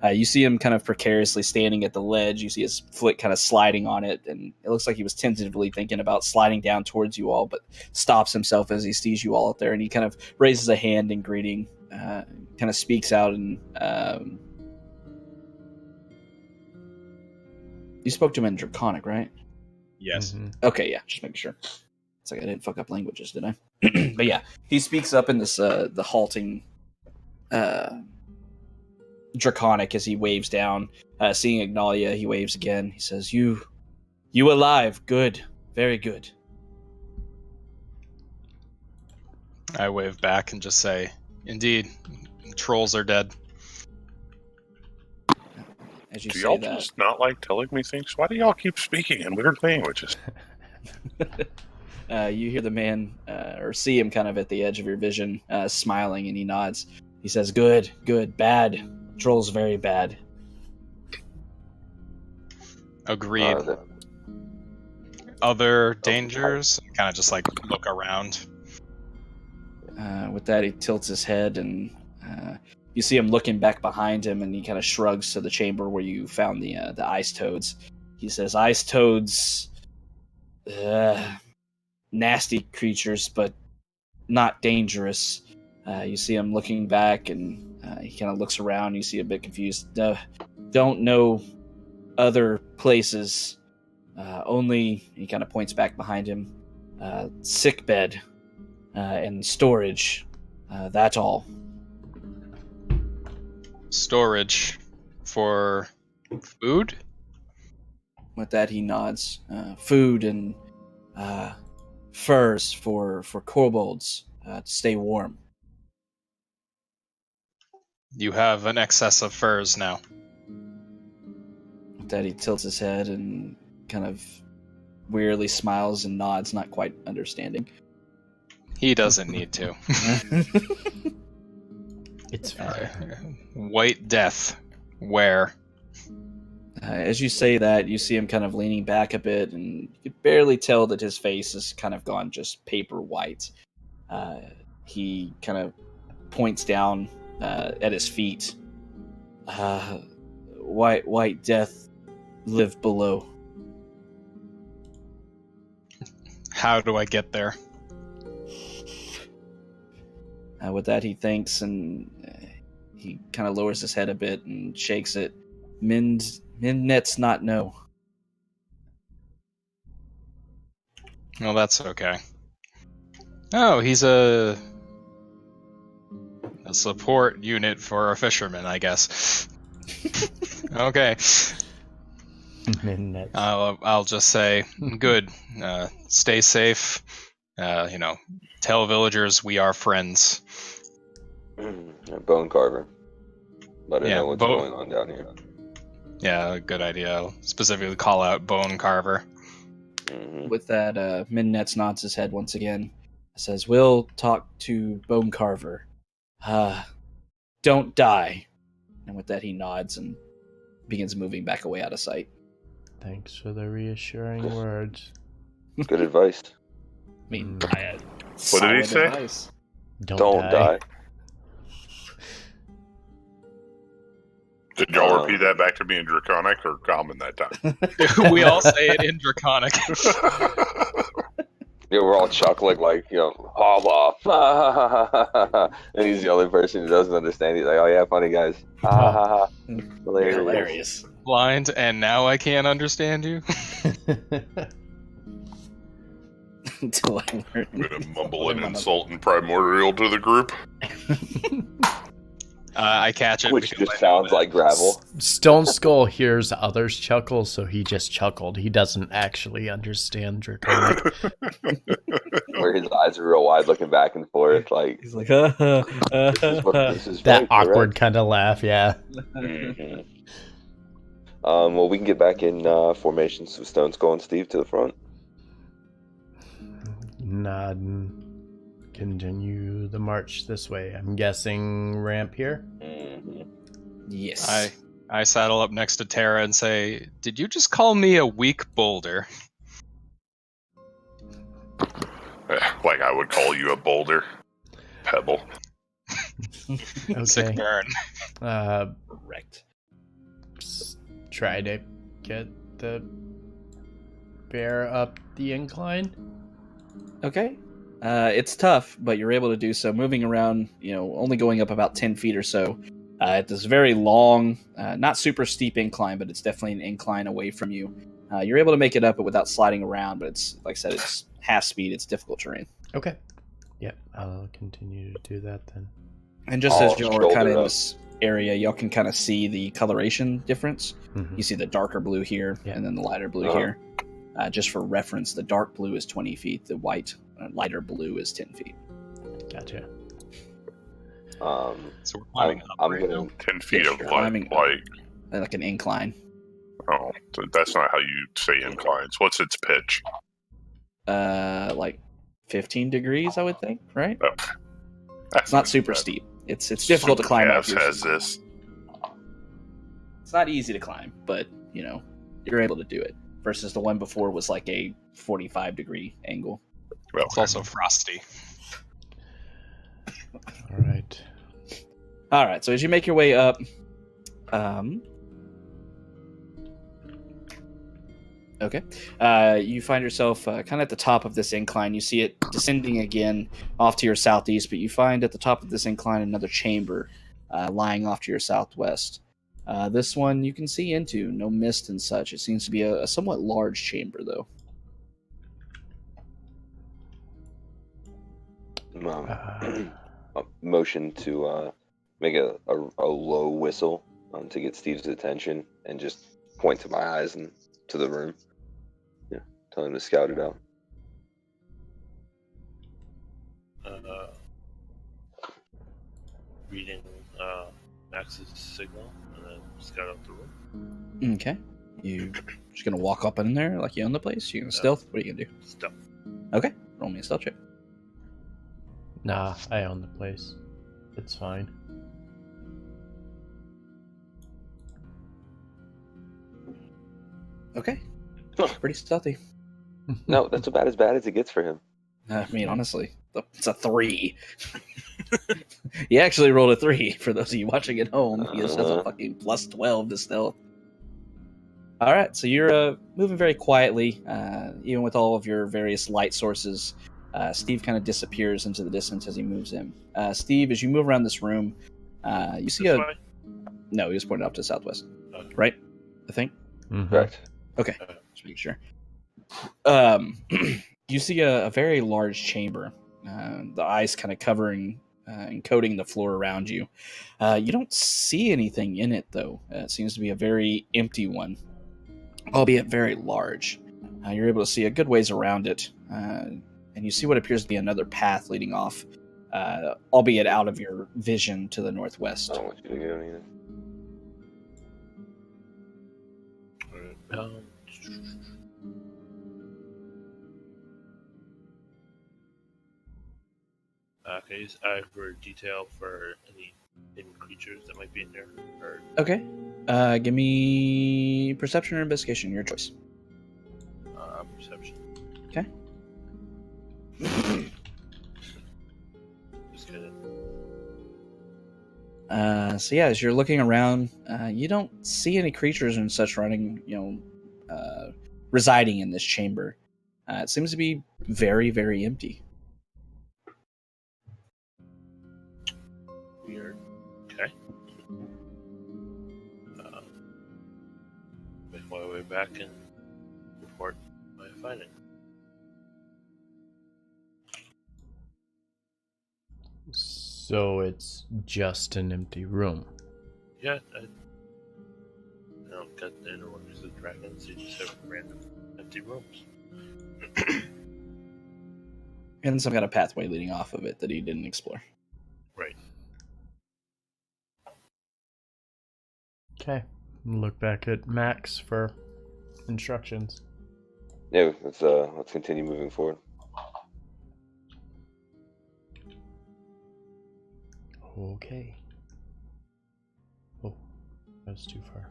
You see him kind of precariously standing at the ledge. You see his foot kind of sliding on it, and it looks like he was tentatively thinking about sliding down towards you all, but stops himself as he sees you all out there, and he kind of raises a hand in greeting, kind of speaks out, and you spoke to him in Draconic, right? Yes. Mhm. Okay, yeah, just making sure. It's like I didn't fuck up languages, did I? But yeah, he speaks up in this the halting draconic as he waves down. Seeing Ignalia, he waves again. He says, You alive? Good, very good." I wave back and just say, "Indeed, trolls are dead." As you Do say y'all that, just not like telling me things? Why do y'all keep speaking in weird languages? you hear the man, or see him kind of at the edge of your vision, smiling, and he nods. He says, Good, bad. Trolls very bad. Agreed. Other dangers? Kind of just like look around. With that, he tilts his head, and you see him looking back behind him, and he kind of shrugs to the chamber where you found the ice toads. He says, Ice toads, nasty creatures, but not dangerous. You see him looking back, and he kind of looks around. You see a bit confused. Don't know other places. Only, he kind of points back behind him, sick bed and storage. That's all. Storage for food? With that, he nods. Food and furs for kobolds to stay warm. You have an excess of furs now. With that, he tilts his head and kind of wearily smiles and nods, not quite understanding. He doesn't need to. It's fine. White Death. Where? As you say that, you see him kind of leaning back a bit, and you could barely tell that his face has kind of gone just paper white. He kind of points down at his feet. White Death live below. How do I get there? With that, he thinks, and he kind of lowers his head a bit and shakes it. Minnets not know. Well, that's okay. Oh, he's a support unit for a fisherman, I guess. Okay. Minnets. I'll just say, good. Stay safe. Tell villagers we are friends. Bone carver. Let her Yeah, know what's going on down here. Yeah, good idea. I'll specifically call out Bone Carver. Mm-hmm. With that, Minnets nods his head once again. Says, "We'll talk to Bone Carver. Don't die." And with that, he nods and begins moving back away out of sight. Thanks for the reassuring words. Good advice. I mean, What did he say? Advice. Don't die. Did y'all repeat that back to me in Draconic or Common that time? We all say it in Draconic. Yeah, we're all chuckling like, ha ha. And he's the only person who doesn't understand. He's like, oh yeah, funny guys. Ha ha ha. Hilarious. Blind, and now I can't understand you. Until I learn. I'm gonna mumble an insult and primordial to the group. I catch it. Which because just I know sounds that- like gravel. Stoneskull hears others chuckle, so he just chuckled. He doesn't actually understand Draconic. Where his eyes are real wide looking back and forth. Like, He's like, this is That right, awkward kind of laugh, yeah. Mm-hmm. Well, we can get back in formations with Stoneskull and Steve to the front. Nod and continue the march this way. I'm guessing ramp here. Mm-hmm. yes. I saddle up next to Tara and say, "Did you just call me a weak boulder?" Like I would call you a boulder. Pebble. Sick Okay. burn. Correct. Try to get the bear up the incline. Okay. It's tough, but you're able to do so. Moving around, only going up about 10 feet or so. At this very long, not super steep incline, but it's definitely an incline away from you. You're able to make it up it without sliding around, but it's like I said, it's half speed. It's difficult terrain. Okay. Yep, I'll continue to do that then. And just as y'all are kind of in shoulder this area, y'all can kind of see the coloration difference. Mhm. You see the darker blue here, Yeah. and then the lighter blue Uh-huh. here. Just for reference, the dark blue is 20 feet. The white, lighter blue is 10 feet. Gotcha. So we're climbing up I'm right gonna now. 10 feet Yes, of you're light, climbing up. like, Like an incline. oh, so that's not how you say inclines. What's its pitch? Like 15 degrees, I would think, right? Oh, It's not super steep. It's difficult to climb up. Cavs has this. It's not easy to climb, but you know, you're able to do it. Versus the one before was like a 45-degree angle. Well, It's also frosty. All right. All right, so as you make your way up, you find yourself kind of at the top of this incline. You see it descending again off to your southeast, but you find at the top of this incline another chamber lying off to your southwest. This one you can see into, no mist and such. It seems to be a somewhat large chamber, though. motion to make a low whistle to get Steve's attention and just point to my eyes and to the room. Yeah, tell him to scout it out. Reading Max's signal and then scout out the room. Okay. You just gonna walk up in there like you own the place? You gonna stealth? What are you gonna do? Stealth. Okay. Roll me a stealth check. Nah, I own the place. It's fine. Okay. Pretty stealthy. No, that's about as bad as it gets for him. I mean, honestly, it's a 3. He actually rolled a 3 for those of you watching at home. He just has a fucking plus 12 to stealth. All right, so you're moving very quietly, even with all of your various light sources. Steve kind of disappears into the distance as he moves in. Steve, as you move around this room, you see This a... way? No, he was pointed up to the southwest. Okay. Right? I think? Mhm. Correct. Okay, just make sure. You see a very large chamber. The ice kind of covering and coating the floor around you. You don't see anything in it, though. It seems to be a very empty one, albeit very large. You're able to see a good ways around it, and you see what appears to be another path leading off, albeit out of your vision to the northwest. I don't want you to go either. Alright, okay, is I for detail for any hidden creatures that might be in there? Or Okay. Give me perception or investigation, your choice. perception. Okay. Just kidding. So yeah, as you're looking around, you don't see any creatures and such running, residing in this chamber. It seems to be very, very empty. Weird. Okay. Make my way back and report my finding. So it's just an empty room. Yeah, I don't get the inner wonders of dragons. You just have random empty rooms. And some kind of pathway leading off of it that he didn't explore. Right. Okay. Look back at Max for instructions. Yeah, let's continue moving forward. Okay. Oh, that was too far.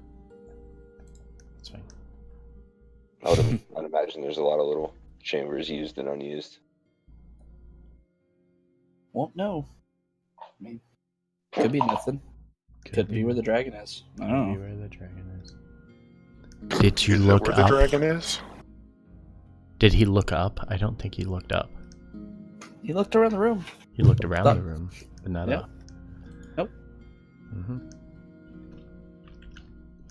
That's fine. I'd imagine there's a lot of little chambers used and unused. Won't know. I mean, could be nothing. Could be where the dragon is. I Could don't be know. where the dragon is. Did you Is look that where up? the dragon is? Did he look up? I don't think he looked up. He looked around the room. He looked around Up. the room, but not Yep. up. Nope. Mm-hmm.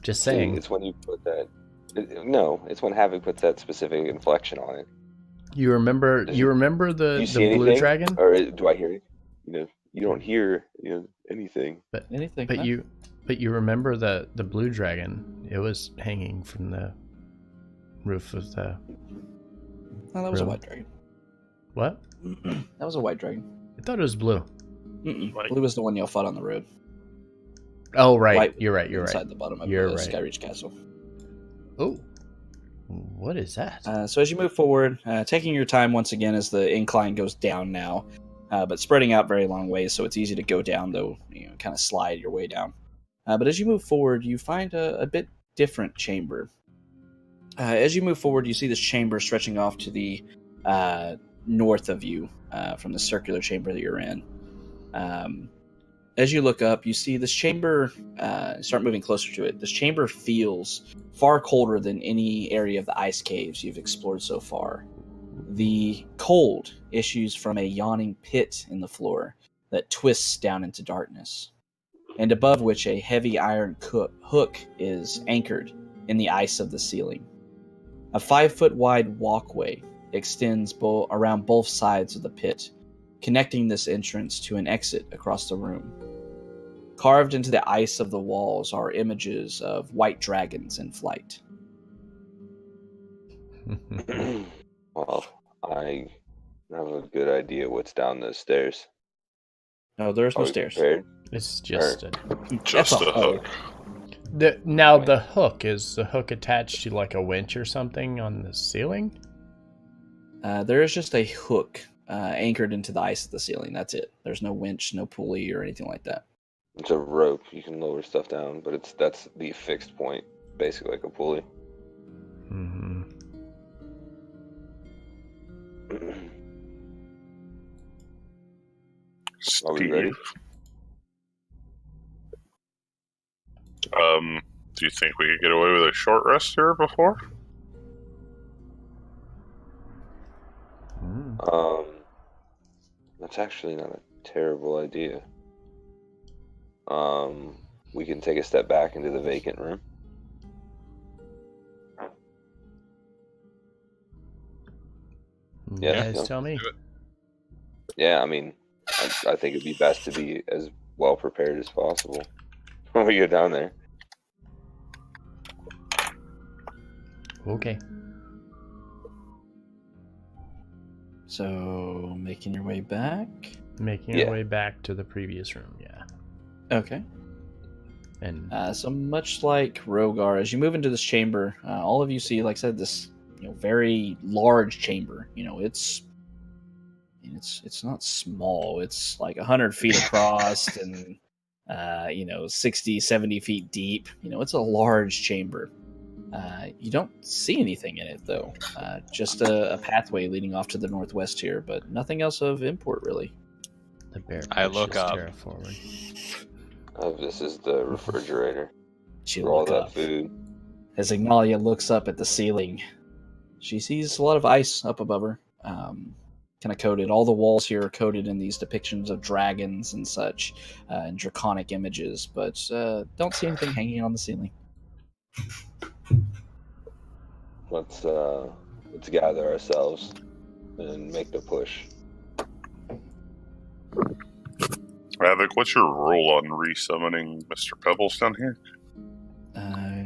Just See, saying. it's when you put that No, it's when Havoc puts that specific inflection on it. You remember? Does You it- remember Do the you see blue anything? dragon? Or do I hear it? You don't hear anything. Anything? But no? you remember the blue dragon? It was hanging from the roof of the No, that was a room. white dragon. What? That was a white dragon. I thought it was blue. White. Blue was the one y'all fought on the road. Oh right, White you're right. You're inside right. the bottom of You're the right. Skyreach Castle. Oh, what is that? So as you move forward, taking your time once again as the incline goes down now, but spreading out very long ways, so it's easy to go down, though kind of slide your way down. But as you move forward, you find a bit different chamber. As you move forward, you see this chamber stretching off to the north of you from the circular chamber that you're in. As you look up, you see this chamber, start moving closer to it. This chamber feels far colder than any area of the ice caves you've explored so far. The cold issues from a yawning pit in the floor that twists down into darkness, and above which a heavy iron hook is anchored in the ice of the ceiling. A 5-foot wide walkway extends around both sides of the pit, connecting this entrance to an exit across the room. Carved into the ice of the walls are images of white dragons in flight. Well, I have a good idea what's down those stairs. No, there's Are no we stairs. prepared? It's just Just That's a hook. now the hook is the hook attached to like a winch or something on the ceiling. There is just a hook anchored into the ice of the ceiling. That's it. There's no winch, no pulley, or anything like that. It's a rope. You can lower stuff down, but that's the fixed point, basically like a pulley. Mm-hmm. Are we ready? Do you think we could get away with a short rest here before? That's actually not a terrible idea. We can take a step back into the vacant room. You Yeah, guys no. tell me. Yeah, I mean, I think it'd be best to be as well prepared as possible when we get down there. Okay. So, making your way back. Making Yeah. our way back to the previous room. Yeah. Okay. And So much like Rhogar, as you move into this chamber, all of you see, like I said, this very large chamber. It's not small. It's like 100 feet across and 60, 70 feet deep. It's a large chamber. You don't see anything in it though. Just a pathway leading off to the northwest here, but nothing else of import really. the bear I look pushes up. Terra forward. Oh, this is the refrigerator She for all look that up. food. As Ignalia looks up at the ceiling, she sees a lot of ice up above her, kind of coated. All the walls here are coated in these depictions of dragons and such, and draconic images, but don't see anything hanging on the ceiling. Let's gather ourselves and make the push. Havoc, what's your rule on resummoning Mr. Pebbles down here?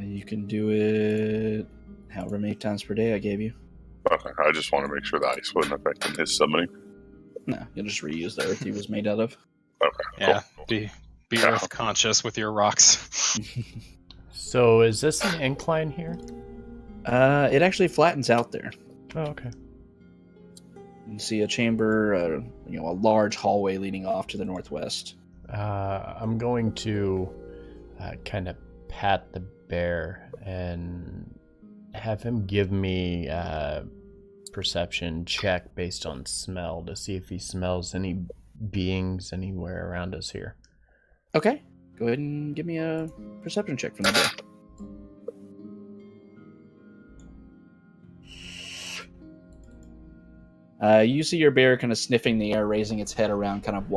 You can do it however many times per day I gave you. Okay, I just want to make sure the ice wasn't affecting his summoning. No, you'll just reuse the earth he was made out of. Okay, Yeah, cool. be Yeah. earth conscious with your rocks. So is this an incline here? It actually flattens out there. Oh, okay. You see a chamber, a large hallway leading off to the northwest. I'm going to kind of pat the bear and have him give me a perception check based on smell to see if he smells any beings anywhere around us here. Okay, go ahead and give me a perception check from the bear. You see your bear kind of sniffing the air, raising its head around, kind of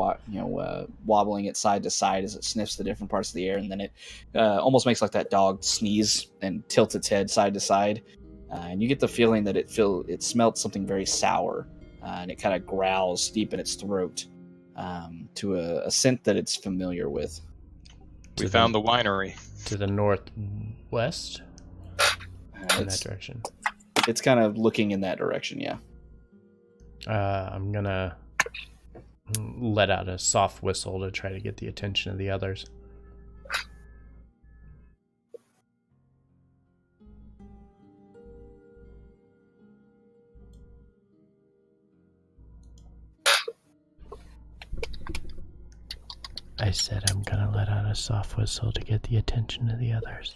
wobbling it side to side as it sniffs the different parts of the air, and then it almost makes like that dog sneeze and tilts its head side to side. And you get the feeling that it smelled something very sour, and it kind of growls deep in its throat to a scent that it's familiar with. We found the winery. To the northwest? In that direction. It's kind of looking in that direction, yeah. I'm gonna let out a soft whistle to try to get the attention of the others. I said I'm gonna let out a soft whistle to get the attention of the others.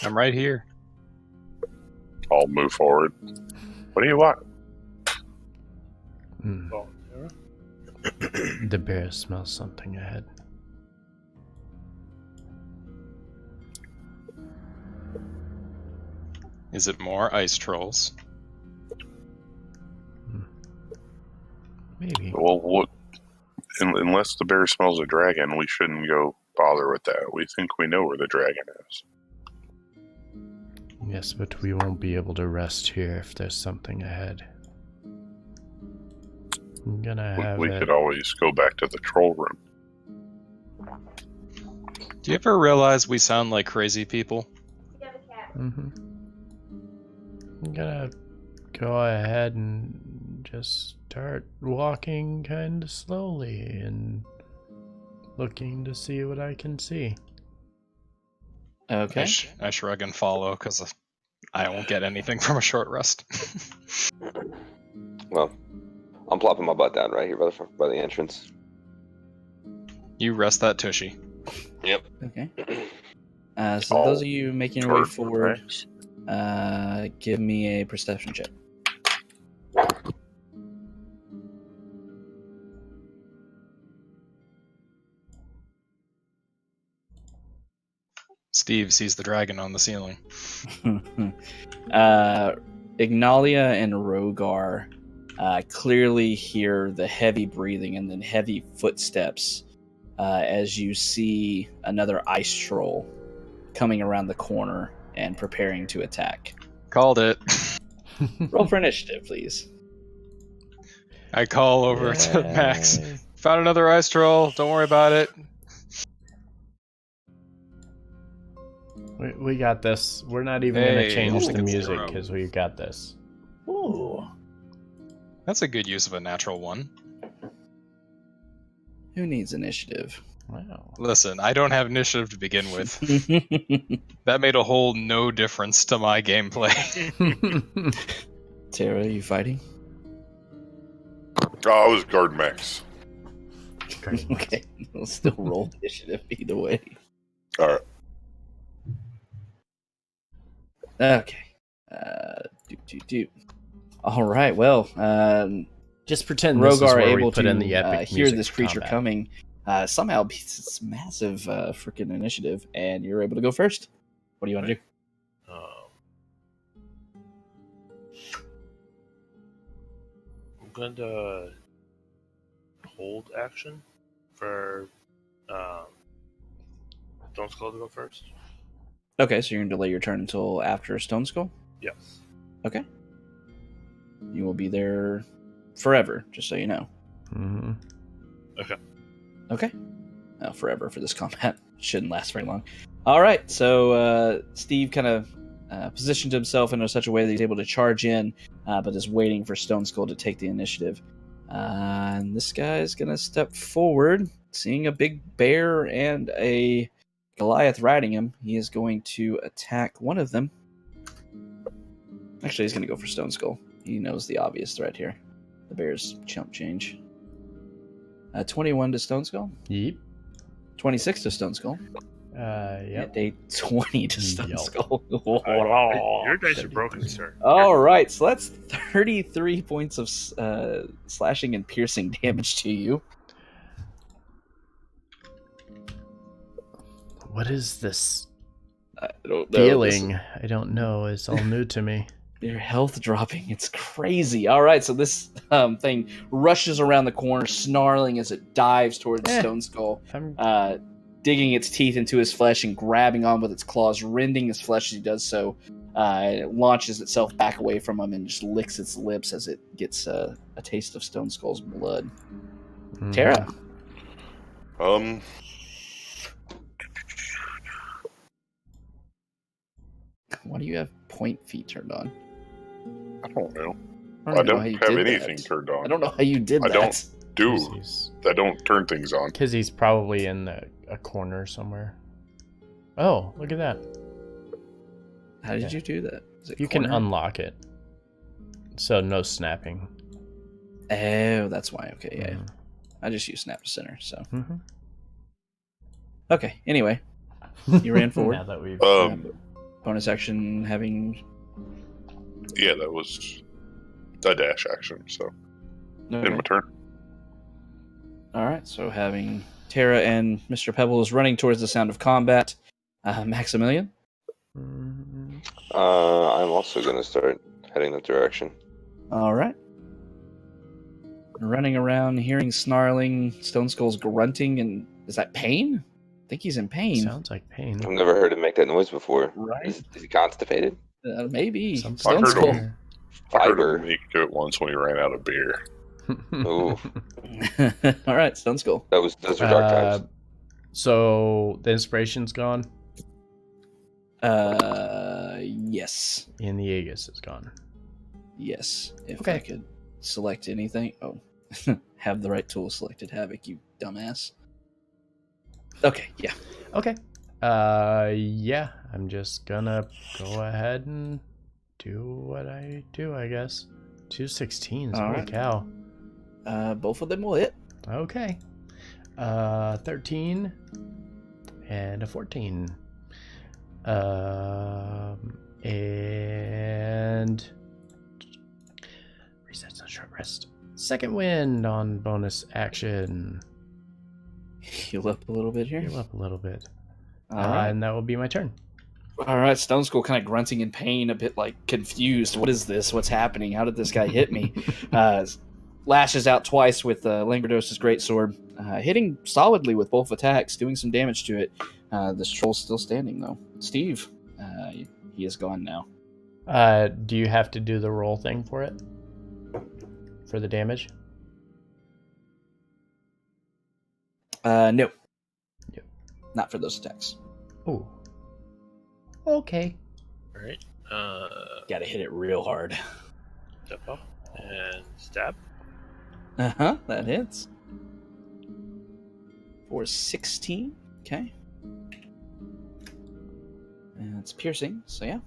I'm right here. I'll move forward. What do you want? Oh, yeah. The bear smells something ahead. Is it more ice trolls? Maybe. Well, look, unless the bear smells a dragon, we shouldn't go bother with that. We think we know where the dragon is. Yes, but we won't be able to rest here if there's something ahead. I'm gonna have We could always go back to the troll room. Do you ever realize we sound like crazy people? Mm-hmm. I'm gonna go ahead and just start walking kind of slowly and looking to see what I can see. Okay. I shrug and follow because I won't get anything from a short rest. Well, I'm plopping my butt down right here by the entrance. You rest that tushy. Yep. Okay. So those of you making your way forward, give me a perception check. Steve sees the dragon on the ceiling. Ignalia and Rhogar clearly hear the heavy breathing and then heavy footsteps as you see another ice troll coming around the corner and preparing to attack. Called it. Roll for initiative, please. I call over to Max. Found another ice troll. Don't worry about it. We got this. We're not even going to Hey, change I'll the take a music 0. because we got this. Ooh. That's a good use of a natural one. Who needs initiative? Wow. Listen, I don't have initiative to begin with. That made a whole no difference to my gameplay. Tara, are you fighting? Oh, I was guard max. Okay. We'll still roll initiative either way. All right. Okay. All right. Well, Just pretend this is Rhogar where we able put to in the epic hear music this for creature combat. coming. Somehow beats its massive freaking initiative, and you're able to go first. What do you want to do? I'm going to hold action for Stoneskull to go first. Okay, so you're gonna delay your turn until after Stoneskull. Yes. Okay. You will be there forever, just so you know. Mm-hmm. Okay. Okay. Forever for this combat. Shouldn't last very long. All right, so Steve kind of positioned himself in such a way that he's able to charge in, but is waiting for Stoneskull to take the initiative. And this guy's going to step forward, seeing a big bear and a Goliath riding him. He is going to attack one of them. Actually, he's going to go for Stoneskull. He knows the obvious threat here. The bear's chump change. 21 to Stoneskull. Yep. 26 to Stoneskull. Yep. And a 20 to Stoneskull. Your dice are broken, sir. All right, so that's 33 points of slashing and piercing damage to you. What is this I don't know. feeling? I don't know. It's all new to me. Your health dropping. It's crazy. All right, so this thing rushes around the corner, snarling as it dives towards Stoneskull, digging its teeth into his flesh and grabbing on with its claws, rending his flesh as he does so. It launches itself back away from him and just licks its lips as it gets a taste of Stoneskull's blood. Tara. Why do you have point feet turned on? I don't know. I don't have anything turned on. I don't know how you did that. I don't turn things on. Because he's probably in a corner somewhere. Oh, look at that. How did you do that? You can unlock it. So no snapping. Oh, that's why. Okay, yeah. Mm-hmm. I just use snap to center, so. Mm-hmm. Okay, anyway. You ran forward. Now that we've... bonus action having... Yeah, that was a dash action, so... Okay. In my turn. Alright, so having Tara and Mr. Pebbles running towards the sound of combat. Maximilian? I'm also going to start heading that direction. Alright. Running around, hearing snarling, Stoneskull's grunting, and is that pain? I think he's in pain. Sounds like pain. I've never heard him make that noise before. Right? Is he constipated? Maybe. I heard Stoneskull. him make it once when he ran out of beer. Ooh. Alright, Stoneskull. Those were dark times. So the inspiration's gone? Yes. And the Aegis is gone. Yes. If Okay. I could select anything. Oh. Have the right tool selected. Havoc, you dumbass. Okay, yeah. Okay. Yeah, I'm just gonna go ahead and do what I do, I guess. 2 16s, holy Alright. cow. Both of them will hit. Okay. 13 and a 14. And resets on short rest. Second wind on bonus action. Heal up a little bit here. Heal up a little bit. Alright. And that will be my turn. Alright, Stoneskull kind of grunting in pain, a bit like confused. What is this? What's happening? How did this guy hit me? Lashes out twice with Langrados's greatsword, hitting solidly with both attacks, doing some damage to it. This troll's still standing, though. Steve, he is gone now. Do you have to do the roll thing for it? For the damage? No. Yep. Not for those attacks. Ooh. Okay. Alright. Gotta hit it real hard. Step up and stab. Uh-huh, that hits. For 16. Okay. And it's piercing, so yeah.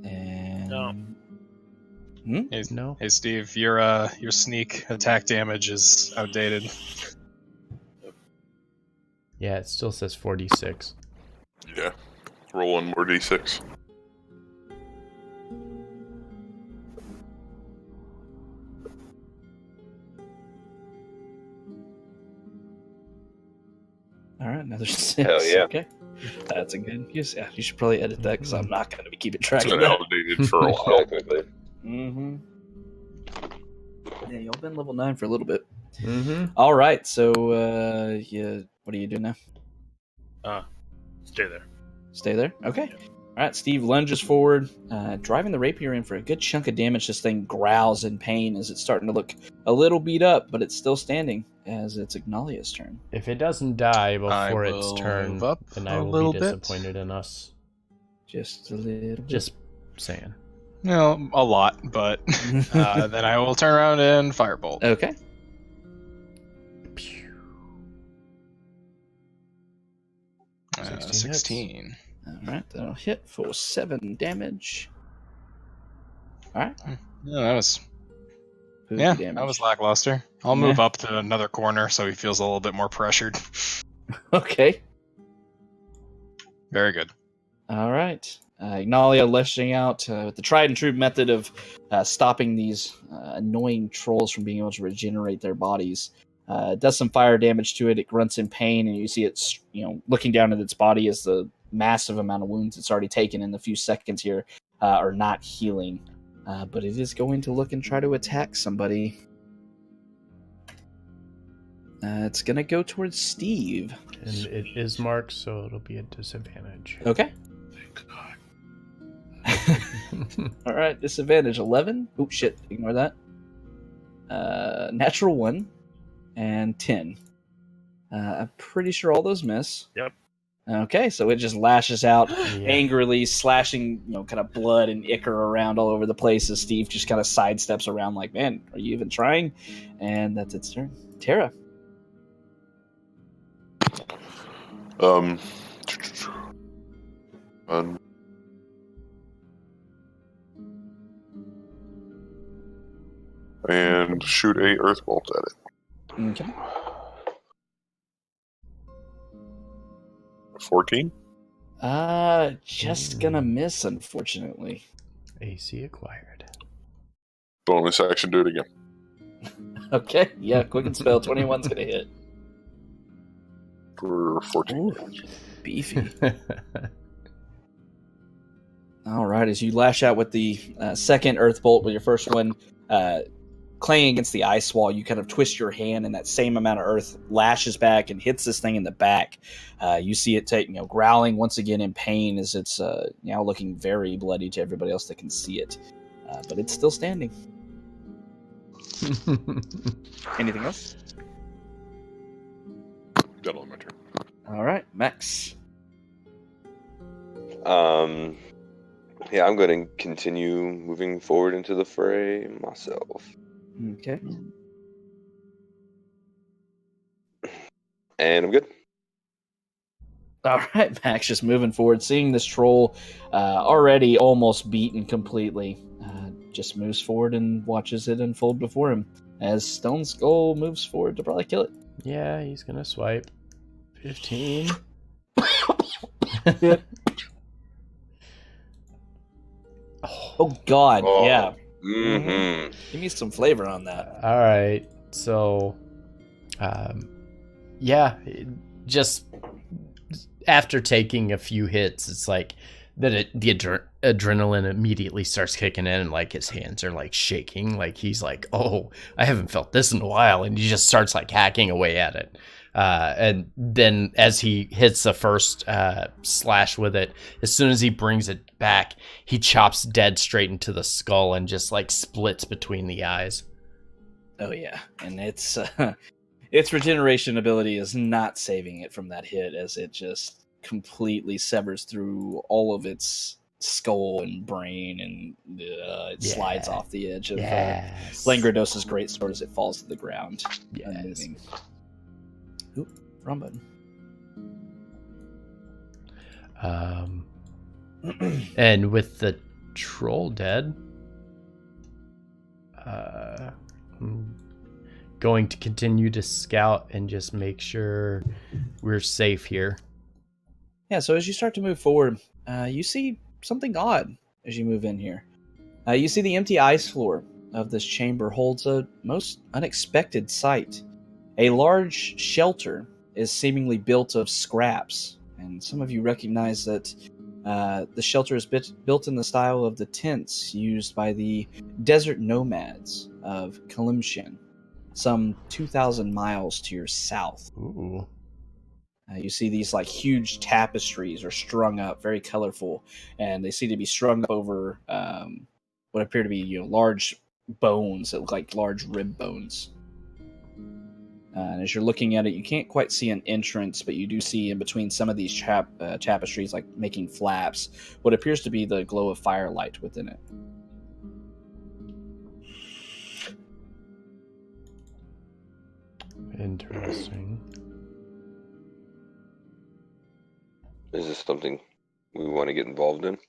And... No. Hey, No. hey Steve, your sneak attack damage is outdated. Yeah, it still says 46. Yeah. Roll one more d6. Alright, another 6. Hell yeah. Okay. That's a good use. Yeah, you should probably edit that because I'm not going to be keeping track It's of been that. outdated for a while. Technically. Mm-hmm. Yeah, y'all been level 9 for a little bit. Mm-hmm. All right, so yeah, what are you doing now? Stay there. Stay there. Okay. All right. Steve lunges forward, driving the rapier in for a good chunk of damage. This thing growls in pain as it's starting to look a little beat up, but it's still standing as it's Ignalia's turn. If it doesn't die before its will turn, move up then a I will little be bit. disappointed in us. Just a little. Just saying. No, a lot, but then I will turn around and firebolt. Okay. 16. All right, that'll hit for 7 damage. All right. Yeah, that was Poopy yeah, damage. that was lackluster. I'll move up to another corner so he feels a little bit more pressured. Okay. Very good. All right. Ignalia lashing out with the tried and true method of stopping these annoying trolls from being able to regenerate their bodies. Does some fire damage to it. It grunts in pain, and you see it's looking down at its body as the massive amount of wounds it's already taken in the few seconds here are not healing. But it is going to look and try to attack somebody. It's going to go towards Steve. And it is marked, so it'll be a disadvantage. Okay. Thank God. All right, disadvantage 11. Oh, shit. Ignore that. Natural 1 and 10. I'm pretty sure all those miss. Yep. Okay, so it just lashes out Yeah. angrily, slashing, kind of blood and ichor around all over the place as Steve just kind of sidesteps around like, man, are you even trying? And that's its turn. Tara. And shoot a earth bolt at it. Okay. 14. Just gonna miss, unfortunately. AC acquired. Bonus action, do it again. Okay, yeah, quicken spell, 21's gonna hit. For 14. Ooh, beefy. All right, as you lash out with the second earth bolt with your first one, clanging against the ice wall, you kind of twist your hand, and that same amount of earth lashes back and hits this thing in the back. You see it take, growling once again in pain as it's now looking very bloody to everybody else that can see it. But it's still standing. Anything else? Done on my turn. All right, Max. Yeah, I'm going to continue moving forward into the fray myself. Okay. And I'm good. All right, Max, just moving forward, seeing this troll already almost beaten completely, just moves forward and watches it unfold before him as Stoneskull moves forward to probably kill it. Yeah, he's gonna swipe. 15. Oh, God, Oh. yeah. Mm-hmm. Give me some flavor on that. All right. So, yeah, just after taking a few hits, it's like that the adrenaline immediately starts kicking in, and like his hands are like shaking. Like he's like, "Oh, I haven't felt this in a while," and he just starts like hacking away at it. And then as he hits the first slash with it, as soon as he brings it back, he chops dead straight into the skull and just like splits between the eyes. Oh, yeah. And its regeneration ability is not saving it from that hit, as it just completely severs through all of its skull and brain, and it slides off the edge of Langrados's greatsword as it falls to the ground. Yes. Unmoving. Oop, wrong button. And with the troll dead, I'm going to continue to scout and just make sure we're safe here. Yeah, so as you start to move forward, you see something odd as you move in here. You see the empty ice floor of this chamber holds a most unexpected sight. A large shelter is seemingly built of scraps, and some of you recognize that the shelter is built in the style of the tents used by the desert nomads of Kalimshin, some 2,000 miles to your south. Ooh. You see these like huge tapestries are strung up, very colorful, and they seem to be strung up over what appear to be large bones that look like large rib bones. And as you're looking at it, you can't quite see an entrance, but you do see in between some of these tapestries, like making flaps, what appears to be the glow of firelight within it. Interesting. Is this something we want to get involved in?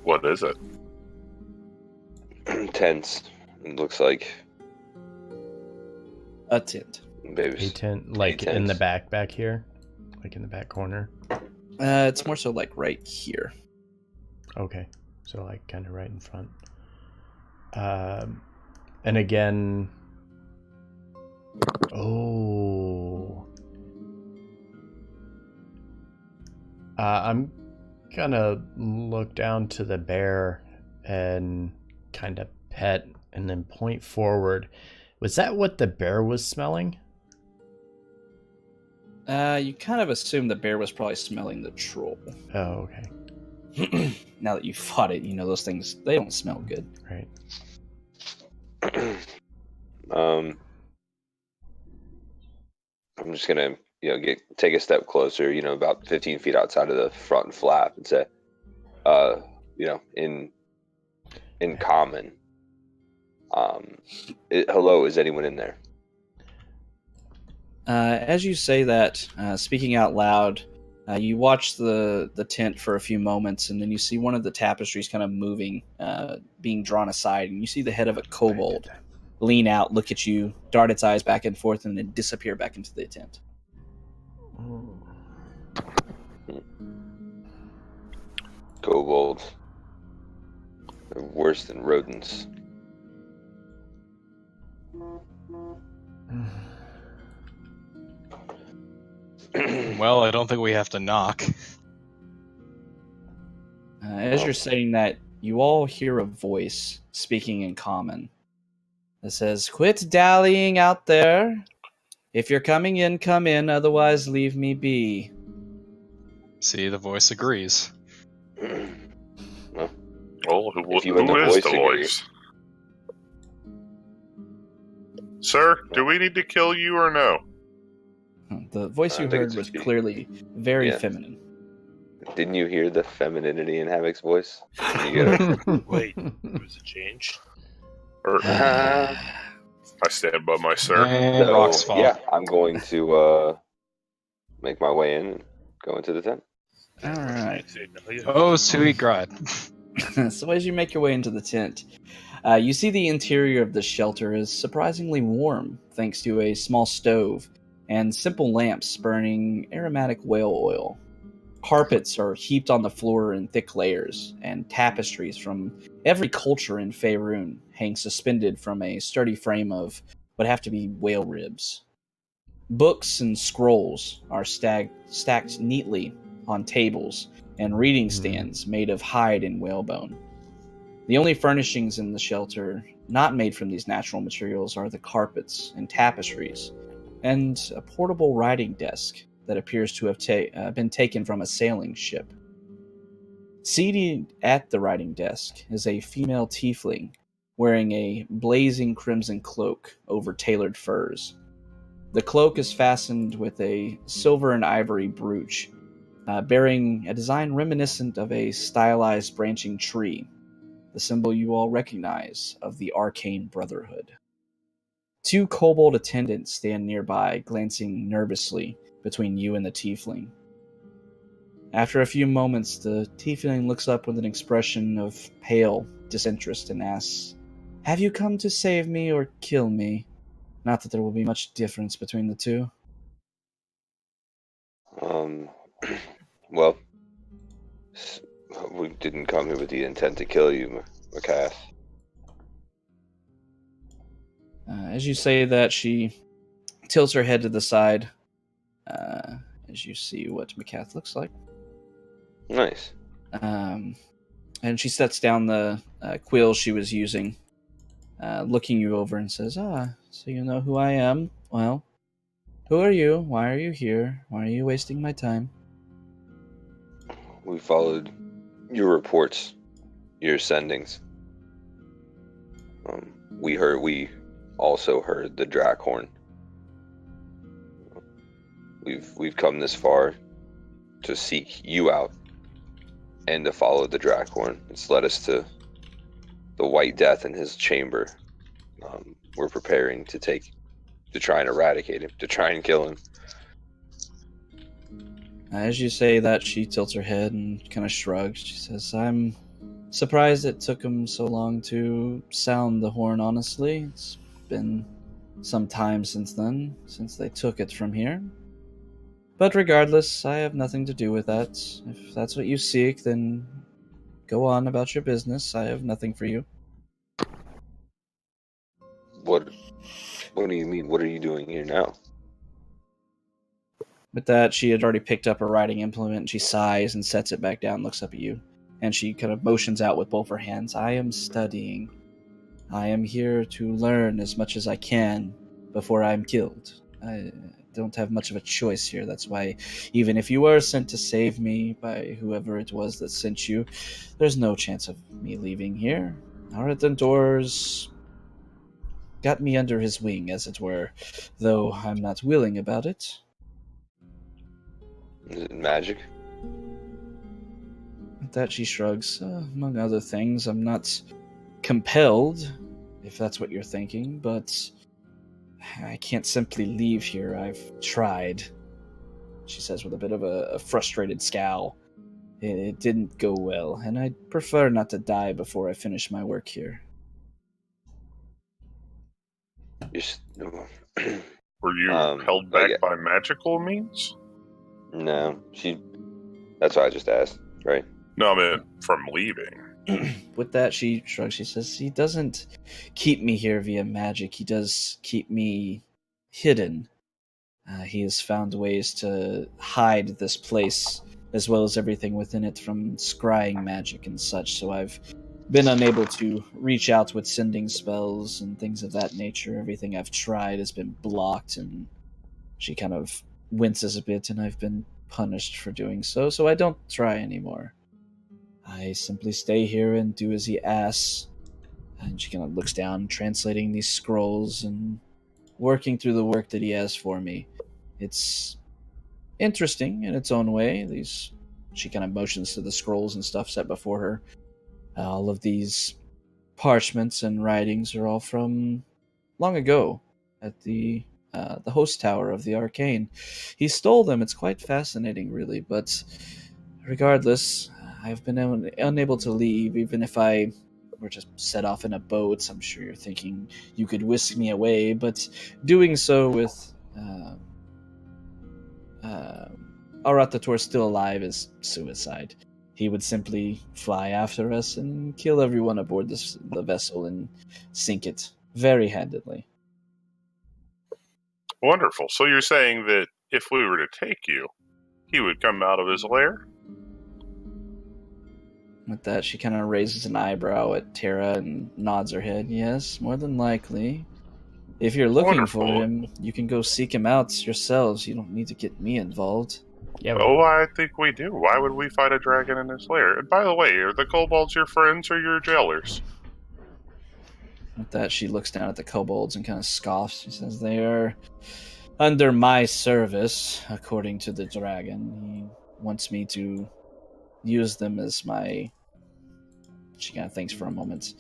What is it? Tents. It looks like A tent. babies. A tent, like in the tents. back here, like in the back corner. It's more so like right here. Okay, so like kind of right in front. And again... Oh... I'm gonna look down to the bear and kind of pet and then point forward. Was that what the bear was smelling? You kind of assume the bear was probably smelling the troll. Oh, okay. Now that you fought it, you know those things, they don't smell good. Right. I'm just gonna, take a step closer, about 15 feet outside of the front flap, and say, in common, hello, is anyone in there? As you say that, speaking out loud, you watch the tent for a few moments, and then you see one of the tapestries kind of moving, being drawn aside, and you see the head of a kobold lean out, look at you, dart its eyes back and forth, and then disappear back into the tent. Kobolds. They're worse than rodents. Well, I don't think we have to knock. As you're saying that, you all hear a voice speaking in common that says, "Quit dallying out there. If you're coming in, come in. Otherwise, leave me be." See, the voice agrees. Well, who If you and the is voice the agree. voice? Sir, do we need to kill you or no? The voice you I think heard it's was just- clearly very yeah. feminine. Didn't you hear the femininity in Havoc's voice? You gotta- Wait, there was a change? Or I stand by my sir. And So, rocks fall. yeah, I'm going to make my way in and go into the tent. All right. Oh, sweet God. So as you make your way into the tent, you see the interior of the shelter is surprisingly warm, thanks to a small stove and simple lamps burning aromatic whale oil. Carpets are heaped on the floor in thick layers, and tapestries from every culture in Faerun hang suspended from a sturdy frame of what have to be whale ribs. Books and scrolls are stacked neatly on tables and reading stands made of hide and whalebone. The only furnishings in the shelter not made from these natural materials are the carpets and tapestries, and a portable writing desk that appears to have been taken from a sailing ship. Seated at the writing desk is a female tiefling wearing a blazing crimson cloak over tailored furs. The cloak is fastened with a silver and ivory brooch, bearing a design reminiscent of a stylized branching tree, the symbol you all recognize of the Arcane Brotherhood. Two kobold attendants stand nearby, glancing nervously between you and the tiefling. After a few moments, the tiefling looks up with an expression of pale disinterest and asks, "Have you come to save me or kill me? Not that there will be much difference between the two." Well, we didn't come here with the intent to kill you, Macass. As you say that, she tilts her head to the side, as you see what Macath looks like. Nice. And she sets down the quill she was using, looking you over and says, so you know who I am? Well, who are you? Why are you here? Why are you wasting my time? We followed your reports, your sendings. We also heard the Draakhorn. We've come this far to seek you out and to follow the Draakhorn. It's led us to the White Death in his chamber. We're preparing to try and eradicate him, to try and kill him. As you say that, she tilts her head and kind of shrugs. She says, "I'm surprised it took him so long to sound the horn, honestly. It's been some time since then, since they took it from here. But regardless, I have nothing to do with that. If that's what you seek, then go on about your business. I have nothing for you." What do you mean? What are you doing here now? With that, she had already picked up her writing implement, and she sighs and sets it back down, looks up at you. And she kind of motions out with both her hands. I am studying. I am here to learn as much as I can before I'm killed. I don't have much of a choice here. That's why, even if you were sent to save me by whoever it was that sent you, there's no chance of me leaving here. Aradentor's got me under his wing, as it were, though I'm not willing about it. Is it magic? With that, she shrugs. Among other things, I'm not compelled, if that's what you're thinking, but I can't simply leave here. I've tried, she says with a bit of a frustrated scowl. It didn't go well, and I'd prefer not to die before I finish my work here. Were you held back by magical means? No, that's what I just asked, right? No, I mean from leaving. With that, she shrugs. She says, he doesn't keep me here via magic. He does keep me hidden. He has found ways to hide this place, as well as everything within it, from scrying magic and such, so I've been unable to reach out with sending spells and things of that nature. Everything I've tried has been blocked, and she kind of winces a bit, and I've been punished for doing so I don't try anymore. I simply stay here and do as he asks. And she kind of looks down, translating these scrolls and working through the work that he has for me. It's interesting in its own way. She kind of motions to the scrolls and stuff set before her. All of these parchments and writings are all from long ago at the host tower of the Arcane. He stole them. It's quite fascinating, really. But regardless, I've been unable to leave, even if I were to set off in a boat. I'm sure you're thinking you could whisk me away, but doing so with Aratator still alive is suicide. He would simply fly after us and kill everyone aboard the vessel and sink it very handedly. Wonderful. So you're saying that if we were to take you, he would come out of his lair? With that, she kind of raises an eyebrow at Tara and nods her head. Yes, more than likely. If you're looking for him, you can go seek him out yourselves. You don't need to get me involved. Yeah. Oh, I think we do. Why would we fight a dragon in his lair? And by the way, are the kobolds your friends or your jailers? With that, she looks down at the kobolds and kind of scoffs. She says, they are under my service, according to the dragon. He wants me to use them as my... She kind of thinks for a moment.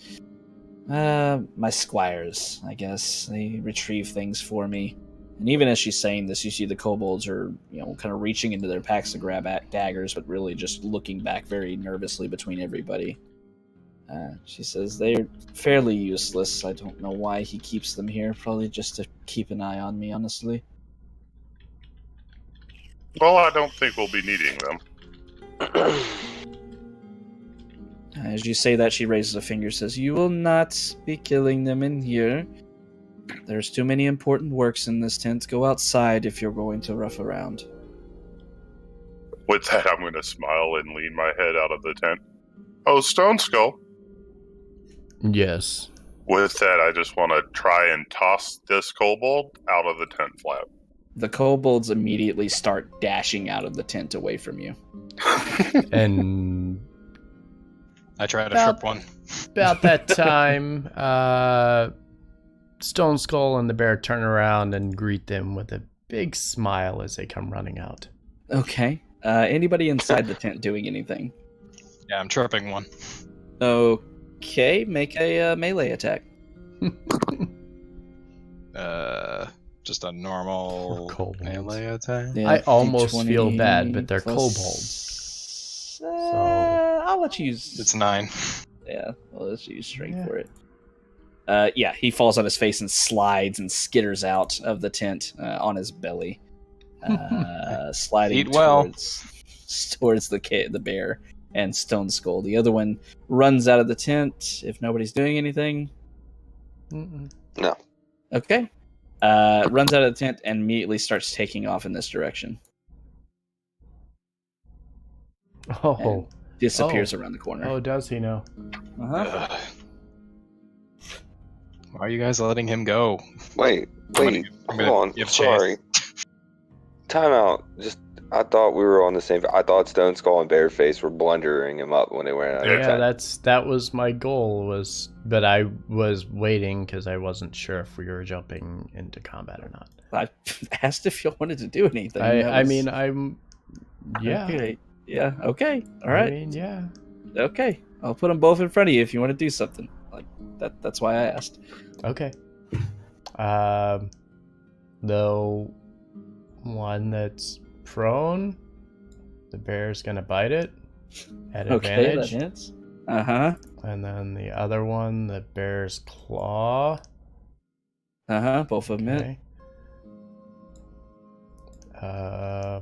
My squires, I guess. They retrieve things for me. And even as she's saying this, you see the kobolds are, kind of reaching into their packs to grab at daggers, but really just looking back very nervously between everybody. She says they're fairly useless. I don't know why he keeps them here. Probably just to keep an eye on me, honestly. Well, I don't think we'll be needing them. As you say that, she raises a finger, says, you will not be killing them in here. There's too many important works in this tent. Go outside if you're going to rough around. With that, I'm going to smile and lean my head out of the tent. Oh, Stoneskull. Yes. With that, I just want to try and toss this kobold out of the tent flap. The kobolds immediately start dashing out of the tent away from you. And I try to trip one. about that time, Stoneskull and the bear turn around and greet them with a big smile as they come running out. Okay. Anybody inside the tent doing anything? Yeah, I'm tripping one. Okay, make a melee attack. Just a normal melee attack. Yeah, I almost D20 feel bad, but they're plus- kobolds. I'll let you use... It's 9. Yeah, I'll let you use strength for it. Yeah, he falls on his face and slides and skitters out of the tent on his belly, sliding Eat well. towards the bear and Stoneskull. The other one runs out of the tent. If nobody's doing anything, Mm-mm. No. okay. runs out of the tent and immediately starts taking off in this direction. Oh, Disappears Oh. around the corner. oh, does he know? Uh-huh. Ugh. Why are you guys letting him go? Wait, I'm gonna hold on. give chase. Sorry. Time out. I thought we were on the same. I thought Stoneskull and Bareface were blundering him up when they went out. Yeah, that was my goal. But I was waiting because I wasn't sure if we were jumping into combat or not. I asked if you wanted to do anything. Yeah. Okay. Yeah. Okay. All right. I mean, yeah. Okay. I'll put them both in front of you if you want to do something like that. That's why I asked. Okay. The one that's prone, the bear's gonna bite it at Okay, advantage. that hits. Uh-huh. And then the other one, the bear's claw. Uh-huh. Both of them hit. Okay.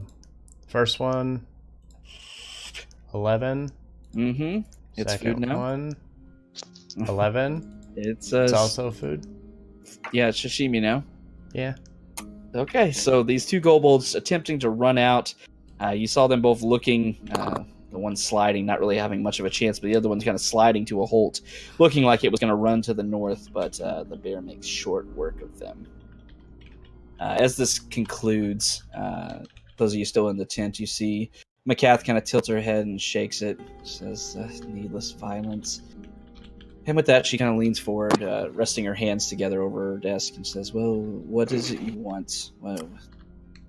First one, 11. Mm-hmm. It's Second food now. one, 11. It's It's also food. yeah, it's sashimi now. Yeah. Okay, so these two kobolds attempting to run out. You saw them both looking, the one sliding, not really having much of a chance, but the other one's kind of sliding to a halt, looking like it was going to run to the north, but the bear makes short work of them. As this concludes, those of you still in the tent, you see Macath kind of tilts her head and shakes it, says, needless violence. And with that, she kind of leans forward, resting her hands together over her desk, and says, well, what is it you want?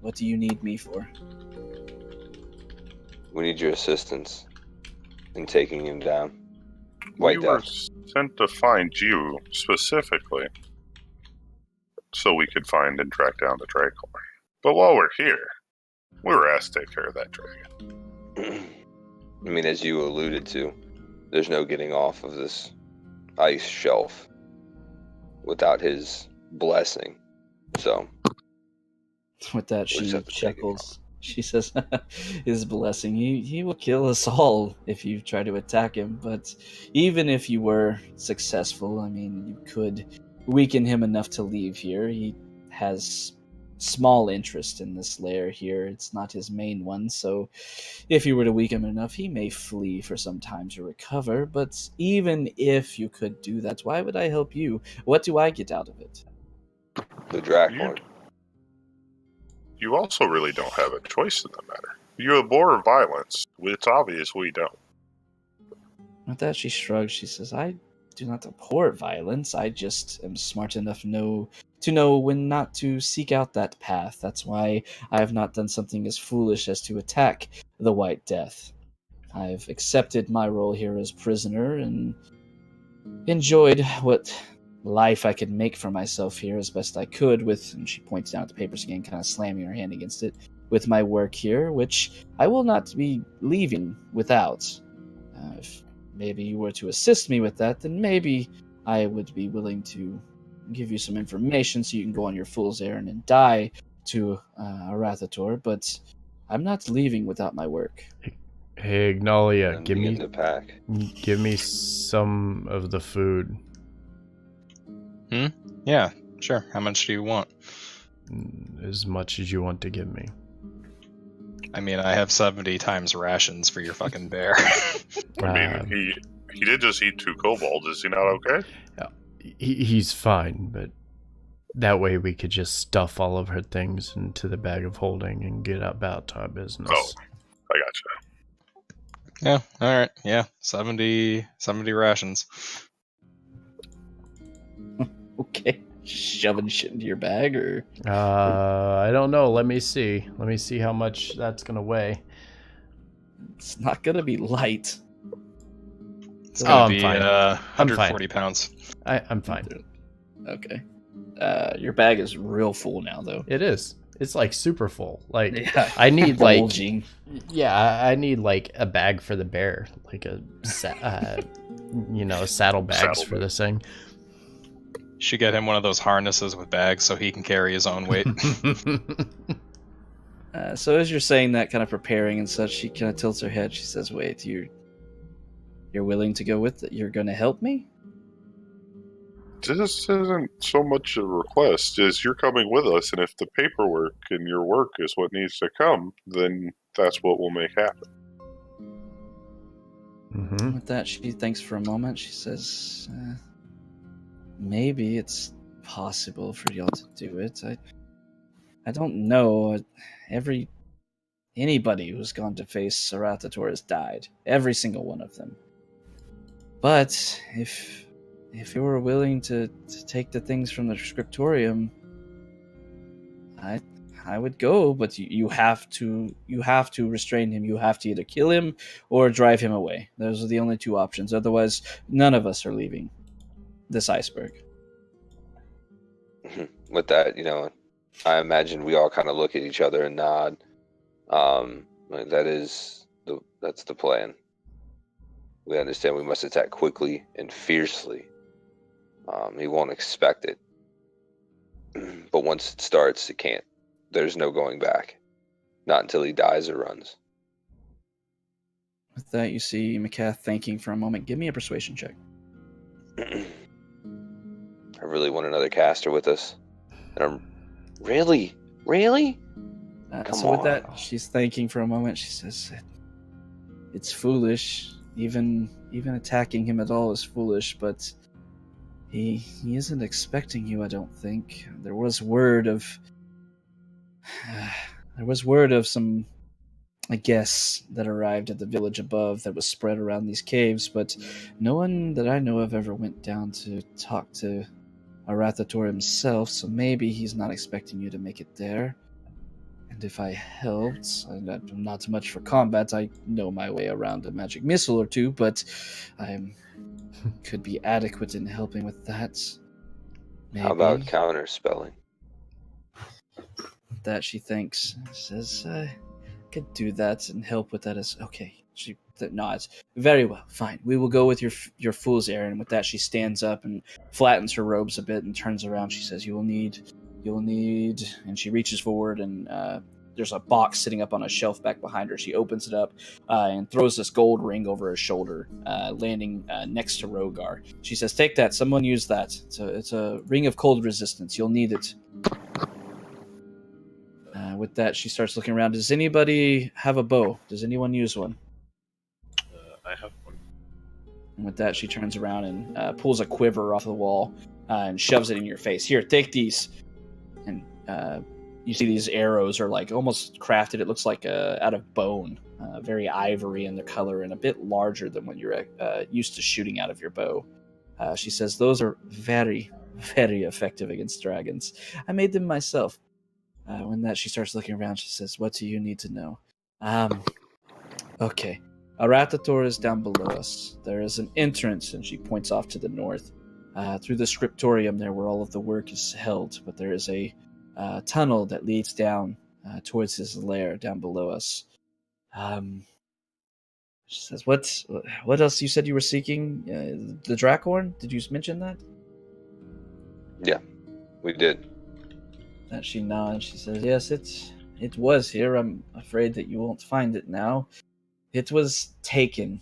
What do you need me for? We need your assistance in taking him down. We White were Death. sent to find you specifically so we could find and track down the Draakhorn. But while we're here, we were asked to take care of that dragon. I mean, as you alluded to, there's no getting off of this ice shelf without his blessing. So, With that, We'll just she have to take it chuckles. She says, his blessing, he will kill us all if you try to attack him, but even if you were successful, I mean, you could weaken him enough to leave here. He has small interest in this lair here. It's not his main one, so if you were to weaken him enough, he may flee for some time to recover, but even if you could do that, why would I help you? What do I get out of it? the Draakhorn. You also really don't have a choice in the matter. You abhor violence. It's obvious we don't. With that, she shrugs. She says, I do not abhor violence. I just am smart enough to know when not to seek out that path. That's why I have not done something as foolish as to attack the White Death. I've accepted my role here as prisoner and enjoyed what life I could make for myself here as best I could with, and she points down at the papers again, kind of slamming her hand against it, with my work here, which I will not be leaving without. If maybe you were to assist me with that, then maybe I would be willing to give you some information so you can go on your fool's errand and die to Arathator, but I'm not leaving without my work. Hey, Ignalia, And begin to pack. give me some of the food. Yeah, sure. How much do you want? As much as you want to give me. I mean, I have 70 times rations for your fucking bear. I mean, he did just eat 2 kobolds. Is he not okay? He's fine, but that way we could just stuff all of her things into the bag of holding and get about our business. Oh, I gotcha. Yeah, alright. Yeah, 70 rations. Okay. Shoving shit into your bag, or I don't know. Let me see. Let me see how much that's gonna weigh. it's not gonna be light. It's gonna I'm be fine. 140 pounds. I'm fine. Okay. Your bag is real full now, though. It is. It's like super full. Like Yeah. I need like Bulging. I need like a bag for the bear, like a saddlebags for this thing. Should get him one of those harnesses with bags so he can carry his own weight. So as you're saying that, kind of preparing and such, she kind of tilts her head. She says, "Wait, you're willing to go with it? You're going to help me?" this isn't so much a request as you're coming with us, and if the paperwork and your work is what needs to come, then that's what we'll make happen. Mm-hmm. With that, she thinks for a moment. She says, maybe it's possible for y'all to do it. I don't know. Anybody who's gone to face Saratator has died. Every single one of them. But if you were willing to take the things from the scriptorium, I would go, but you have to restrain him. You have to either kill him or drive him away. Those are the only two options. Otherwise, none of us are leaving this iceberg. With that, I imagine we all kind of look at each other and nod. That's the plan. We understand we must attack quickly and fiercely. He won't expect it. But once it starts, it can't. There's no going back. Not until he dies or runs. With that, you see McCath thinking for a moment. Give me a persuasion check. I really want another caster with us. And I'm... Really? Come With on. that, she's thinking for a moment. She says, it's foolish. Even attacking him at all is foolish, but he isn't expecting you, I don't think. There was word of some, I guess, that arrived at the village above that was spread around these caves, but no one that I know of ever went down to talk to Arathator himself, so maybe he's not expecting you to make it there. And if I helped, I'm not much for combat. I know my way around a magic missile or two, but I could be adequate in helping with that. Maybe. How about counter spelling? That she thinks. Says, I could do that and help with that. Okay. She nods. Very well. Fine. We will go with your fool's errand. With that, she stands up and flattens her robes a bit and turns around. She says, you'll need, and she reaches forward and there's a box sitting up on a shelf back behind her. She opens it up and throws this gold ring over her shoulder, landing next to Rhogar. She says, take that. Someone use that. It's a ring of cold resistance. You'll need it. With that, she starts looking around. Does anybody have a bow? Does anyone use one? I have one. And with that, she turns around and pulls a quiver off the wall and shoves it in your face. Here, take these. And you see these arrows are like almost crafted. It looks like out of bone, very ivory in the color and a bit larger than when you're used to shooting out of your bow. She says, those are very, very effective against dragons. I made them myself. When that, she starts looking around. She says, what do you need to know? Okay. Arathator is down below us. There is an entrance, and she points off to the north. Through the scriptorium there where all of the work is held, but there is a tunnel that leads down towards his lair down below us. She says, what else you said you were seeking? The Draakhorn? Did you mention that? Yeah, we did. That she nods. She says, yes, it was here. I'm afraid that you won't find it now. It was taken.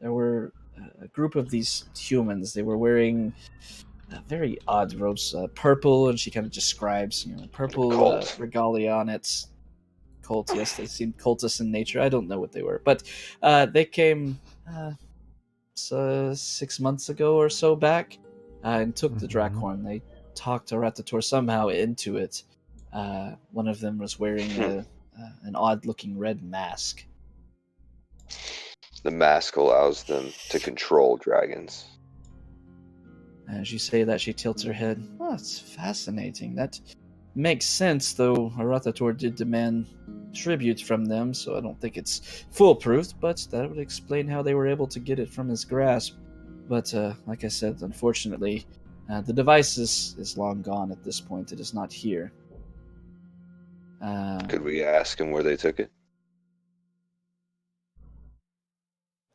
There were a group of these humans. They were wearing very odd robes, purple, and she kind of describes, purple regalia on it. Cult, yes, they seemed cultist in nature. I don't know what they were, but they came 6 months ago or so back and took the Draakhorn. They talked Arathator somehow into it. One of them was wearing an odd-looking red mask. The mask allows them to control dragons. As you say that, she tilts her head. Oh, that's fascinating. That makes sense, though Arathator did demand tribute from them, so I don't think it's foolproof, but that would explain how they were able to get it from his grasp. But, like I said, unfortunately, the device is long gone at this point. It is not here. Could we ask him where they took it?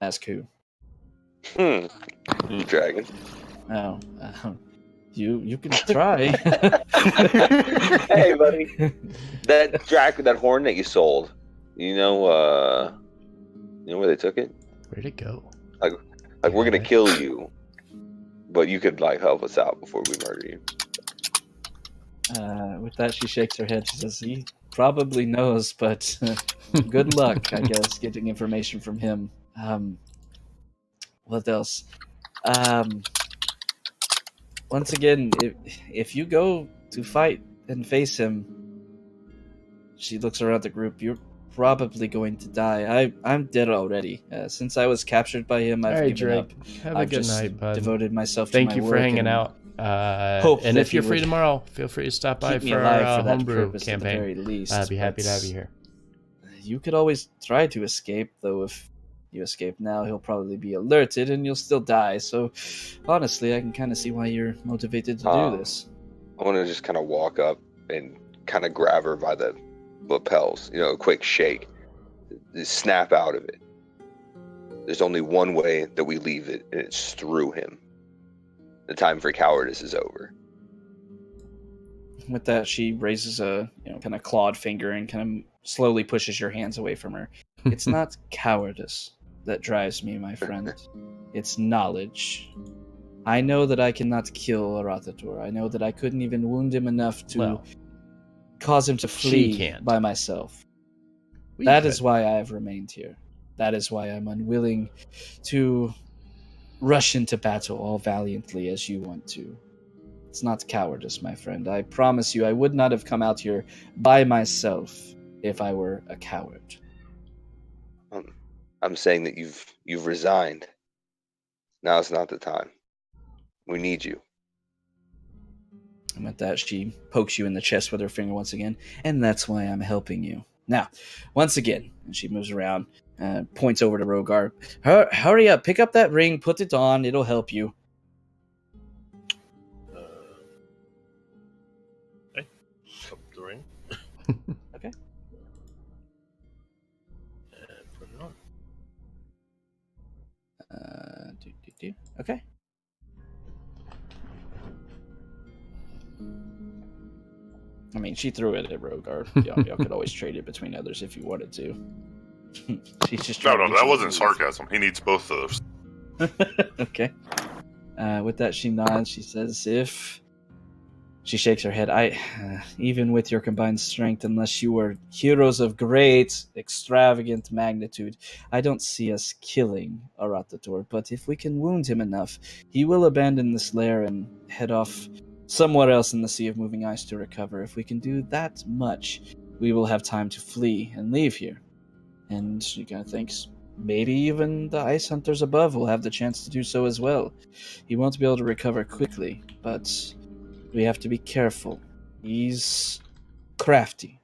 Ask who? Dragon. Oh, you can try. Hey, buddy. That horn that you sold. You know where they took it? Where'd it go? Like we're gonna kill you, but you could like help us out before we murder you. With that, she shakes her head. She says, he probably knows, but good luck, I guess, getting information from him. What else? Once again, if you go to fight and face him, she looks around the group, you're probably going to die. I'm dead already. Since I was captured by him, I've All right, given Drake. up. Have a I've good just night, bud. devoted myself Thank to my you work. for hanging and out. hope And that if you're you free would tomorrow, feel free to stop by keep me for alive our for that homebrew purpose campaign. at the very least. I'd be happy to but have you here. You could always try to escape, though if you escape now, he'll probably be alerted and you'll still die. So, honestly, I can kind of see why you're motivated to do this. I want to just kind of walk up and kind of grab her by the lapels, a quick shake. Just snap out of it. There's only one way that we leave it, and it's through him. The time for cowardice is over. With that, she raises a kind of clawed finger and kind of slowly pushes your hands away from her. It's not cowardice that drives me, my friend. It's knowledge. I know that I cannot kill Arathator. I know that I couldn't even wound him enough to cause him to flee by myself. That is why I have remained here. That is why I'm unwilling to rush into battle all valiantly as you want to. It's not cowardice, my friend. I promise you I would not have come out here by myself if I were a coward. I'm saying that you've resigned. Now's not the time. We need you. And with that, she pokes you in the chest with her finger once again, and that's why I'm helping you. Now, once again, and she moves around, points over to Rhogar. Hurry up, pick up that ring, put it on, it'll help you. Okay, up the ring. Okay. And put it on. Okay. I mean, she threw it at Rhogar. Y'all could always trade it between others if you wanted to. She's just No, trying to that get you wasn't to sarcasm. He needs both of those. move. Okay. With that, she nods. She says, she shakes her head. Even with your combined strength, unless you were heroes of great, extravagant magnitude, I don't see us killing Arathator. But if we can wound him enough, he will abandon this lair and head off somewhere else in the Sea of Moving Ice to recover. If we can do that much, we will have time to flee and leave here. And she kind of thinks, maybe even the ice hunters above will have the chance to do so as well. He won't be able to recover quickly, but we have to be careful. He's crafty.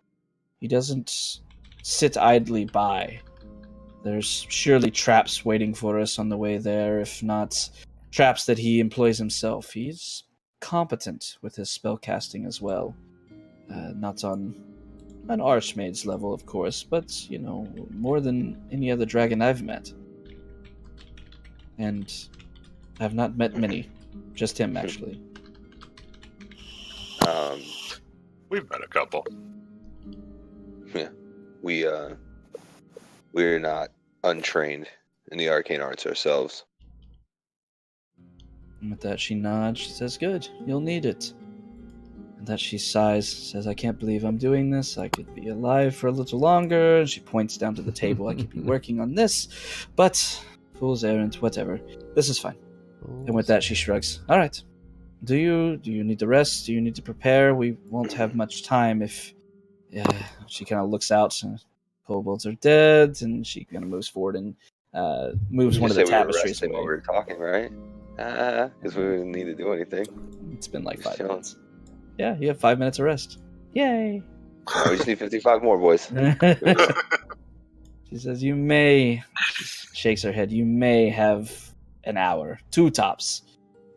He doesn't sit idly by. There's surely traps waiting for us on the way there, if not traps that he employs himself. He's competent with his spellcasting as well. Not on an archmage's level, of course, but, more than any other dragon I've met. And I've not met many. Just him, actually. We've met a couple. Yeah, we're not untrained in the arcane arts ourselves. And with that, she nods. She says, good, you'll need it. And that she sighs, says, I can't believe I'm doing this. I could be alive for a little longer. And she points down to the table. I could be working on this, but fool's errand, whatever. This is fine. And with that, she shrugs. All right. Do you need to rest? Do you need to prepare? We won't have much time if... she kind of looks out. Kobolds are dead, and she kind of moves forward and moves one of the tapestries away. We were talking, right? Because we didn't need to do anything. It's been like 5 minutes. Yeah, you have 5 minutes of rest. Yay! We just need 55 more, boys. She says, you may... She shakes her head. You may have an hour, 2 tops,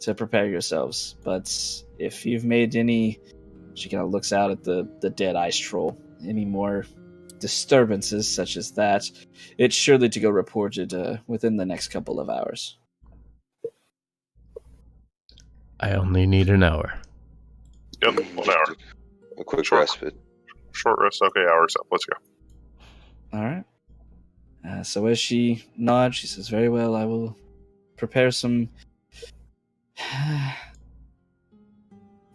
to prepare yourselves. But if you've made any... She kind of looks out at the dead ice troll. Any more disturbances such as that, it's surely to go reported within the next couple of hours. I only need an hour. Yep, 1 hour. A quick Short. respite. Short rest. Okay, hours up. Let's go. All right. So as she nods, she says, very well, I will prepare some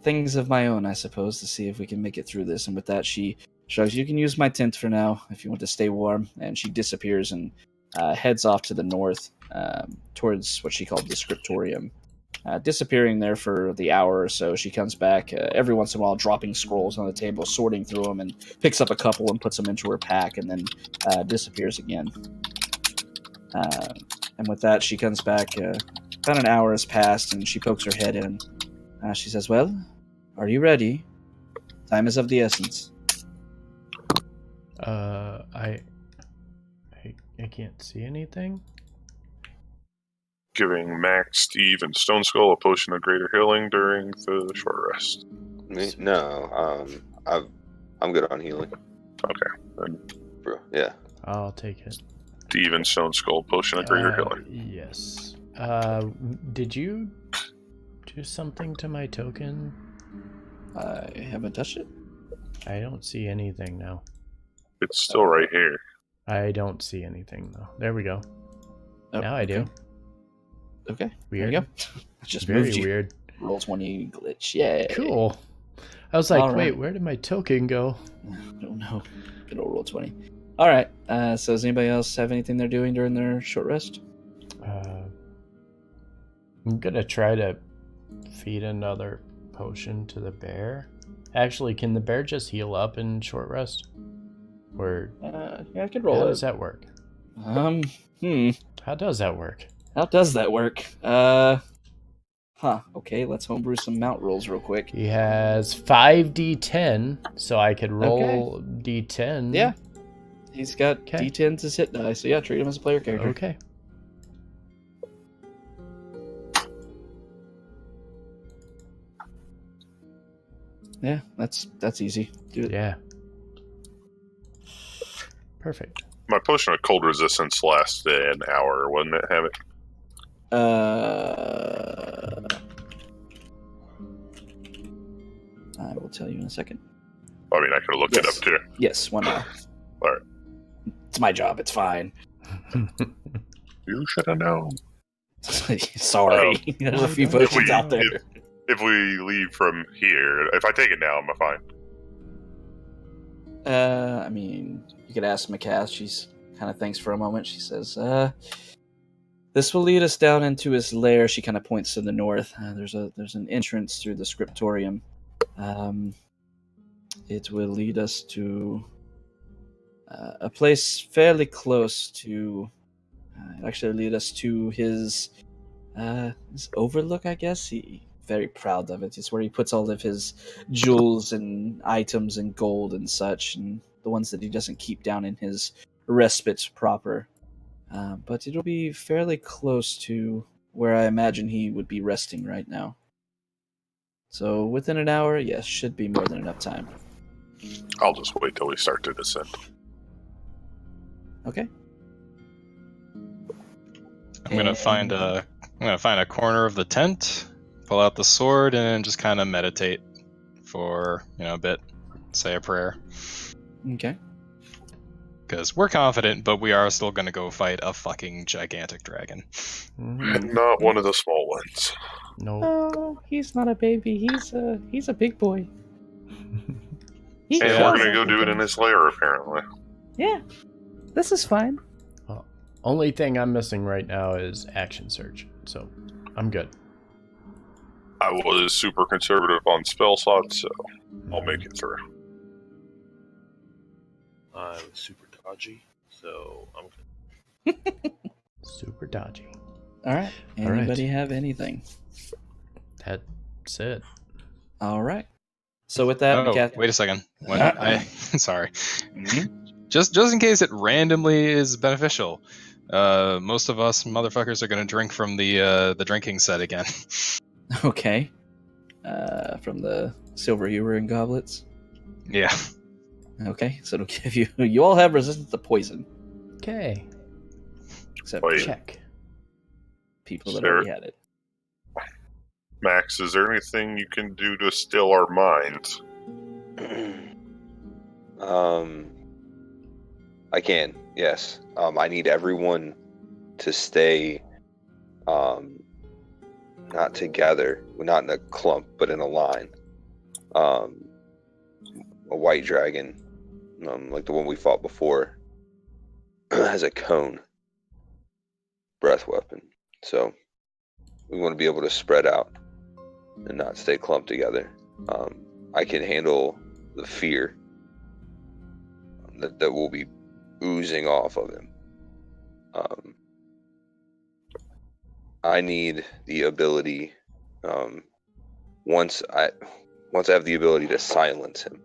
Things of my own, I suppose, to see if we can make it through this. And with that, she shrugs. You can use my tent for now if you want to stay warm. And she disappears and heads off to the north towards what she called the scriptorium. Disappearing there for the hour or so. She comes back every once in a while, dropping scrolls on the table, sorting through them, and picks up a couple and puts them into her pack, and then disappears again. And with that, she comes back. About an hour has passed, and she pokes her head in. She says, "Well, are you ready? Time is of the essence." I can't see anything. Giving Max, Steve, and Stoneskull a potion of greater healing during the short rest. Me? No, I'm good on healing. Okay, then Bro, yeah. I'll take it. Steve and Stoneskull potion of greater healing. Yes. Did you do something to my token? I haven't touched it. I don't see anything now. It's still right here. I don't see anything though. There we go. Oh, Now I do. Okay. Weird. There you go. Just Very moved you. weird. Roll 20 glitch. Yeah. Cool. I was like, All right. wait, where did my token go? I don't know. Good old roll 20. All right. So does anybody else have anything they're doing during their short rest? I'm gonna try to feed another potion to the bear. Actually, can the bear just heal up in short rest? Or Yeah, I could roll how it. does that work? How How does that work? does that work? Okay, let's homebrew some mount rolls real quick. He has 5d10, so I could roll d10. Yeah. He's got Okay. D10s as hit die, so yeah, treat him as a player character. Okay. Yeah, that's easy. Do it. Yeah. Perfect. My potion of cold resistance lasts an hour, wouldn't it, have it? I will tell you in a second. I mean, I could have looked it up Yes. too. Yes, 1 hour. All right. It's my job. It's fine. You should have known. Sorry. There's a few potions out there. If we leave from here, if I take it now, I'm fine. I mean, you could ask Macass. She's kind of thinks for a moment. She says, this will lead us down into his lair. She kind of points to the north. There's an entrance through the scriptorium. It will lead us to a place fairly close to. It actually lead us to his overlook, I guess. He very proud of it. It's where he puts all of his jewels and items and gold and such, and the ones that he doesn't keep down in his respite proper. But it'll be fairly close to where I imagine he would be resting right now. So within an hour, yes, should be more than enough time. I'll just wait till we start to descend. Okay. I'm gonna find a corner of the tent, pull out the sword, and just kind of meditate for a bit, say a prayer. Okay. Because we're confident, but we are still gonna go fight a fucking gigantic dragon. Mhm. Not one of the small ones. No. Oh, he's not a baby. He's a big boy. He And kills we're gonna go do it in everything. his lair, apparently. Yeah, this is fine. Only thing I'm missing right now is action surge, so I'm good. I was super conservative on spell slots, so I'll make it through. I was super dodgy, so I'm good. Super dodgy. All right. All right. Anybody have anything? That's it. All right. So with that, Macath- Wait a second. Sorry. Mhm. Just in case it randomly is beneficial. Most of us motherfuckers are gonna drink from the drinking set again. Okay. From the silver ewer and goblets. Yeah. Okay, so it'll give you. You all have resistance to poison, Okay. except Wait. Check. people that Sure. already had it. Max, is there anything you can do to still our minds? I can, yes. I need everyone to stay not together, not in a clump, but in a line. A white dragon, like the one we fought before, has a cone breath weapon. So we want to be able to spread out and not stay clumped together. I can handle the fear that will be oozing off of him. I need the ability, once I have the ability to silence him,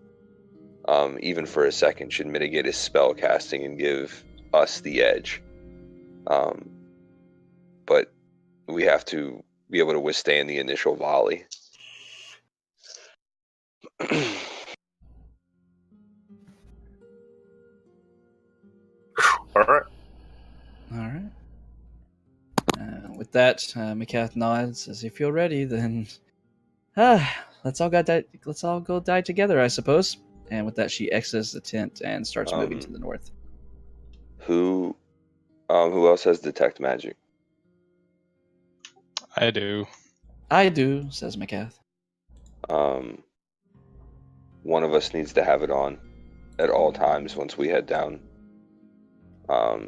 even for a second, should mitigate his spell casting and give us the edge. But we have to be able to withstand the initial volley. All right. All right. With that, Mikath nods. Says, "If you're ready, then let's all go die together, I suppose." And with that, she exits the tent and starts moving to the north. Who else has detect magic? I do. "I do," says Mikath. One of us needs to have it on at all times once we head down.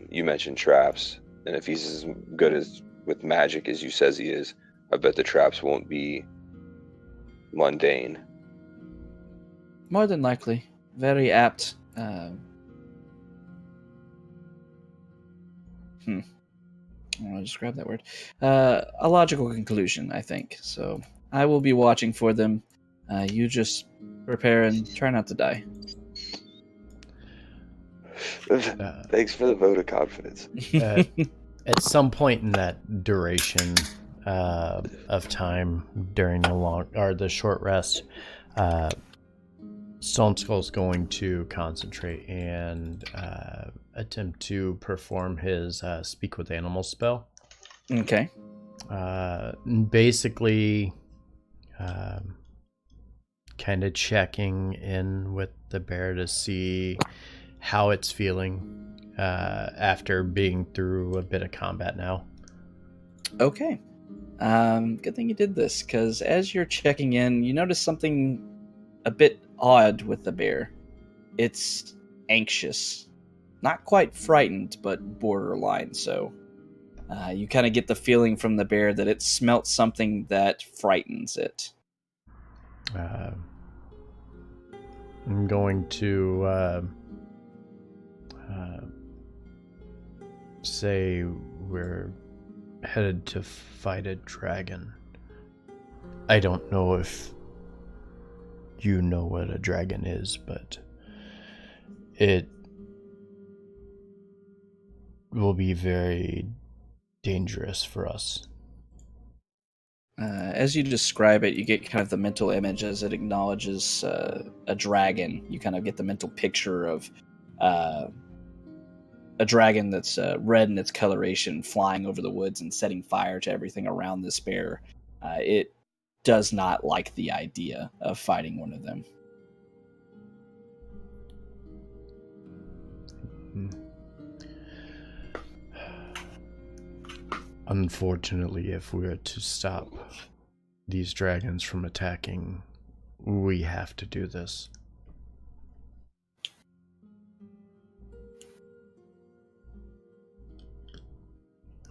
You mentioned traps, and if he's as good as with magic as you says he is, I bet the traps won't be mundane. More than likely, very apt. I want to describe that word. A logical conclusion, I think. So I will be watching for them. You just prepare and try not to die. Thanks for the vote of confidence. At some point in that duration of time during the short rest, Stoneskull's going to concentrate and attempt to perform his Speak with Animals spell. Okay. Basically, kind of checking in with the bear to see how it's feeling after being through a bit of combat now. Okay. Good thing you did this, because as you're checking in, you notice something a bit odd with the bear. It's anxious. Not quite frightened, but borderline so. You kind of get the feeling from the bear that it smelt something that frightens it. I'm going to say we're headed to fight a dragon. I don't know if you know what a dragon is, but it will be very dangerous for us. As you describe it, you get kind of the mental image as it acknowledges a dragon. You kind of get the mental picture of a dragon that's red in its coloration, flying over the woods and setting fire to everything around this bear. It does not like the idea of fighting one of them. Unfortunately, if we're to stop these dragons from attacking, we have to do this.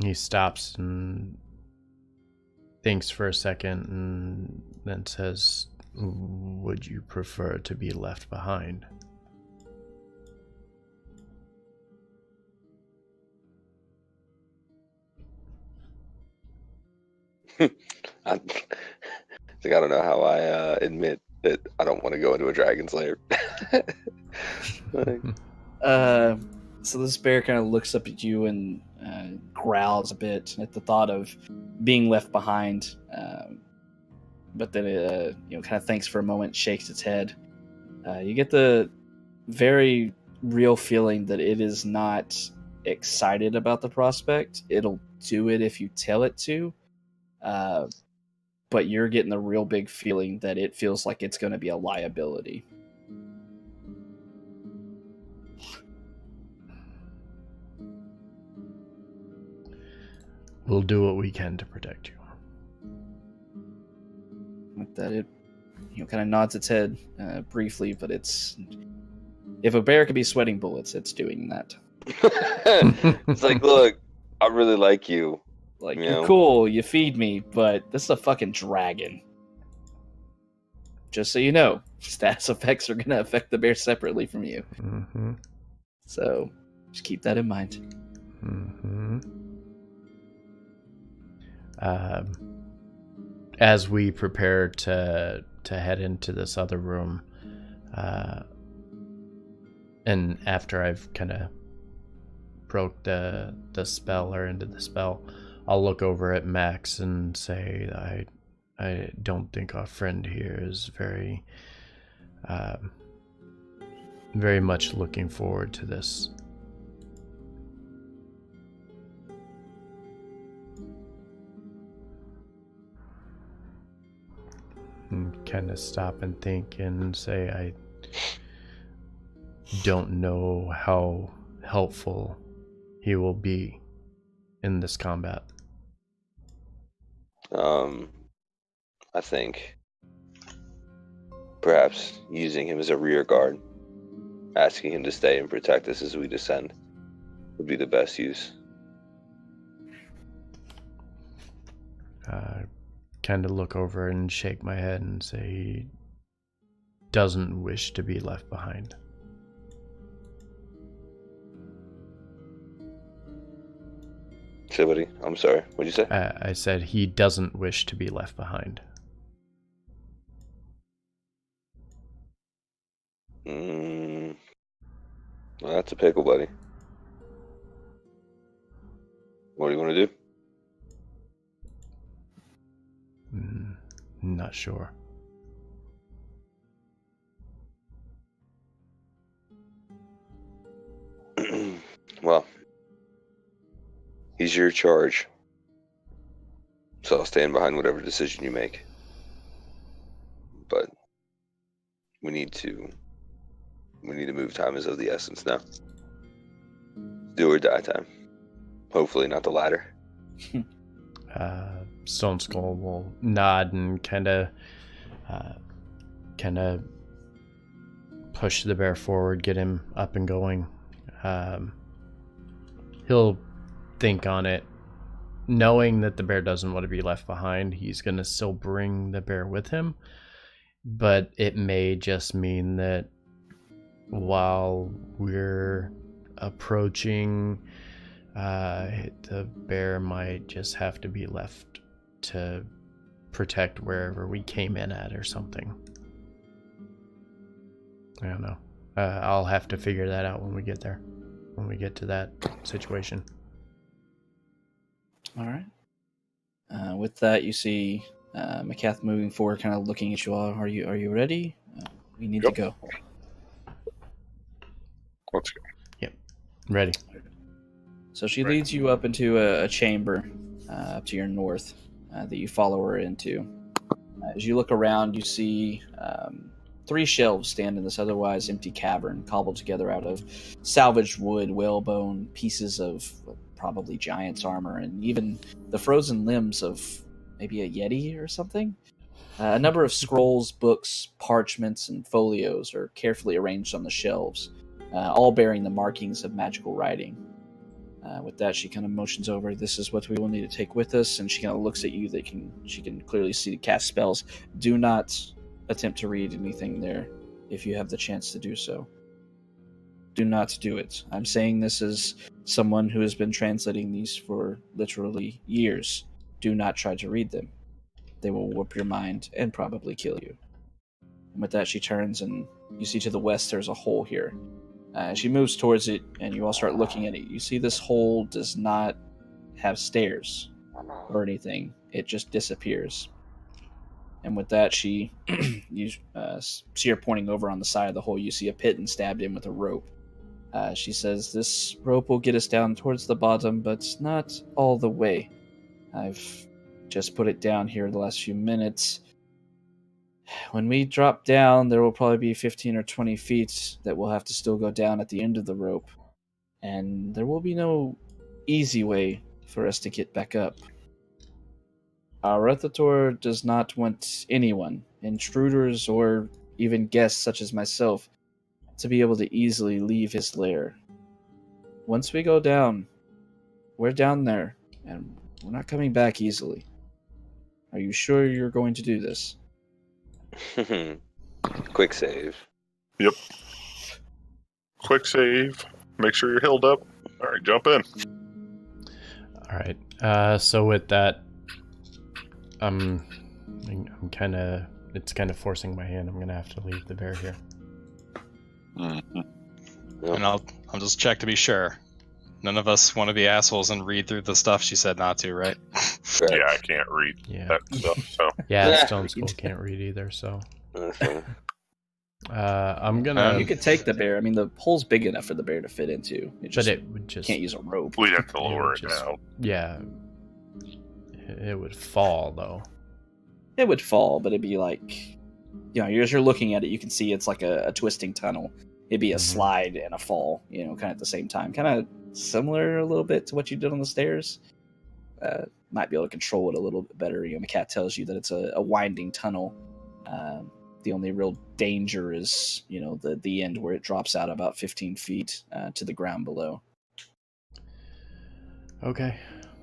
He stops and thinks for a second and then says, "Would you prefer to be left behind?" I think I don't know how I admit that I don't want to go into a dragon's lair. So this bear kind of looks up at you and growls a bit at the thought of being left behind, but then it kind of thinks for a moment, shakes its head. You get the very real feeling that it is not excited about the prospect. It'll do it if you tell it to, but you're getting the real big feeling that it feels like it's going to be a liability. We'll do what we can to protect you. that it kind of nods its head briefly, but it's if a bear could be sweating bullets, it's doing that. It's like, look, I really like you. Like, You you're know? cool, you feed me, but this is a fucking dragon. Just so you know, status effects are going to affect the bear separately from you. Mm-hmm. So, just keep that in mind. Mm-hmm. As we prepare to head into this other room, and after I've kind of broke the spell or ended the spell, I'll look over at Max and say, I don't think our friend here is very much looking forward to this. And kind of stop and think and say, I don't know how helpful he will be in this combat. I think perhaps using him as a rear guard, asking him to stay and protect us as we descend, would be the best use. Kind of look over and shake my head and say he doesn't wish to be left behind. Say, buddy, I'm sorry. What'd you say? I said he doesn't wish to be left behind. Well, that's a pickle, buddy. What do you want to do? Not sure. Well, he's your charge. So I'll stand behind whatever decision you make. But we need to move. Time is of the essence now. Do or die time. Hopefully not the latter. Stoneskull will nod and kind of push the bear forward, get him up and going. He'll think on it, knowing that the bear doesn't want to be left behind. He's going to still bring the bear with him, but it may just mean that while we're approaching, the bear might just have to be left to protect wherever we came in at or something. I don't know. I'll have to figure that out when we get there, when we get to that situation. All right. With that, you see McCath moving forward, kind of looking at you all. Are you ready? We need to go. Let's go. Yep. Ready. So she leads you up into a chamber up to your north that you follow her into. As you look around, you see 3 shelves stand in this otherwise empty cavern, cobbled together out of salvaged wood, whalebone, pieces of probably giant's armor, and even the frozen limbs of maybe a yeti or something. A number of scrolls, books, parchments, and folios are carefully arranged on the shelves, all bearing the markings of magical writing. With that, she kind of motions over. This is what we will need to take with us, and she kind of looks at you. She can clearly see the cast spells. Do not attempt to read anything there if you have the chance to do so. Do not do it. I'm saying this as someone who has been translating these for literally years. Do not try to read them. They will warp your mind and probably kill you. And with that, she turns, and you see to the west there's a hole here. She moves towards it, and you all start looking at it. You see this hole does not have stairs or anything. It just disappears. And with that, you see her pointing over on the side of the hole. You see a pit and stabbed in with a rope. She says, this rope will get us down towards the bottom, but not all the way. I've just put it down here the last few minutes. When we drop down, there will probably be 15 or 20 feet that we'll have to still go down at the end of the rope. And there will be no easy way for us to get back up. Our Rethator does not want anyone, intruders or even guests such as myself, to be able to easily leave his lair. Once we go down, we're down there, and we're not coming back easily. Are you sure you're going to do this? Quick save. Yep. Quick save. Make sure you're healed up. All right, jump in. All right. So with that, I'm kind of. It's kind of forcing my hand. I'm gonna have to leave the bear here. Mm-hmm. Yep. And I'll just check to be sure. None of us want to be assholes and read through the stuff she said not to, right? Correct. Yeah, I can't read Yeah. that stuff. So Yeah, Yeah. Stoneskull can't read either. So Okay. I'm gonna. You could take the bear. I mean, the hole's big enough for the bear to fit into. but Just it would just. can't use a rope. we'd have to It lower would it just- now. Yeah. It would fall though. It would fall, but it'd be like, as you're looking at it, you can see it's like a twisting tunnel. It'd be a Mhm. slide and a fall, kind of at the same time. Kind of similar a little bit to what you did on the stairs. Might be able to control it a little bit better. The cat tells you that it's a winding tunnel. The only real danger is, the end where it drops out about 15 feet to the ground below. Okay.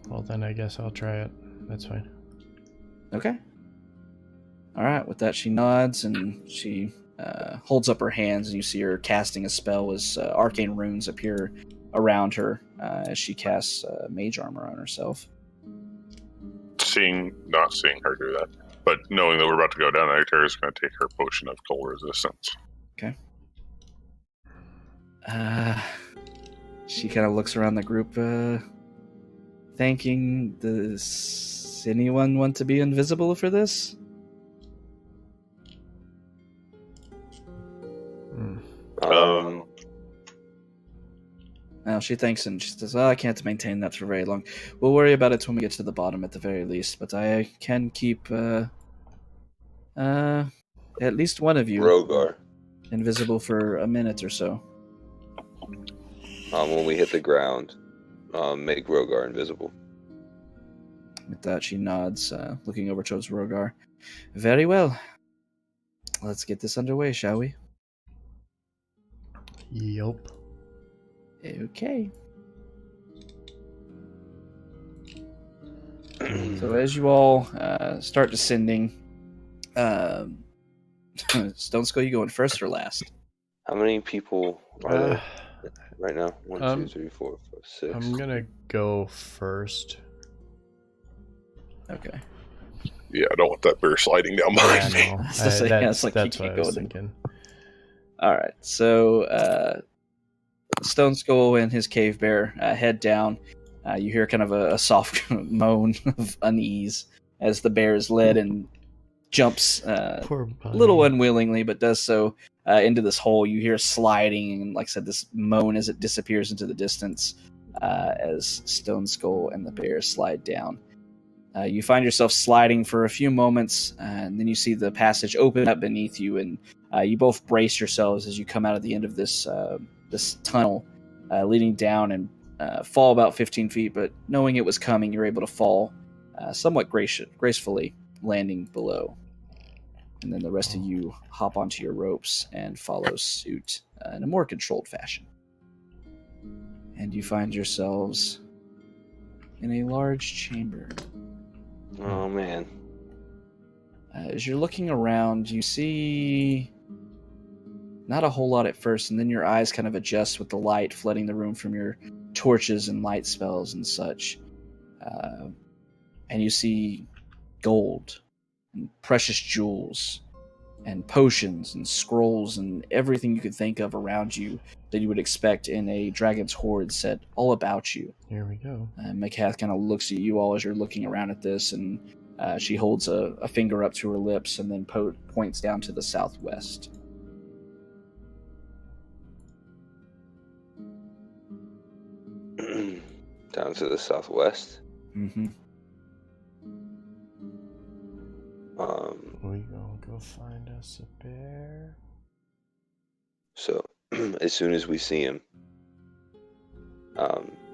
Well then, I guess I'll try it. That's fine. Okay. All right. With that, she nods and she holds up her hands, and you see her casting a spell as arcane runes appear around her as she casts mage armor on herself. Not seeing her do that, but knowing that we're about to go down there, Tara's going to take her potion of cold resistance. She kind of looks around the group, thinking, does anyone want to be invisible for this? Um, Now she thinks and she says, I can't maintain that for very long. We'll worry about it when we get to the bottom at the very least, but I can keep at least one of you Rhogar. invisible for a minute or so. When we hit the ground, make Rhogar invisible. With that, she nods, looking over towards Rhogar. Very well. Let's get this underway, shall we? Yup. Okay. So as you all start descending, Stoneskull, you going first or last? How many people are there Uh, right now? 1, 2, um, 3, 4, 5, 6. I'm gonna go first. Okay. Yeah, I don't want that bear sliding down behind me. No, So say, yeah, it's like you that's what keep I was going. thinking. All right. So Stoneskull and his cave bear head down. You hear kind of a soft moan of unease as the bear is led and jumps Poor a bunny. little unwillingly, but does so into this hole. You hear sliding and, like I said, this moan as it disappears into the distance as Stoneskull and the bear slide down. You find yourself sliding for a few moments, and then you see the passage open up beneath you, and you both brace yourselves as you come out of the end of this tunnel, leading down and fall about 15 feet. But knowing it was coming, you're able to fall somewhat gracefully, landing below. And then the rest of you hop onto your ropes and follow suit in a more controlled fashion. And you find yourselves in a large chamber. Oh, man. As you're looking around, you see not a whole lot at first, and then your eyes kind of adjust with the light flooding the room from your torches and light spells and such. And you see gold and precious jewels and potions and scrolls and everything you could think of around you that you would expect in a dragon's hoard set all about you. Here we go. Makath kind of looks at you all as you're looking around at this, and she holds a finger up to her lips and then points down to the southwest. Down to the southwest. Mm-hmm. We gonna go find us a bear. So, as soon as we see him,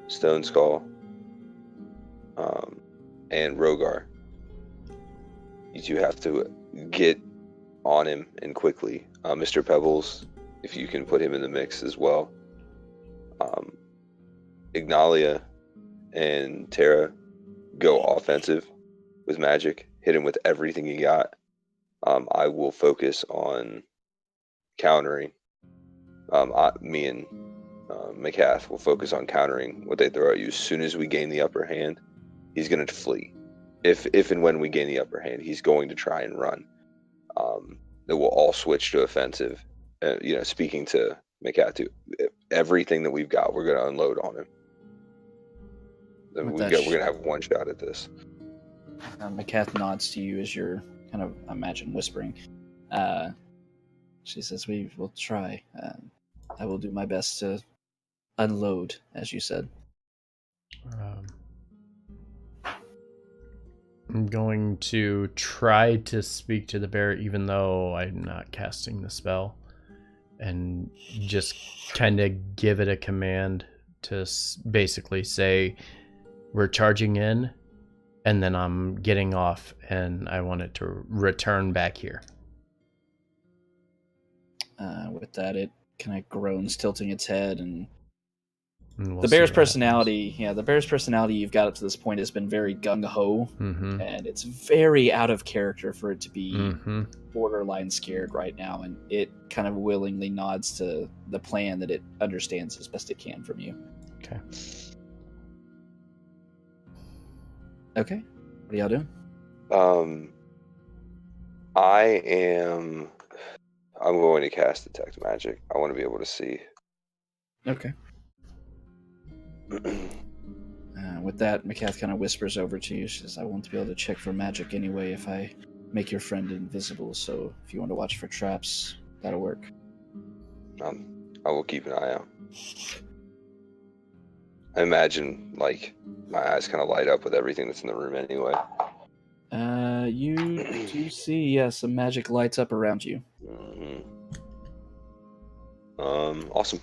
Stoneskull, and Rhogar you two have to get on him and quickly. Mr. Pebbles, if you can put him in the mix as well. Ignalia and Terra go offensive with magic. Hit him with everything you got. I will focus on countering. Me and McCath will focus on countering what they throw at you. As soon as we gain the upper hand, he's going to flee. If and when we gain the upper hand, he's going to try and run. Then we'll all switch to offensive. Speaking to McCath too, everything that we've got, we're going to unload on him. Then we're going to have one shot at this. McCath nods to you as you're kind of, imagine, whispering. She says, "We will try. I will do my best to unload," as you said. I'm going to try to speak to the bear, even though I'm not casting the spell, and just kind of give it a command to basically say, we're charging in, and then I'm getting off, and I want it to return back here. With that, it kind of groans, tilting its head, and we'll the bear's see what personality, the bear's personality you've got up to this point has been very gung-ho, happens. and it's very out of character for it to be Mm-hmm. borderline scared right now, and it kind of willingly nods to the plan that it understands as best it can from you. Okay. Okay. What are y'all doing? I'm going to cast Detect Magic. I want to be able to see. Okay. With that, McCath kind of whispers over to you. She says, "I won't be able to check for magic anyway if I make your friend invisible, so if you want to watch for traps, that'll work." I will keep an eye out. I imagine, my eyes kind of light up with everything that's in the room anyway. You do see, yes, some magic lights up around you. Mm-hmm. Awesome.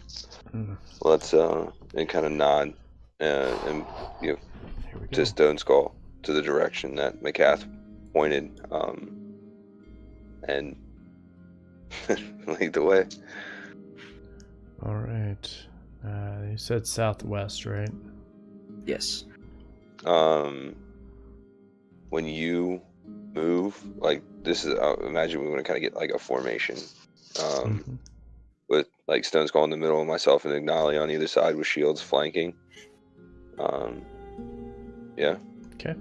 Mm. Let's and kind of nod and Here we to go. Stoneskull, to the direction that McCath pointed, and lead the way. All right. You said southwest, right? Yes. When you move, this is, imagine we want to kind of get a formation, Mhm. with Stoneskull in the middle and myself and Ignalia on either side with shields flanking. Yeah. Okay.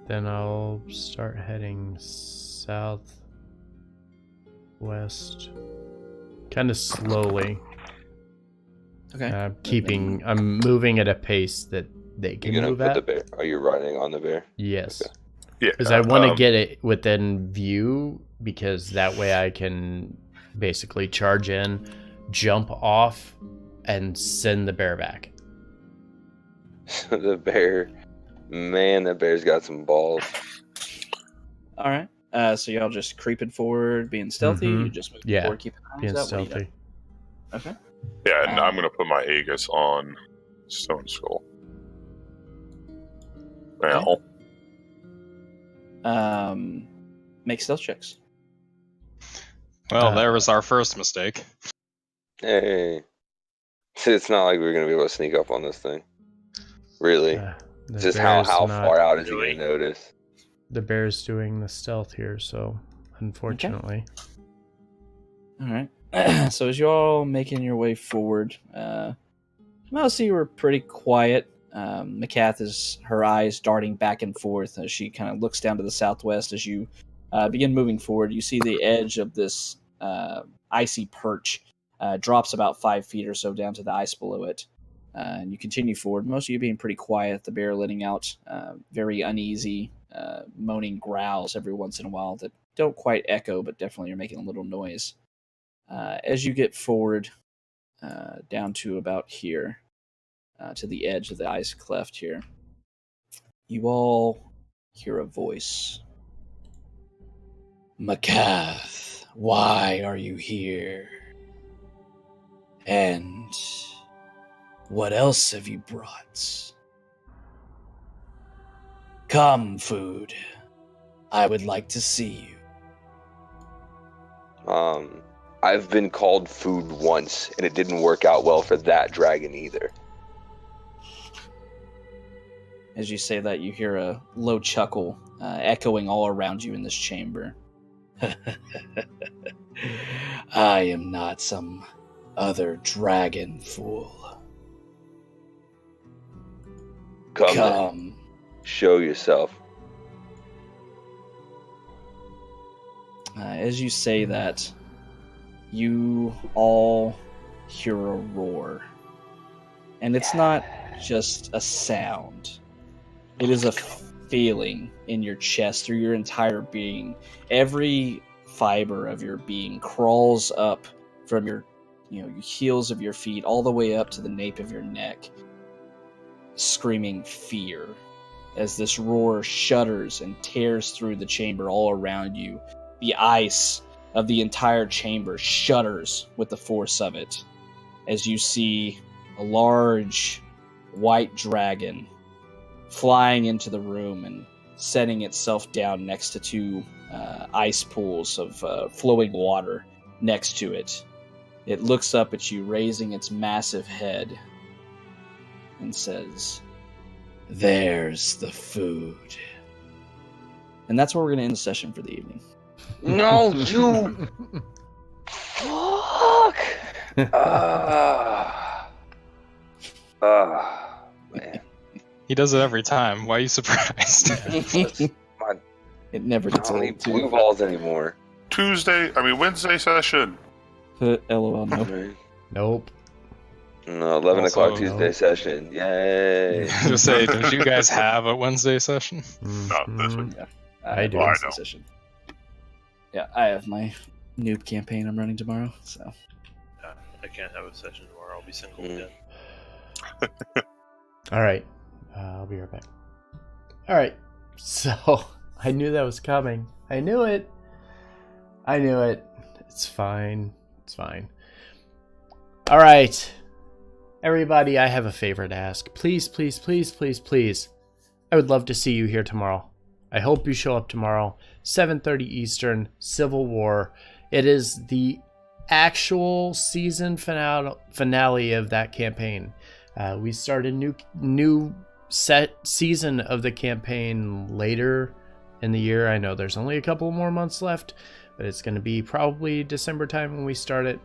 Then I'll start heading southwest, kind of slowly. Okay. I'm moving at a pace that they can You're gonna move put at. the bear. Are you riding on the bear? Yes. Okay. Yeah, Because I want to get it within view, because that way I can basically charge in, jump off, and send the bear back. The bear, man, that bear's got some balls. All right. So y'all just creeping forward, being stealthy. Mhm. You just moving Yeah, forward, keeping eyes being out. What do you got? stealthy. Okay. Yeah, and I'm going to put my Aegis on Stoneskull. Now, Make stealth checks. Well, there was our first mistake. Hey, it's not like we're gonna be able to sneak up on this thing. Really, The just how bear's not- far out is he Really? gonna notice? The bear's doing the stealth here, so unfortunately. All right. So as you're all making your way forward, most of you were pretty quiet. McCath is her eyes darting back and forth as she kind of looks down to the southwest. As you begin moving forward, you see the edge of this icy perch drops about 5 feet or so down to the ice below it. And you continue forward, most of you being pretty quiet, the bear letting out very uneasy, moaning growls every once in a while that don't quite echo, but definitely are making a little noise. As you get forward down to about here, to the edge of the ice cleft here, you all hear a voice. "McCath, why are you here? And what else have you brought?" Come, food. I would like to see you. I've been called food once, and it didn't work out well for that dragon either. As you say that, you hear a low chuckle echoing all around you in this chamber. I am not some other dragon fool. Come. Come. Show yourself. As you say that, you all hear a roar. And it's not just a sound. It is a feeling in your chest, through your entire being. Every fiber of your being crawls up from your heels of your feet all the way up to the nape of your neck, screaming fear as this roar shudders and tears through the chamber all around you. The ice of the entire chamber shudders with the force of it as you see a large white dragon flying into the room and setting itself down next to two ice pools of flowing water next to it. It looks up at you, raising its massive head, and says, "There's the food." And that's where we're going to end the session for the evening. No, you. Fuck. Man. He does it every time. Why are you surprised? It never I gets don't old. need blue balls anymore. Wednesday session. LOL, no. Man. Nope. No, 11 Also, o'clock Tuesday session. Yay. Just say, don't you guys have a Wednesday session? Not this week. Yeah, I do. I Wednesday know. session. Yeah, I have my noob campaign I'm running tomorrow, so. I can't have a session tomorrow. I'll be single Mm. again. All right. I'll be right back. All right. So I knew that was coming. I knew it. It's fine. It's fine. All right. Everybody, I have a favor to ask. Please, please, please, please, please. I would love to see you here tomorrow. I hope you show up tomorrow. 7:30 Eastern, Civil War. It is the actual season finale of that campaign. We start a new set season of the campaign later in the year. I know there's only a couple more months left, but it's going to be probably December time when we start it.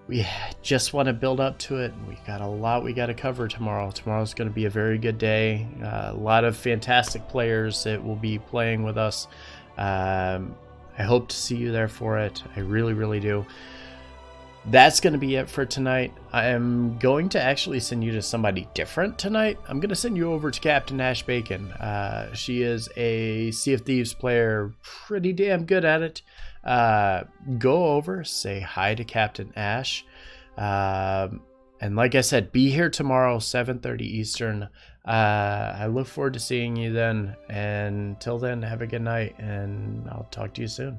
We just want to build up to it. We got a lot we got to cover tomorrow. Tomorrow's going to be a very good day. A lot of fantastic players that will be playing with us. I hope to see you there for it. I really, really do. That's going to be it for tonight. I am going to actually send you to somebody different tonight. I'm going to send you over to Captain Ash Bacon. She is a Sea of Thieves player, pretty damn good at it. Go over, say hi to Captain Ash. And like I said, be here tomorrow, 7:30 Eastern. I look forward to seeing you then. And till then, have a good night, and I'll talk to you soon.